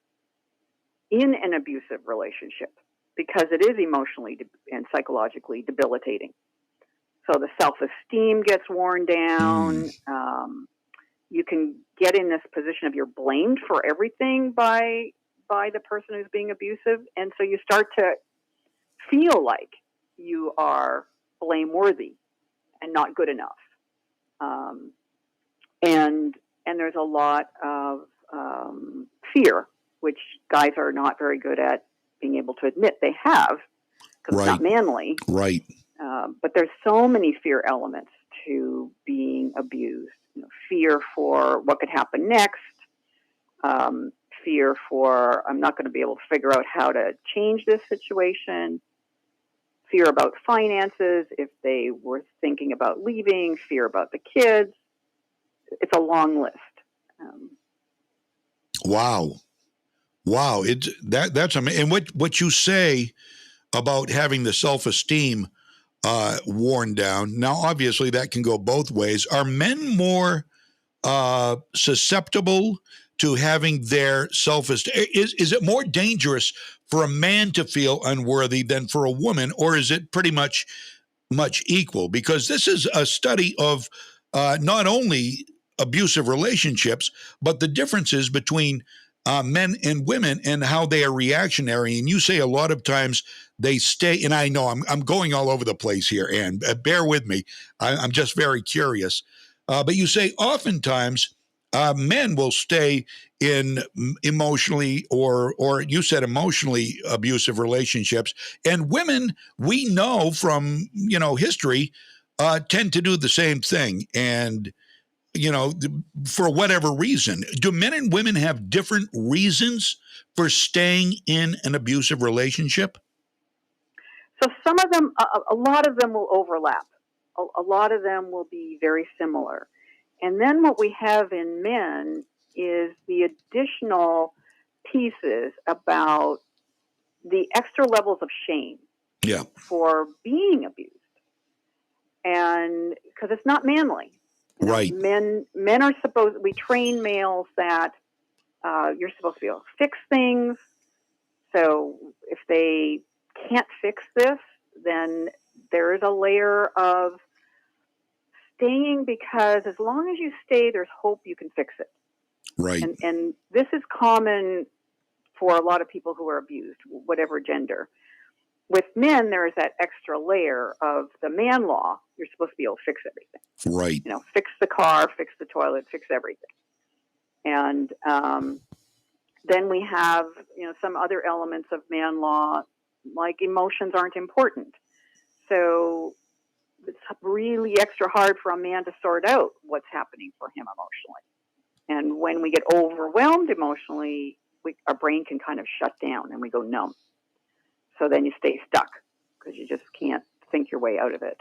in an abusive relationship because it is emotionally and psychologically debilitating. So the self-esteem gets worn down. You can get in this position of you're blamed for everything by the person who's being abusive. And so you start to feel like you are blameworthy and not good enough. And there's a lot of fear, which guys are not very good at being able to admit they have because it's not manly. Right. But there's so many fear elements to being abused. Fear for what could happen next, fear for I'm not going to be able to figure out how to change this situation, fear about finances if they were thinking about leaving, fear about the kids. It's a long list. Wow. That's amazing. And what you say about having the self-esteem worn down. Now, obviously, that can go both ways. Are men more susceptible to having their self-esteem? Is it more dangerous for a man to feel unworthy than for a woman, or is it pretty much equal? Because this is a study of not only abusive relationships, but the differences between men and women and how they are reactionary. And you say a lot of times they stay, and I know I'm going all over the place here, and bear with me. I'm just very curious. But you say oftentimes men will stay in emotionally or you said emotionally abusive relationships, and women, we know from history, tend to do the same thing. And for whatever reason, do men and women have different reasons for staying in an abusive relationship? So some of them, a lot of them will overlap. A lot of them will be very similar. And then what we have in men is the additional pieces about the extra levels of shame for being abused. And because it's not manly. Right. Men are supposed, we train males that you're supposed to be able to fix things. So if they can't fix this, then there is a layer of staying, because as long as you stay, there's hope you can fix it. Right. And this is common for a lot of people who are abused, whatever gender. With men, there is that extra layer of the man law. You're supposed to be able to fix everything. Right. Fix the car, fix the toilet, fix everything. And then we have, some other elements of man law, like emotions aren't important. So it's really extra hard for a man to sort out what's happening for him emotionally. And when we get overwhelmed emotionally, our brain can kind of shut down and we go numb. So then you stay stuck because you just can't think your way out of it.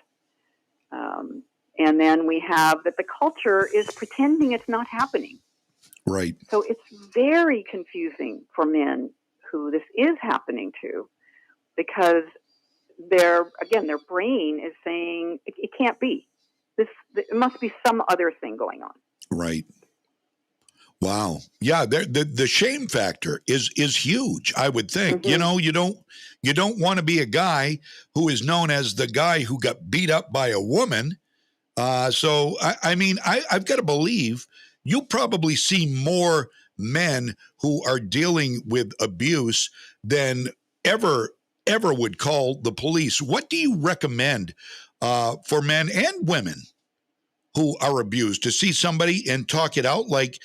And then we have that the culture is pretending it's not happening. Right. So it's very confusing for men who this is happening to, because their brain is saying it can't be. It must be some other thing going on. Right. Wow. Yeah, the shame factor is huge, I would think. Mm-hmm. You don't want to be a guy who is known as the guy who got beat up by a woman. So I've got to believe you probably see more men who are dealing with abuse than ever would call the police. What do you recommend for men and women who are abused, to see somebody and talk it out like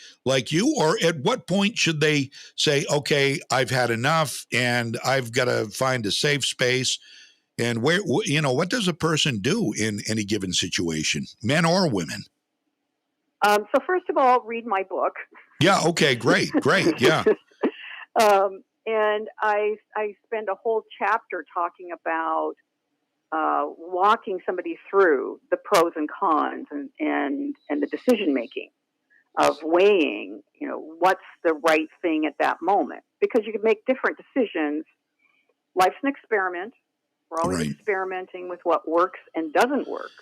you? Or at what point should they say, okay, I've had enough and I've got to find a safe space? And what does a person do in any given situation, men or women? So first of all, read my book. Yeah. Okay. Great. Yeah. And I spend a whole chapter talking about walking somebody through the pros and cons and the decision making of weighing, what's the right thing at that moment, because you can make different decisions. Life's an experiment. We're always experimenting with what works and doesn't work,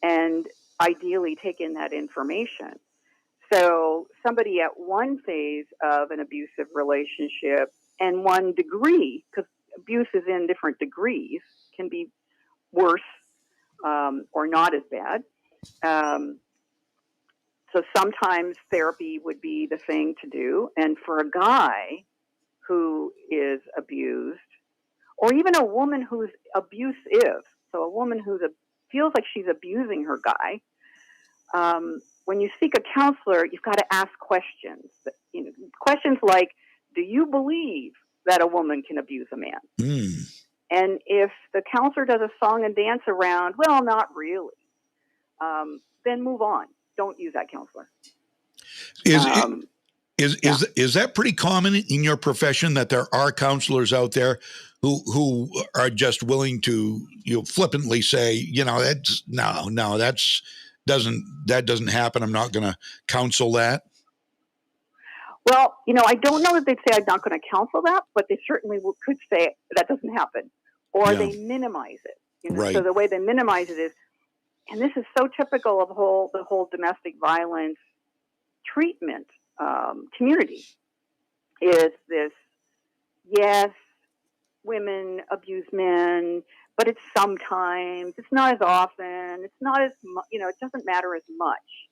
and ideally take in that information. So somebody at one phase of an abusive relationship and one degree, because abuse is in different degrees, can be worse or not as bad. So sometimes therapy would be the thing to do. And for a guy who is abused, or even a woman who's abusive, so a woman who feels like she's abusing her guy, when you seek a counselor, you've got to ask questions. Questions like, do you believe that a woman can abuse a man? And if the counselor does a song and dance around, well, not really, then move on. Don't use that counselor. Is that pretty common in your profession, that there are counselors out there who are just willing to flippantly say, that's that doesn't happen. I'm not going to counsel that. Well, I don't know that they'd say I'm not going to counsel that, but they certainly could say that doesn't happen, or they minimize it. Right. So the way they minimize it is, and this is so typical of the whole domestic violence treatment community, is this, yes, women abuse men, but it's sometimes, it's not as often, it's not as much, it doesn't matter as much.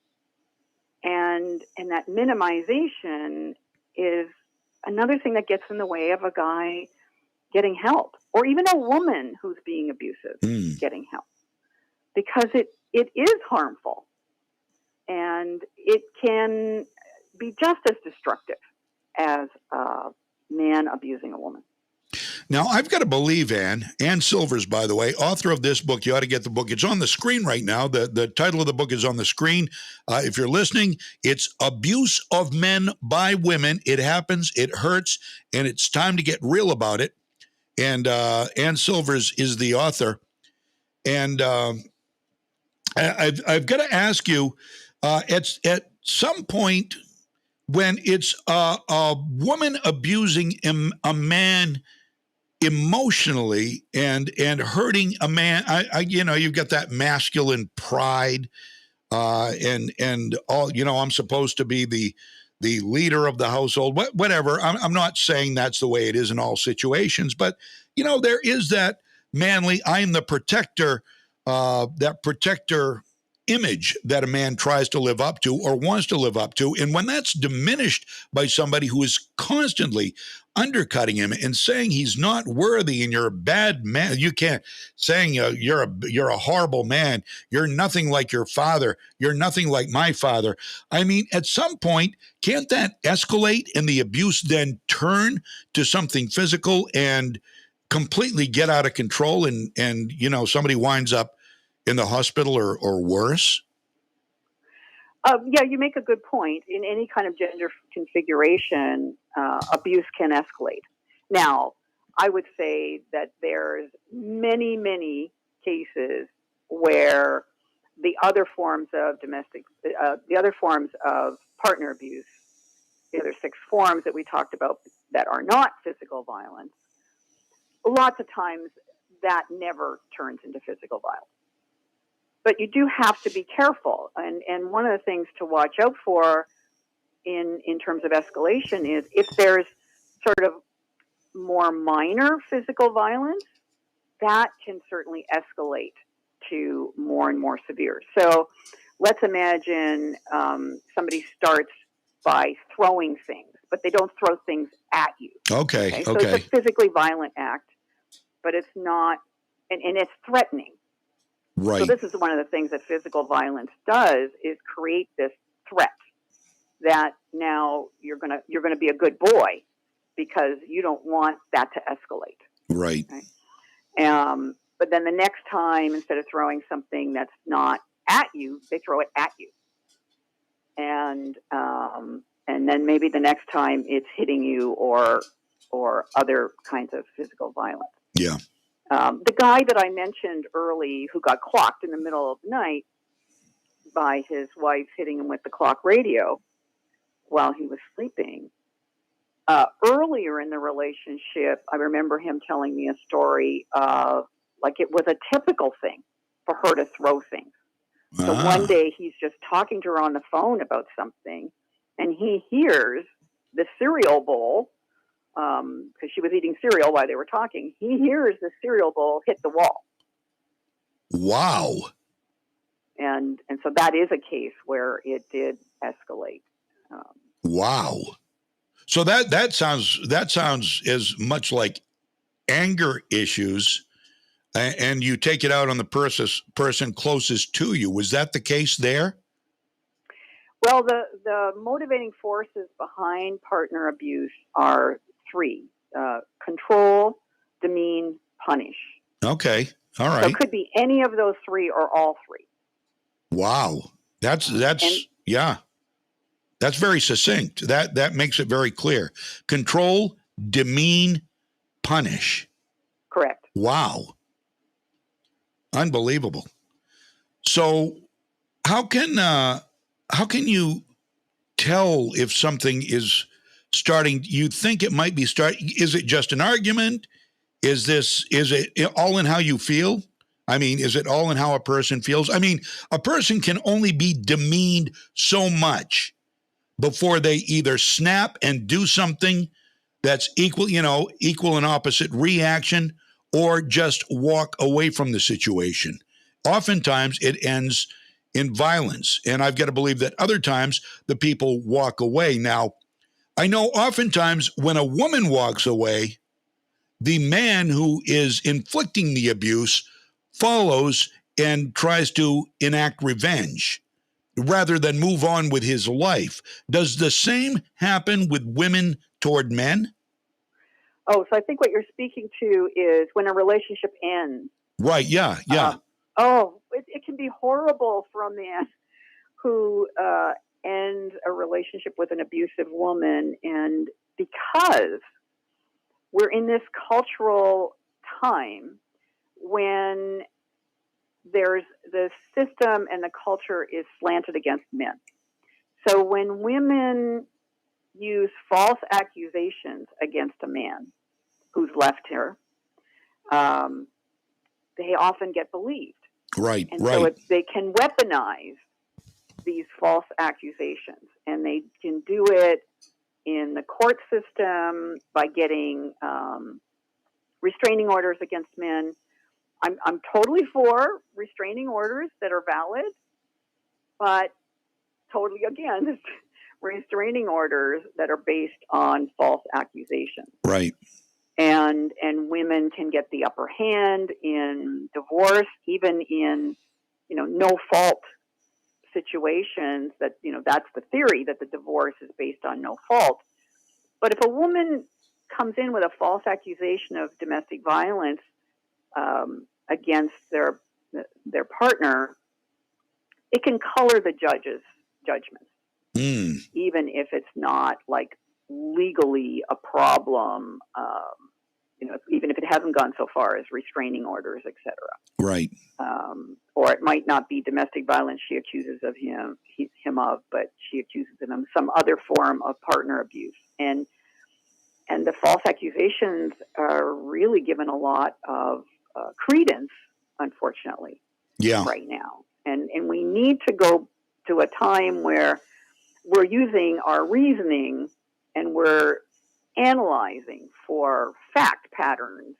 And that minimization is another thing that gets in the way of a guy getting help, or even a woman who's being abusive getting help, because it is harmful, and it can be just as destructive as a man abusing a woman. Now, I've got to believe Ann Silvers, by the way, author of this book. You ought to get the book. It's on the screen right now. The title of the book is on the screen. If you're listening, it's Abuse of Men by Women. It happens, it hurts, and it's time to get real about it. And Ann Silvers is the author. And I've got to ask you, at some point, when it's a woman abusing a man emotionally and hurting a man, you've got that masculine pride, and all, I'm supposed to be the leader of the household, whatever. I'm not saying that's the way it is in all situations, but there is that manly, I'm the protector, that protector image that a man tries to live up to or wants to live up to. And when that's diminished by somebody who is constantly undercutting him and saying he's not worthy and you're a bad man, you can't, saying you're a horrible man, you're nothing like your father, you're nothing like my father. I mean, at some point, can't that escalate and the abuse then turn to something physical and completely get out of control, and somebody winds up in the hospital or worse? Yeah, you make a good point. In any kind of gender configuration, abuse can escalate. Now, I would say that there's many, many cases where the other forms of partner abuse, the other 6 forms that we talked about that are not physical violence, lots of times that never turns into physical violence. But you do have to be careful. And one of the things to watch out for in terms of escalation is if there's sort of more minor physical violence, that can certainly escalate to more and more severe. So let's imagine somebody starts by throwing things, but they don't throw things at you. Okay. So it's a physically violent act, but it's not, and it's threatening. Right. So this is one of the things that physical violence does, is create this threat that now you're gonna be a good boy because you don't want that to escalate. Right. Okay? But then the next time, instead of throwing something that's not at you, they throw it at you. and then maybe the next time it's hitting you or other kinds of physical violence. Yeah. The guy that I mentioned early who got clocked in the middle of the night by his wife hitting him with the clock radio while he was sleeping. Earlier in the relationship, I remember him telling me a story of like it was a typical thing for her to throw things. So one day he's just talking to her on the phone about something, and he hears the cereal bowl, because she was eating cereal while they were talking. He hears the cereal bowl hit the wall. Wow. And so that is a case where it did escalate. Wow. So that sounds as much like anger issues, and you take it out on the person closest to you. Was that the case there? Well, the motivating forces behind partner abuse are three: control, demean, punish. Okay. All right. So it could be any of those three or all three. Wow. That's yeah. That's very succinct. That makes it very clear. Control, demean, punish. Correct. Wow. Unbelievable. So how can you tell if something is starting? You think it might be starting. Is it just an argument? Is it all in how you feel? I mean, is it all in how a person feels? I mean, a person can only be demeaned so much before they either snap and do something that's equal and opposite reaction, or just walk away from the situation. Oftentimes it ends in violence. And I've got to believe that other times the people walk away. Now, I know oftentimes when a woman walks away, the man who is inflicting the abuse follows and tries to enact revenge rather than move on with his life. Does the same happen with women toward men? Oh, so I think what you're speaking to is when a relationship ends. Right, yeah. It can be horrible for a man who ends a relationship with an abusive woman. And because we're in this cultural time when there's the system and the culture is slanted against men. So when women use false accusations against a man who's left her, they often get believed. Right, and so they can weaponize these false accusations, and they can do it in the court system by getting restraining orders against men. I'm totally for restraining orders that are valid, but totally against restraining orders that are based on false accusations. Right. And women can get the upper hand in divorce, even in, no fault situations that, that's the theory, that the divorce is based on no fault. But if a woman comes in with a false accusation of domestic violence against their partner, it can color the judge's judgment, even if it's not like legally a problem, even if it hasn't gone so far as restraining orders, etc. Right. Or it might not be domestic violence she accuses him of, but she accuses him of some other form of partner abuse. And the false accusations are really given a lot of credence, unfortunately, right now. And we need to go to a time where we're using our reasoning and we're analyzing for fact patterns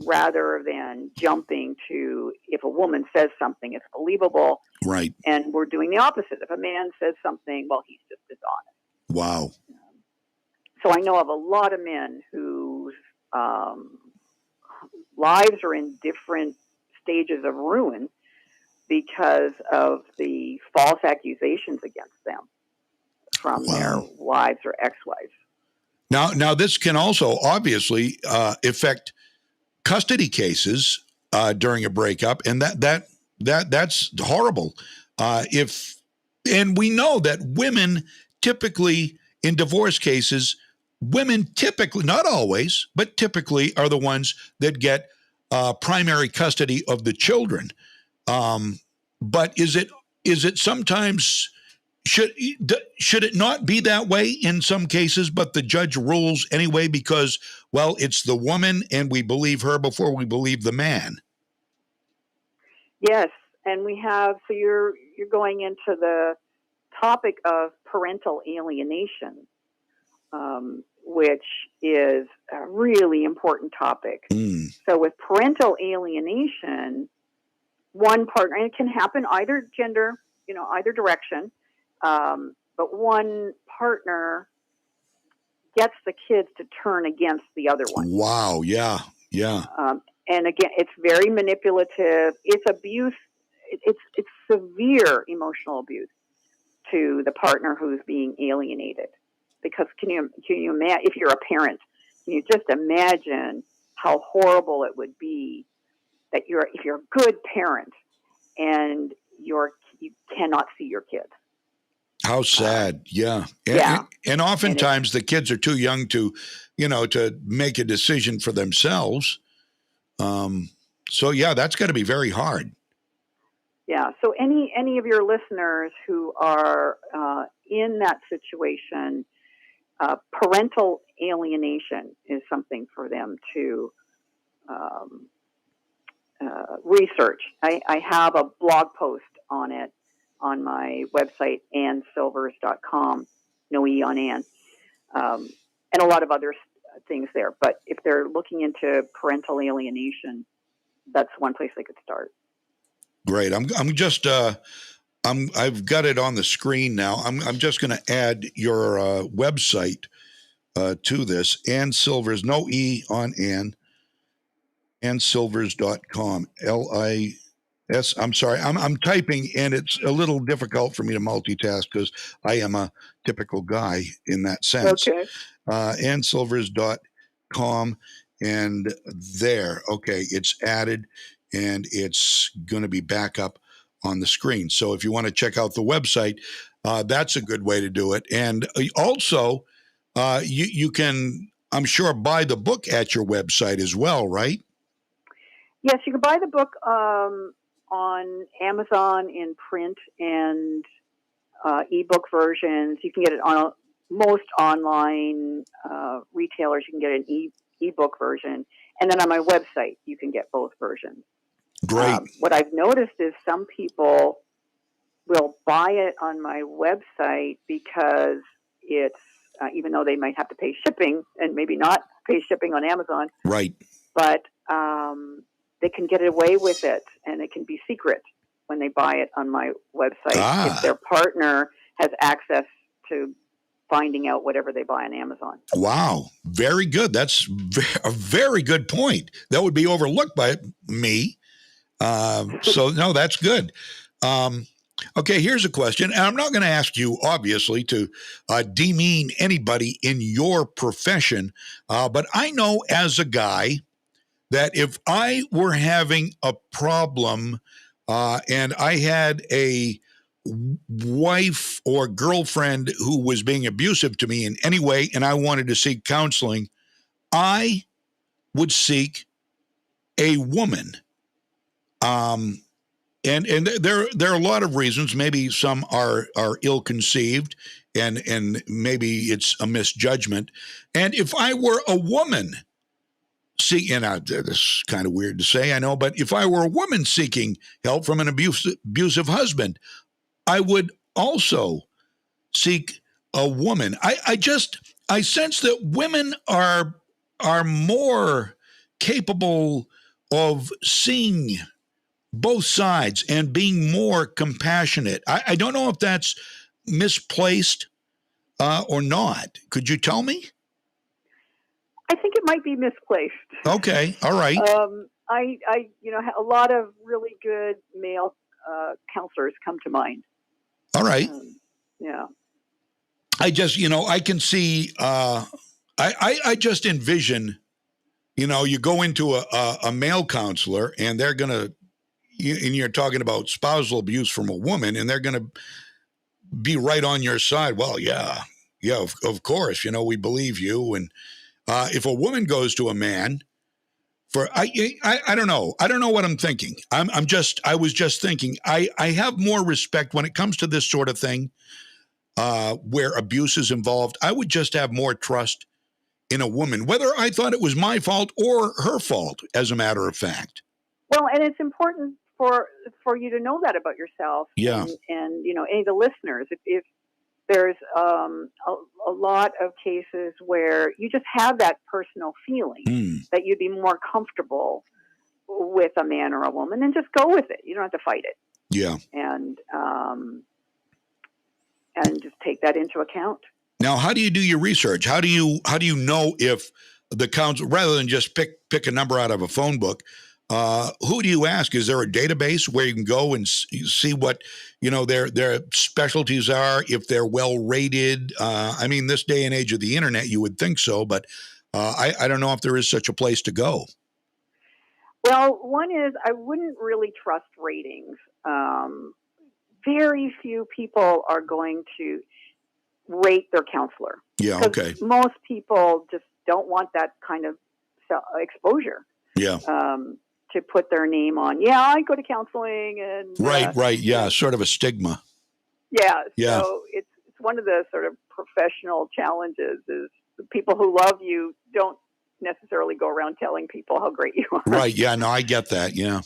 rather than jumping to, if a woman says something, it's believable. Right. And we're doing the opposite. If a man says something, well, he's just dishonest. Wow. So I know of a lot of men whose lives are in different stages of ruin because of the false accusations against them from their wives or ex-wives. Now this can also obviously affect custody cases during a breakup, and that's horrible. If And we know that women typically, in divorce cases, women typically, not always, but typically are the ones that get primary custody of the children. But is it sometimes, should it not be that way in some cases, but the judge rules anyway because, well, it's the woman and we believe her before we believe the man? Yes, and we have, so you're going into the topic of parental alienation, which is a really important topic. So with parental alienation, one partner, and it can happen either gender, either direction, but one partner gets the kids to turn against the other one. Wow, yeah. And again, it's very manipulative. It's abuse. It's severe emotional abuse to the partner who's being alienated. Because can you imagine, if you're a parent, can you just imagine how horrible it would be that if you're a good parent and you cannot see your kid. How sad. Yeah. And oftentimes the kids are too young to make a decision for themselves. So yeah, that's got to be very hard. Yeah. So any of your listeners who are in that situation, parental alienation is something for them to research. I have a blog post on it on my website, annsilvers.com, no E on Ann, and a lot of other things there. But if they're looking into parental alienation, that's one place they could start. Great. I've got it on the screen now. I'm just going to add your website to this. Ann Silvers, no E on Ann, annsilvers.com. I'm sorry. I'm typing, and it's a little difficult for me to multitask because I am a typical guy in that sense. Okay. Annsilvers.com, and there. Okay, it's added, and it's going to be back up on the screen. So if you want to check out the website, that's a good way to do it. And also, you can, I'm sure, buy the book at your website as well, right? Yes, you can buy the book on Amazon in print and ebook versions. You can get it on most online retailers. You can get an ebook version, and then on my website you can get both versions. Great. What I've noticed is some people will buy it on my website because it's even though they might have to pay shipping and maybe not pay shipping on Amazon, right? But they can get away with it, and it can be secret when they buy it on my website if their partner has access to finding out whatever they buy on Amazon. Wow. Very good. That's a very good point. That would be overlooked by me. So, no, that's good. Okay, here's a question. And I'm not going to ask you, obviously, to demean anybody in your profession, but I know as a guy that if I were having a problem and I had a wife or girlfriend who was being abusive to me in any way and I wanted to seek counseling, I would seek a woman. And there are a lot of reasons. Maybe some are ill-conceived and maybe it's a misjudgment. And if I were a woman, this is kind of weird to say, I know, but if I were a woman seeking help from an abusive husband, I would also seek a woman. I sense that women are more capable of seeing both sides and being more compassionate. I don't know if that's misplaced or not. Could you tell me? I think it might be misplaced. Okay, all right. I a lot of really good male counselors come to mind. All right. Yeah. I just, I can see. I just envision, you go into a male counselor and they're gonna, and you're talking about spousal abuse from a woman, and they're gonna be right on your side. Well, yeah, of course, we believe you. And if a woman goes to a man for, I don't know. I don't know what I'm thinking. I was just thinking, I have more respect when it comes to this sort of thing, where abuse is involved. I would just have more trust in a woman, whether I thought it was my fault or her fault, as a matter of fact. Well, and it's important for you to know that about yourself. Yeah. And any of the listeners, if there's a lot of cases where you just have that personal feeling that you'd be more comfortable with a man or a woman, and just go with it. You don't have to fight it. Yeah. And just take that into account. Now, how do you do your research? How do you know if the council, rather than just pick a number out of a phone book, who do you ask? Is there a database where you can go and see what, their specialties are, if they're well rated? I mean, this day and age of the internet, you would think so, but I don't know if there is such a place to go. Well, one is I wouldn't really trust ratings. Very few people are going to rate their counselor. Yeah, okay. Most people just don't want that kind of exposure. Yeah. To put their name on. Yeah, I go to counseling and right. Yeah, sort of a stigma. Yeah. Yeah. So it's one of the sort of professional challenges is the people who love you don't necessarily go around telling people how great you are. Right. Yeah. No, I get that. Yeah.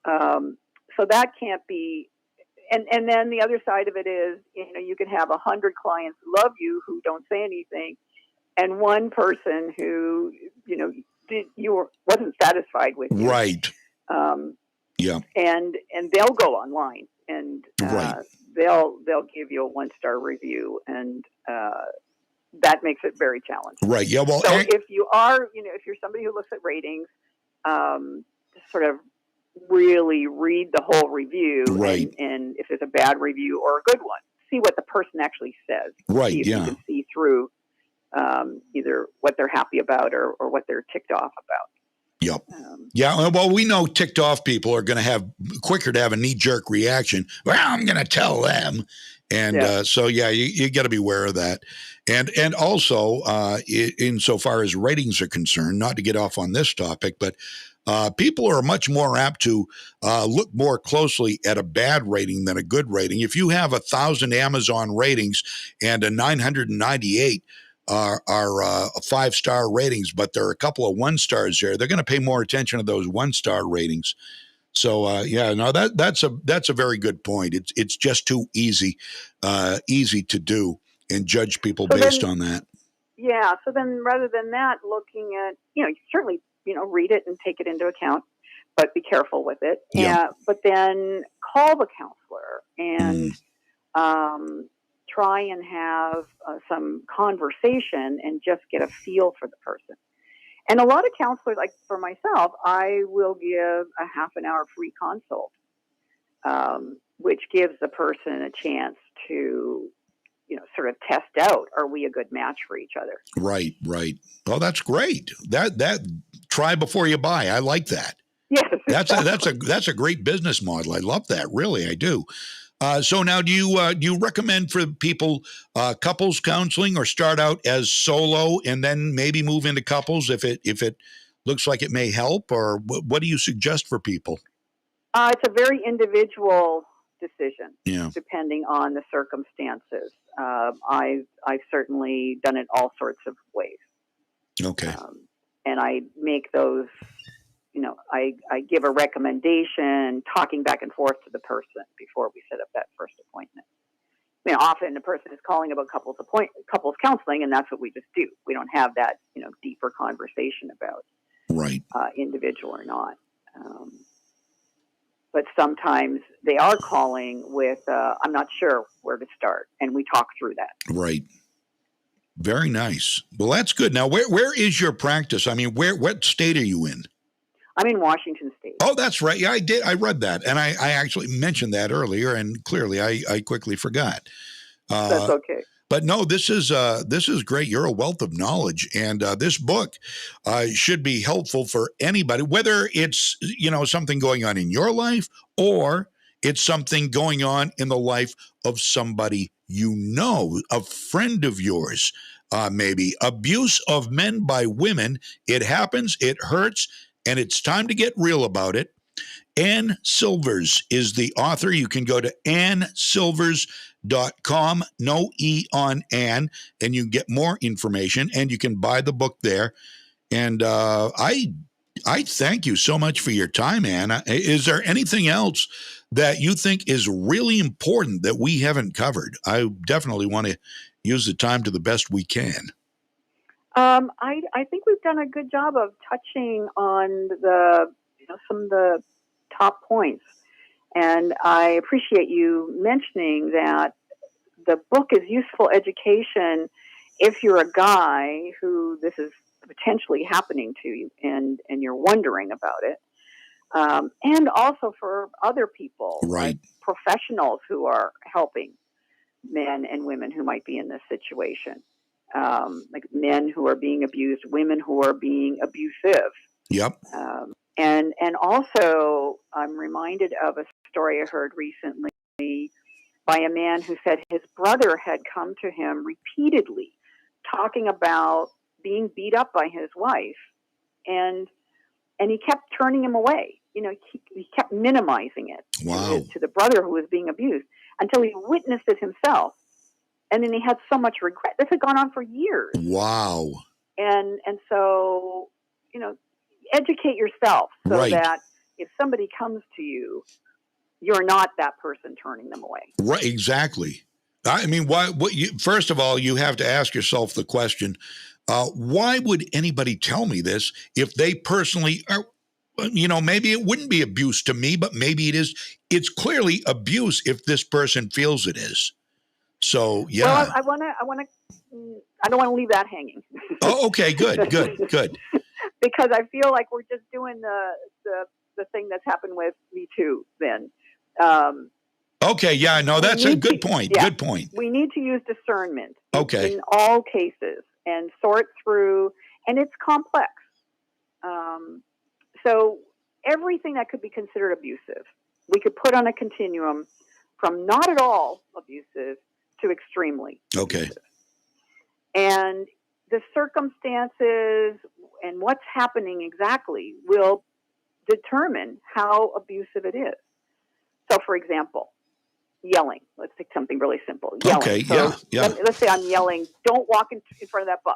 So that can't be. And then the other side of it is, you can have 100 clients who love you who don't say anything, and one person who, wasn't satisfied with you. Right. Yeah. And they'll go online and right. they'll give you a 1-star review, and that makes it very challenging. Right. Yeah. Well, so if you are, if you're somebody who looks at ratings, just sort of really read the whole review, right. and if it's a bad review or a good one, see what the person actually says. Right. See if yeah. you can see through either what they're happy about or what they're ticked off about. Yep. Yeah. Well, we know ticked off people are going to have quicker to have a knee-jerk reaction. Well, I'm going to tell them. And so, yeah, you got to be aware of that. And also, insofar as ratings are concerned, not to get off on this topic, but people are much more apt to look more closely at a bad rating than a good rating. If you have 1,000 Amazon ratings and a 998 are 5-star ratings, but there are a couple of 1-stars there, they're going to pay more attention to those 1-star ratings. So that's a very good point. It's just too easy to do and judge people based on that. Yeah. So then, rather than that, looking at you certainly read it and take it into account, but be careful with it. Yeah. But then call the counselor and try and have some conversation and just get a feel for the person. And a lot of counselors, like for myself, I will give a half an hour free consult, which gives the person a chance to, sort of test out, are we a good match for each other? Right. Oh, that's great. That try before you buy. I like that. Yes. That's a great business model. I love that. Really, I do. So now, do you recommend for people couples counseling, or start out as solo and then maybe move into couples if it looks like it may help, or what do you suggest for people? It's a very individual decision, yeah, depending on the circumstances. I've certainly done it all sorts of ways. Okay, and I make those. I give a recommendation, talking back and forth to the person before we set up that first appointment. Often the person is calling about couples counseling, and that's what we just do. We don't have that, deeper conversation about right, individual or not. But sometimes they are calling with, I'm not sure where to start, and we talk through that. Right. Very nice. Well, that's good. Now, where is your practice? I mean, what state are you in? I'm in Washington State. Oh, that's right. Yeah, I did. I read that. And I actually mentioned that earlier, and clearly I quickly forgot. That's okay. But no, this is great. You're a wealth of knowledge, and this book should be helpful for anybody, whether it's something going on in your life or It's something going on in the life of somebody you know, a friend of yours, maybe. Abuse of men by women. It happens, it hurts, and it's time to get real about it. Ann Silvers is the author. You can go to annsilvers.com, no E on Ann, and you can get more information, and you can buy the book there. And I thank you so much for your time, Ann. Is there anything else that you think is really important that we haven't covered? I definitely want to use the time to the best we can. I think we've done a good job of touching on some of the top points. And I appreciate you mentioning that the book is useful education if you're a guy who this is potentially happening to you and you're wondering about it. And also for other people, right, like professionals who are helping men and women who might be in this situation, like men who are being abused, women who are being abusive. Yep. And also, I'm reminded of a story I heard recently by a man who said his brother had come to him repeatedly talking about being beat up by his wife, and he kept turning him away. He kept minimizing it to the brother who was being abused until he witnessed it himself. And then he had so much regret. This had gone on for years. Wow. And so, educate yourself so that if somebody comes to you, you're not that person turning them away. Right, exactly. I mean, first of all, you have to ask yourself the question, why would anybody tell me this if they personally are, maybe it wouldn't be abuse to me, but maybe it is. It's clearly abuse if this person feels it is. So, yeah. Well, I don't want to leave that hanging. Oh, okay, good. Because I feel like we're just doing the thing that's happened with Me Too then. Okay, yeah, no, that's a good point. Yeah, good point. We need to use discernment in all cases and sort through, and it's complex. So everything that could be considered abusive, we could put on a continuum from not at all abusive to extremely abusive. And the circumstances and what's happening exactly will determine how abusive it is. So, for example, yelling. Let's take something really simple. Yelling. Okay, so yeah. Let's say I'm yelling, don't walk in front of that bus.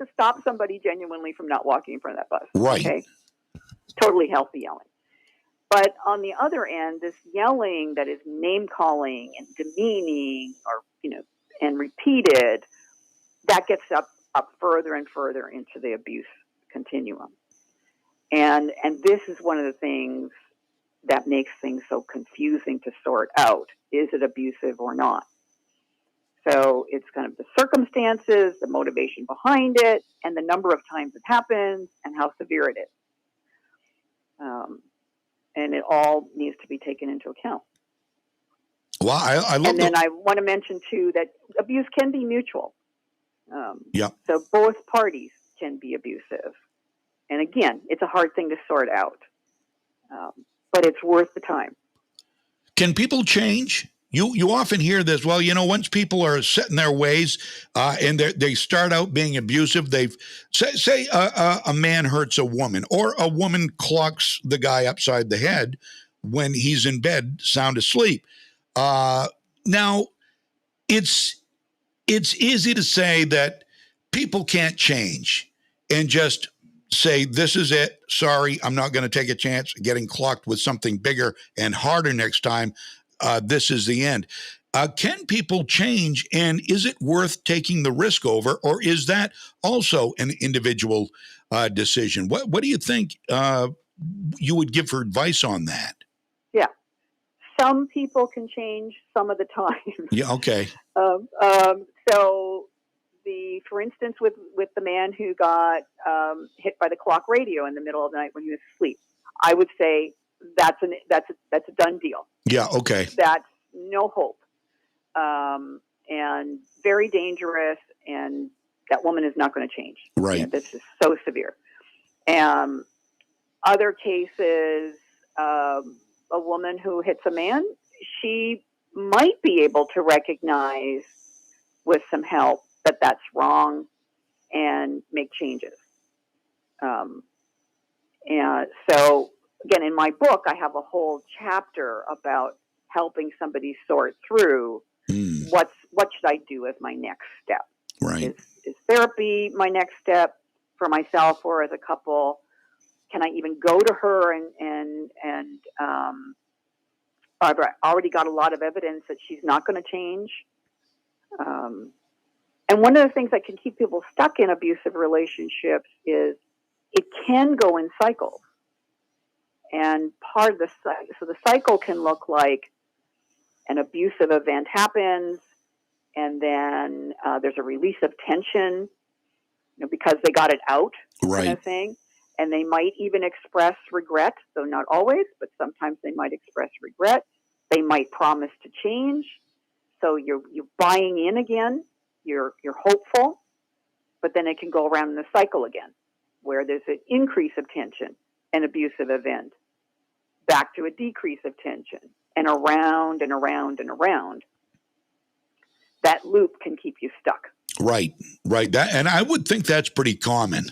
To stop somebody genuinely from not walking in front of that bus. Right. Okay? Totally healthy yelling. But on the other end, this yelling that is name-calling and demeaning or, and repeated, that gets up further and further into the abuse continuum. And this is one of the things that makes things so confusing to sort out. Is it abusive or not? So it's kind of the circumstances, the motivation behind it, and the number of times it happens and how severe it is. And it all needs to be taken into account. Well, I love And then I want to mention, too, that abuse can be mutual. Yeah. So both parties can be abusive. And again, it's a hard thing to sort out. But it's worth the time. Can people change? You often hear this. Well, once people are set in their ways and they start out being abusive, they've say a man hurts a woman or a woman clocks the guy upside the head when he's in bed, sound asleep. Now, it's easy to say that people can't change and just say, this is it. Sorry, I'm not going to take a chance of getting clocked with something bigger and harder next time. This is the end. Can people change, and is it worth taking the risk over, or is that also an individual decision? What do you think you would give for advice on that? Yeah. Some people can change some of the time. Yeah, okay. So for instance, with the man who got hit by the clock radio in the middle of the night when he was asleep, I would say that's a done deal. Yeah, okay. That's no hope, and very dangerous, and that woman is not going to change. Right. This is so severe. Other cases, a woman who hits a man, she might be able to recognize with some help that that's wrong and make changes. And so, again, in my book, I have a whole chapter about helping somebody sort through what should I do as my next step. Right. Is therapy my next step for myself or as a couple? Can I even go to her and I've already got a lot of evidence that she's not going to change. And one of the things that can keep people stuck in abusive relationships is it can go in cycles. And part of the cycle can look like an abusive event happens, and then there's a release of tension, because they got it out, kind of thing. And they might even express regret, though not always, but sometimes they might express regret. They might promise to change. So you're buying in again. You're hopeful, but then it can go around in the cycle again, where there's an increase of tension, an abusive event, back to a decrease of tension, and around and around and around. That loop can keep you stuck. Right. And I would think that's pretty common.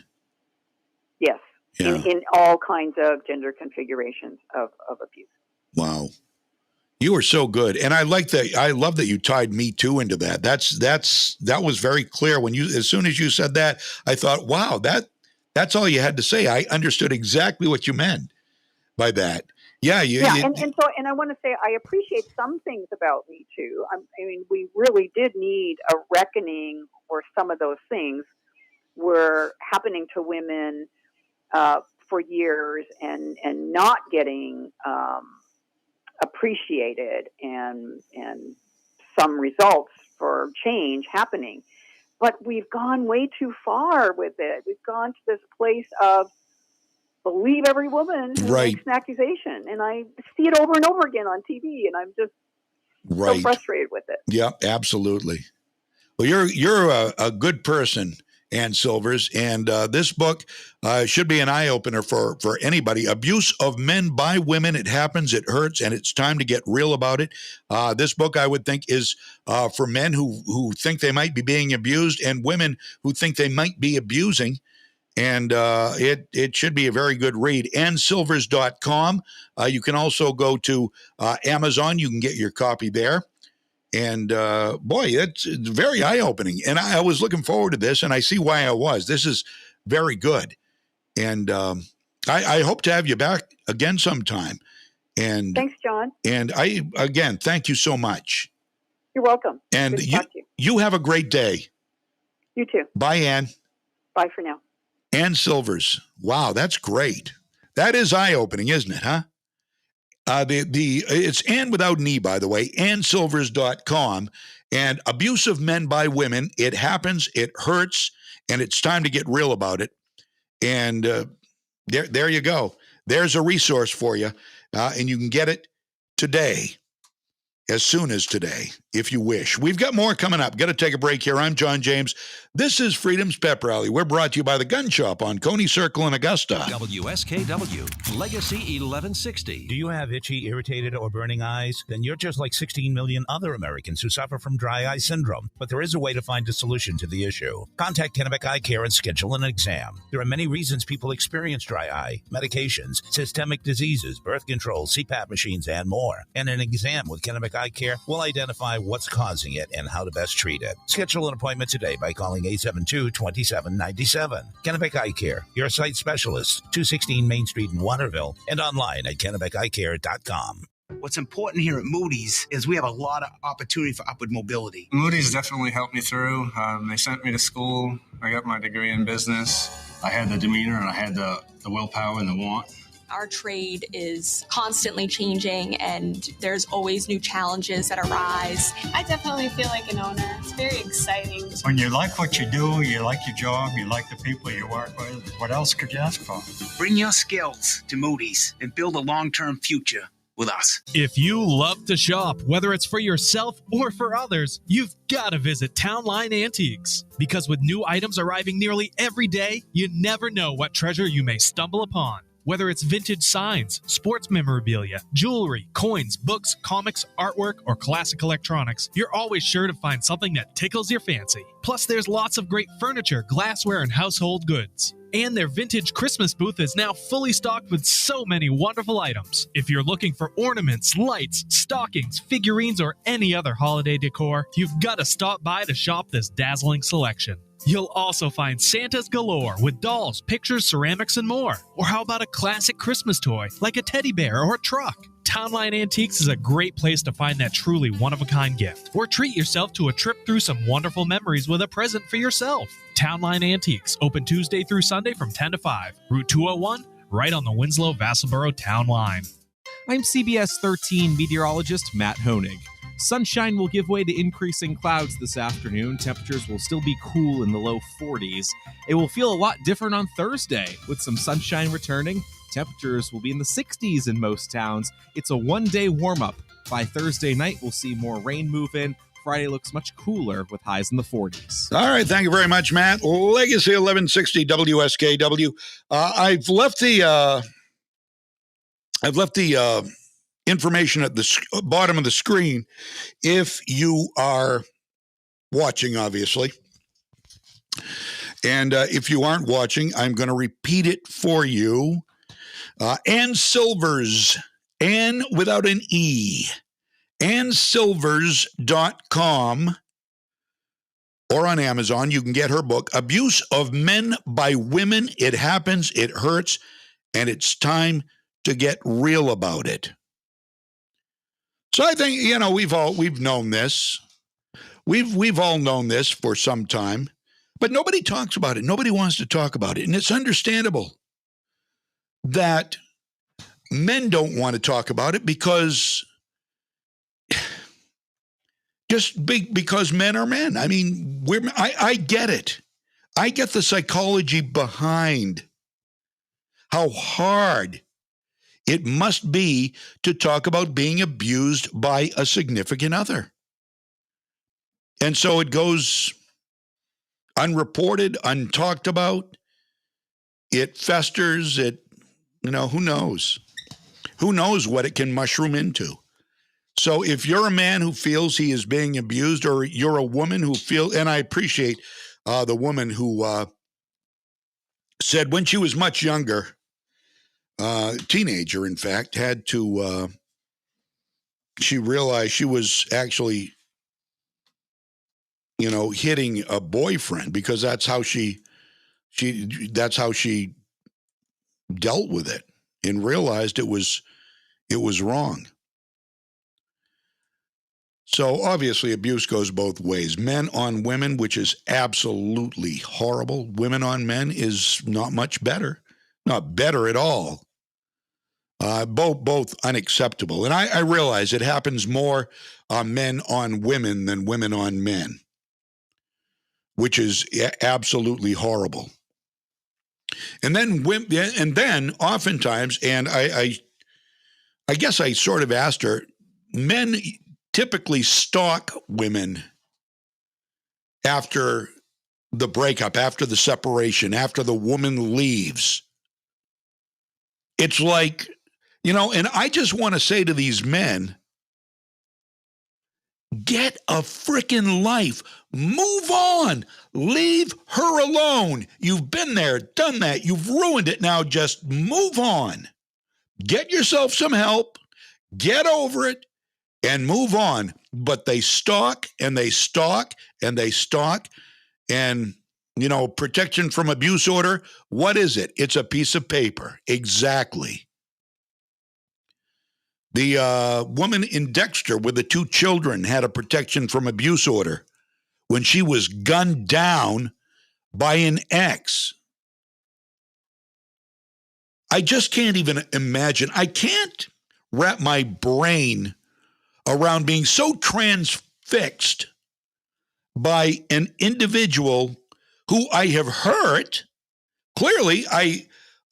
Yes, yeah. in all kinds of gender configurations of abuse. Wow. You are so good. And I like that. I love that you tied Me Too into that. That was very clear as soon as you said that, I thought, wow, that's all you had to say. I understood exactly what you meant by that. Yeah. And I want to say, I appreciate some things about Me Too. I mean, we really did need a reckoning where some of those things were happening to women for years and not getting appreciated and some results for change happening. But we've gone way too far with it. We've gone to this place of believe every woman who makes an accusation. And I see it over and over again on TV, and I'm just so frustrated with it. Yeah, absolutely. Well, you're a good person, Ann Silvers, and this book should be an eye-opener for anybody. Abuse of men by women. It happens, it hurts, and it's time to get real about it. This book, I would think, is for men who think they might be being abused and women who think they might be abusing. And it should be a very good read. AnnSilvers.com. You can also go to Amazon. You can get your copy there. And boy, it's very eye-opening. And I was looking forward to this, and I see why I was. This is very good. And I hope to have you back again sometime. And thanks, John. And again, thank you so much. You're welcome. And you have a great day. You too. Bye, Ann. Bye for now. Ann Silvers. Wow, that's great. That is eye-opening, isn't it, huh? It's Ann without an E, by the way, AnnSilvers.com. And abuse of men by women, it happens, it hurts, and it's time to get real about it. And there you go. There's a resource for you, and you can get it today, as soon as today, if you wish. We've got more coming up. Got to take a break here. I'm John James. This is Freedom's Pep Rally. We're brought to you by the Gun Shop on Coney Circle in Augusta. WSKW, Legacy 1160. Do you have itchy, irritated, or burning eyes? Then you're just like 16 million other Americans who suffer from dry eye syndrome. But there is a way to find a solution to the issue. Contact Kennebec Eye Care and schedule an exam. There are many reasons people experience dry eye: medications, systemic diseases, birth control, CPAP machines, and more. And an exam with Kennebec Eye Care will identify what's causing it and how to best treat it. Schedule an appointment today by calling 872-2797. Kennebec Eye Care, your site specialist, 216 Main Street in Waterville, and online at KennebeCeyeCare.com. What's important here at Moody's is we have a lot of opportunity for upward mobility. Moody's definitely helped me through. They sent me to school. I got my degree in business. I had the demeanor and I had the willpower and the want. Our trade is constantly changing, and there's always new challenges that arise. I definitely feel like an owner. It's very exciting. When you like what you do, you like your job, you like the people you work with, what else could you ask for? Bring your skills to Moody's and build a long-term future with us. If you love to shop, whether it's for yourself or for others, you've got to visit Town Line Antiques. Because with new items arriving nearly every day, you never know what treasure you may stumble upon. Whether it's vintage signs, sports memorabilia, jewelry, coins, books, comics, artwork, or classic electronics, you're always sure to find something that tickles your fancy. Plus, there's lots of great furniture, glassware, and household goods. And their vintage Christmas booth is now fully stocked with so many wonderful items. If you're looking for ornaments, lights, stockings, figurines, or any other holiday decor, you've got to stop by to shop this dazzling selection. You'll also find Santas galore with dolls, pictures, ceramics, and more. Or how about a classic Christmas toy like a teddy bear or a truck? Townline Antiques is a great place to find that truly one-of-a-kind gift. Or treat yourself to a trip through some wonderful memories with a present for yourself. Townline Antiques, open Tuesday through Sunday from 10 to 5. Route 201, right on the Winslow-Vassalboro Town Line. I'm CBS 13 meteorologist Matt Honig. Sunshine will give way to increasing clouds this afternoon. Temperatures will still be cool in the low 40s. It will feel a lot different on Thursday. With some sunshine returning, temperatures will be in the 60s in most towns. It's a one-day warm-up. By Thursday night, we'll see more rain move in. Friday looks much cooler with highs in the 40s. All right, thank you very much, Matt. Legacy 1160 WSKW. I've left the information at the bottom of the screen if you are watching, obviously. And if you aren't watching, I'm going to repeat it for you. Ann Silvers, Ann without an E, AnnSilvers.com, or on Amazon. You can get her book, Abuse of Men by Women. It happens, it hurts, and it's time to get real about it. So I think, we've known this. We've all known this for some time, but nobody talks about it. Nobody wants to talk about it. And it's understandable that men don't want to talk about it because men are men. I mean, I get it. I get the psychology behind how hard it must be to talk about being abused by a significant other. And so it goes unreported, untalked about. It festers. Who knows? Who knows what it can mushroom into? So if you're a man who feels he is being abused, or you're a woman who and I appreciate the woman who said when she was much younger, teenager, in fact, had to, she realized she was actually, hitting a boyfriend because that's how she dealt with it and realized it was wrong. So obviously abuse goes both ways. Men on women, which is absolutely horrible. Women on men is not much better. Not better at all. Both unacceptable. And I realize it happens more men on women than women on men, which is absolutely horrible. And then oftentimes, and I guess I sort of asked her, men typically stalk women after the breakup, after the separation, after the woman leaves. It's like, and I just want to say to these men, get a freaking life. Move on. Leave her alone. You've been there, done that. You've ruined it. Now just move on. Get yourself some help. Get over it and move on. But they stalk and they stalk and they stalk. And, protection from abuse order, what is it? It's a piece of paper. Exactly. The woman in Dexter with the 2 children had a protection from abuse order when she was gunned down by an ex. I just can't even imagine. I can't wrap my brain around being so transfixed by an individual who I have hurt. Clearly,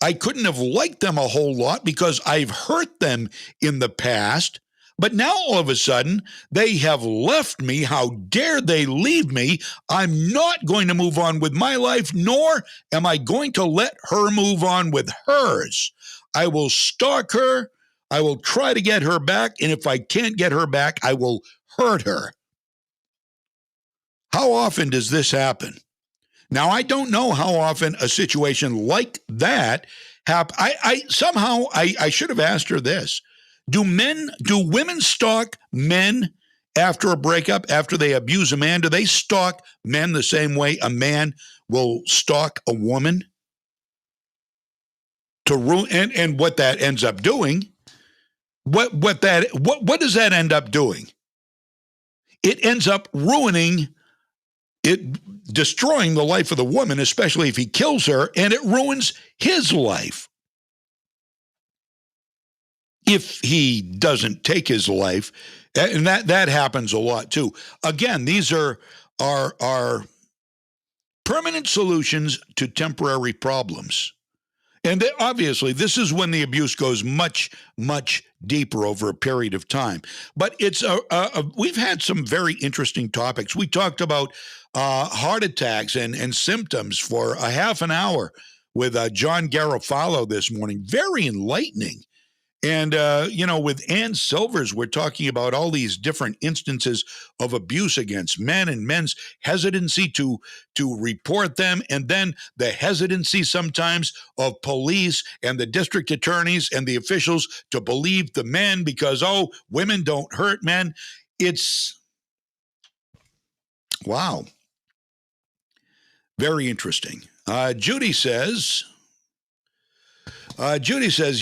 I couldn't have liked them a whole lot because I've hurt them in the past. But now all of a sudden, they have left me. How dare they leave me? I'm not going to move on with my life, nor am I going to let her move on with hers. I will stalk her. I will try to get her back. And if I can't get her back, I will hurt her. How often does this happen? Now, I don't know how often a situation like that happens. I should have asked her this. Do women stalk men after a breakup, after they abuse a man? Do they stalk men the same way a man will stalk a woman? To ruin and what that ends up doing, what does that end up doing? It ends up destroying the life of the woman, especially if he kills her, and it ruins his life. If he doesn't take his life, and that happens a lot too. Again, these are permanent solutions to temporary problems. And obviously, this is when the abuse goes much, much deeper over a period of time. But we've had some very interesting topics. We talked about heart attacks and symptoms for a half an hour with John Garofalo this morning. Very enlightening. And, with Ann Silvers, we're talking about all these different instances of abuse against men and men's hesitancy to report them. And then the hesitancy sometimes of police and the district attorneys and the officials to believe the men because, women don't hurt men. It's, wow. Very interesting. Judy says,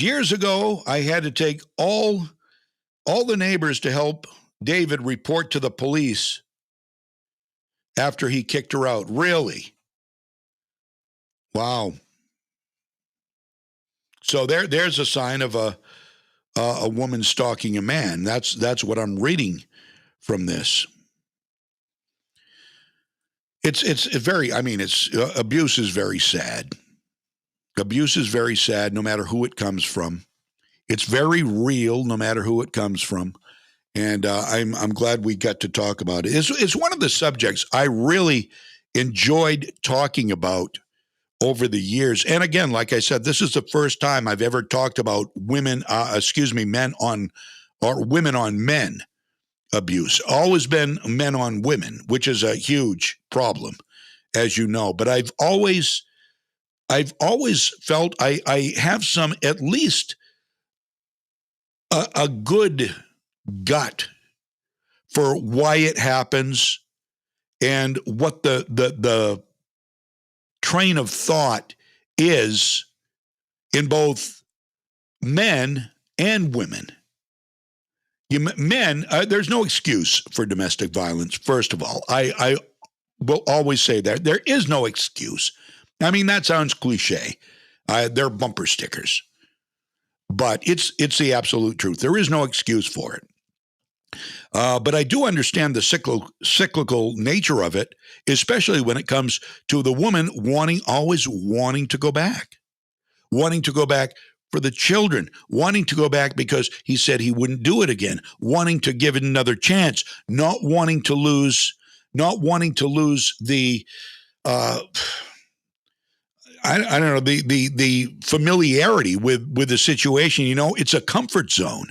years ago, I had to take all the neighbors to help David report to the police after he kicked her out. Really? Wow. So there's a sign of a woman stalking a man. That's what I'm reading from this. It's very, abuse is very sad. Abuse is very sad, no matter who it comes from. It's very real, no matter who it comes from. And I'm glad we got to talk about it. It's one of the subjects I really enjoyed talking about over the years. And again, like I said, this is the first time I've ever talked about men on men abuse. Always been men on women, which is a huge problem, as you know. But I've always felt I have some, at least a good gut for why it happens and what the train of thought is in both men and women. Men, there's no excuse for domestic violence, first of all. I will always say that. There is no excuse. That sounds cliche. They're bumper stickers. But it's the absolute truth. There is no excuse for it. But I do understand the cyclical nature of it, especially when it comes to the woman always wanting to go back for the children, wanting to go back because he said he wouldn't do it again, wanting to give it another chance, not wanting to lose the I don't know, the familiarity with the situation. It's a comfort zone.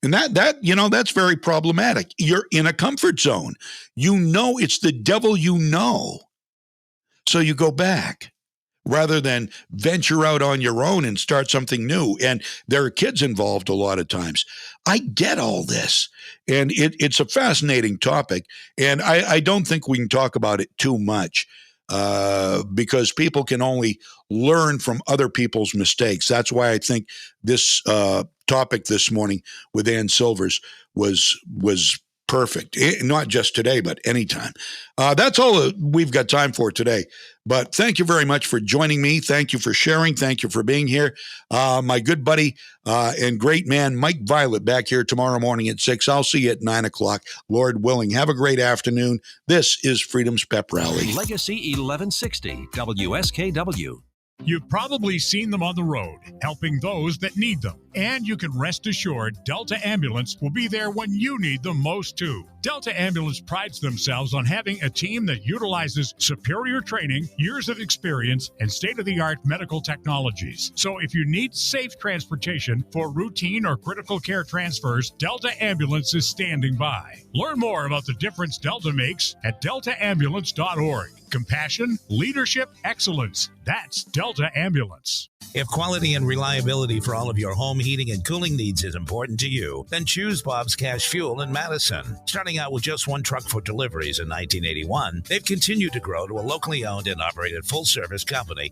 And that's very problematic. You're in a comfort zone. It's the devil so you go back rather than venture out on your own and start something new. And there are kids involved a lot of times. I get all this. And it's a fascinating topic. And I don't think we can talk about it too much. Because people can only learn from other people's mistakes. That's why I think this topic this morning with Ann Silvers was perfect. Not just today, but anytime. That's all we've got time for today. But thank you very much for joining me. Thank you for sharing. Thank you for being here. My good buddy and great man, Mike Violette, back here tomorrow morning at 6. I'll see you at 9 o'clock, Lord willing. Have a great afternoon. This is Freedom's Pep Rally. Legacy 1160, WSKW. You've probably seen them on the road, helping those that need them. And you can rest assured Delta Ambulance will be there when you need them most, too. Delta Ambulance prides themselves on having a team that utilizes superior training, years of experience, and state-of-the-art medical technologies. So if you need safe transportation for routine or critical care transfers, Delta Ambulance is standing by. Learn more about the difference Delta makes at deltaambulance.org. Compassion, leadership, excellence. That's Delta Ambulance. If quality and reliability for all of your home heating and cooling needs is important to you, then choose Bob's Cash Fuel in Madison. Starting out with just one truck for deliveries in 1981, they've continued to grow to a locally owned and operated full-service company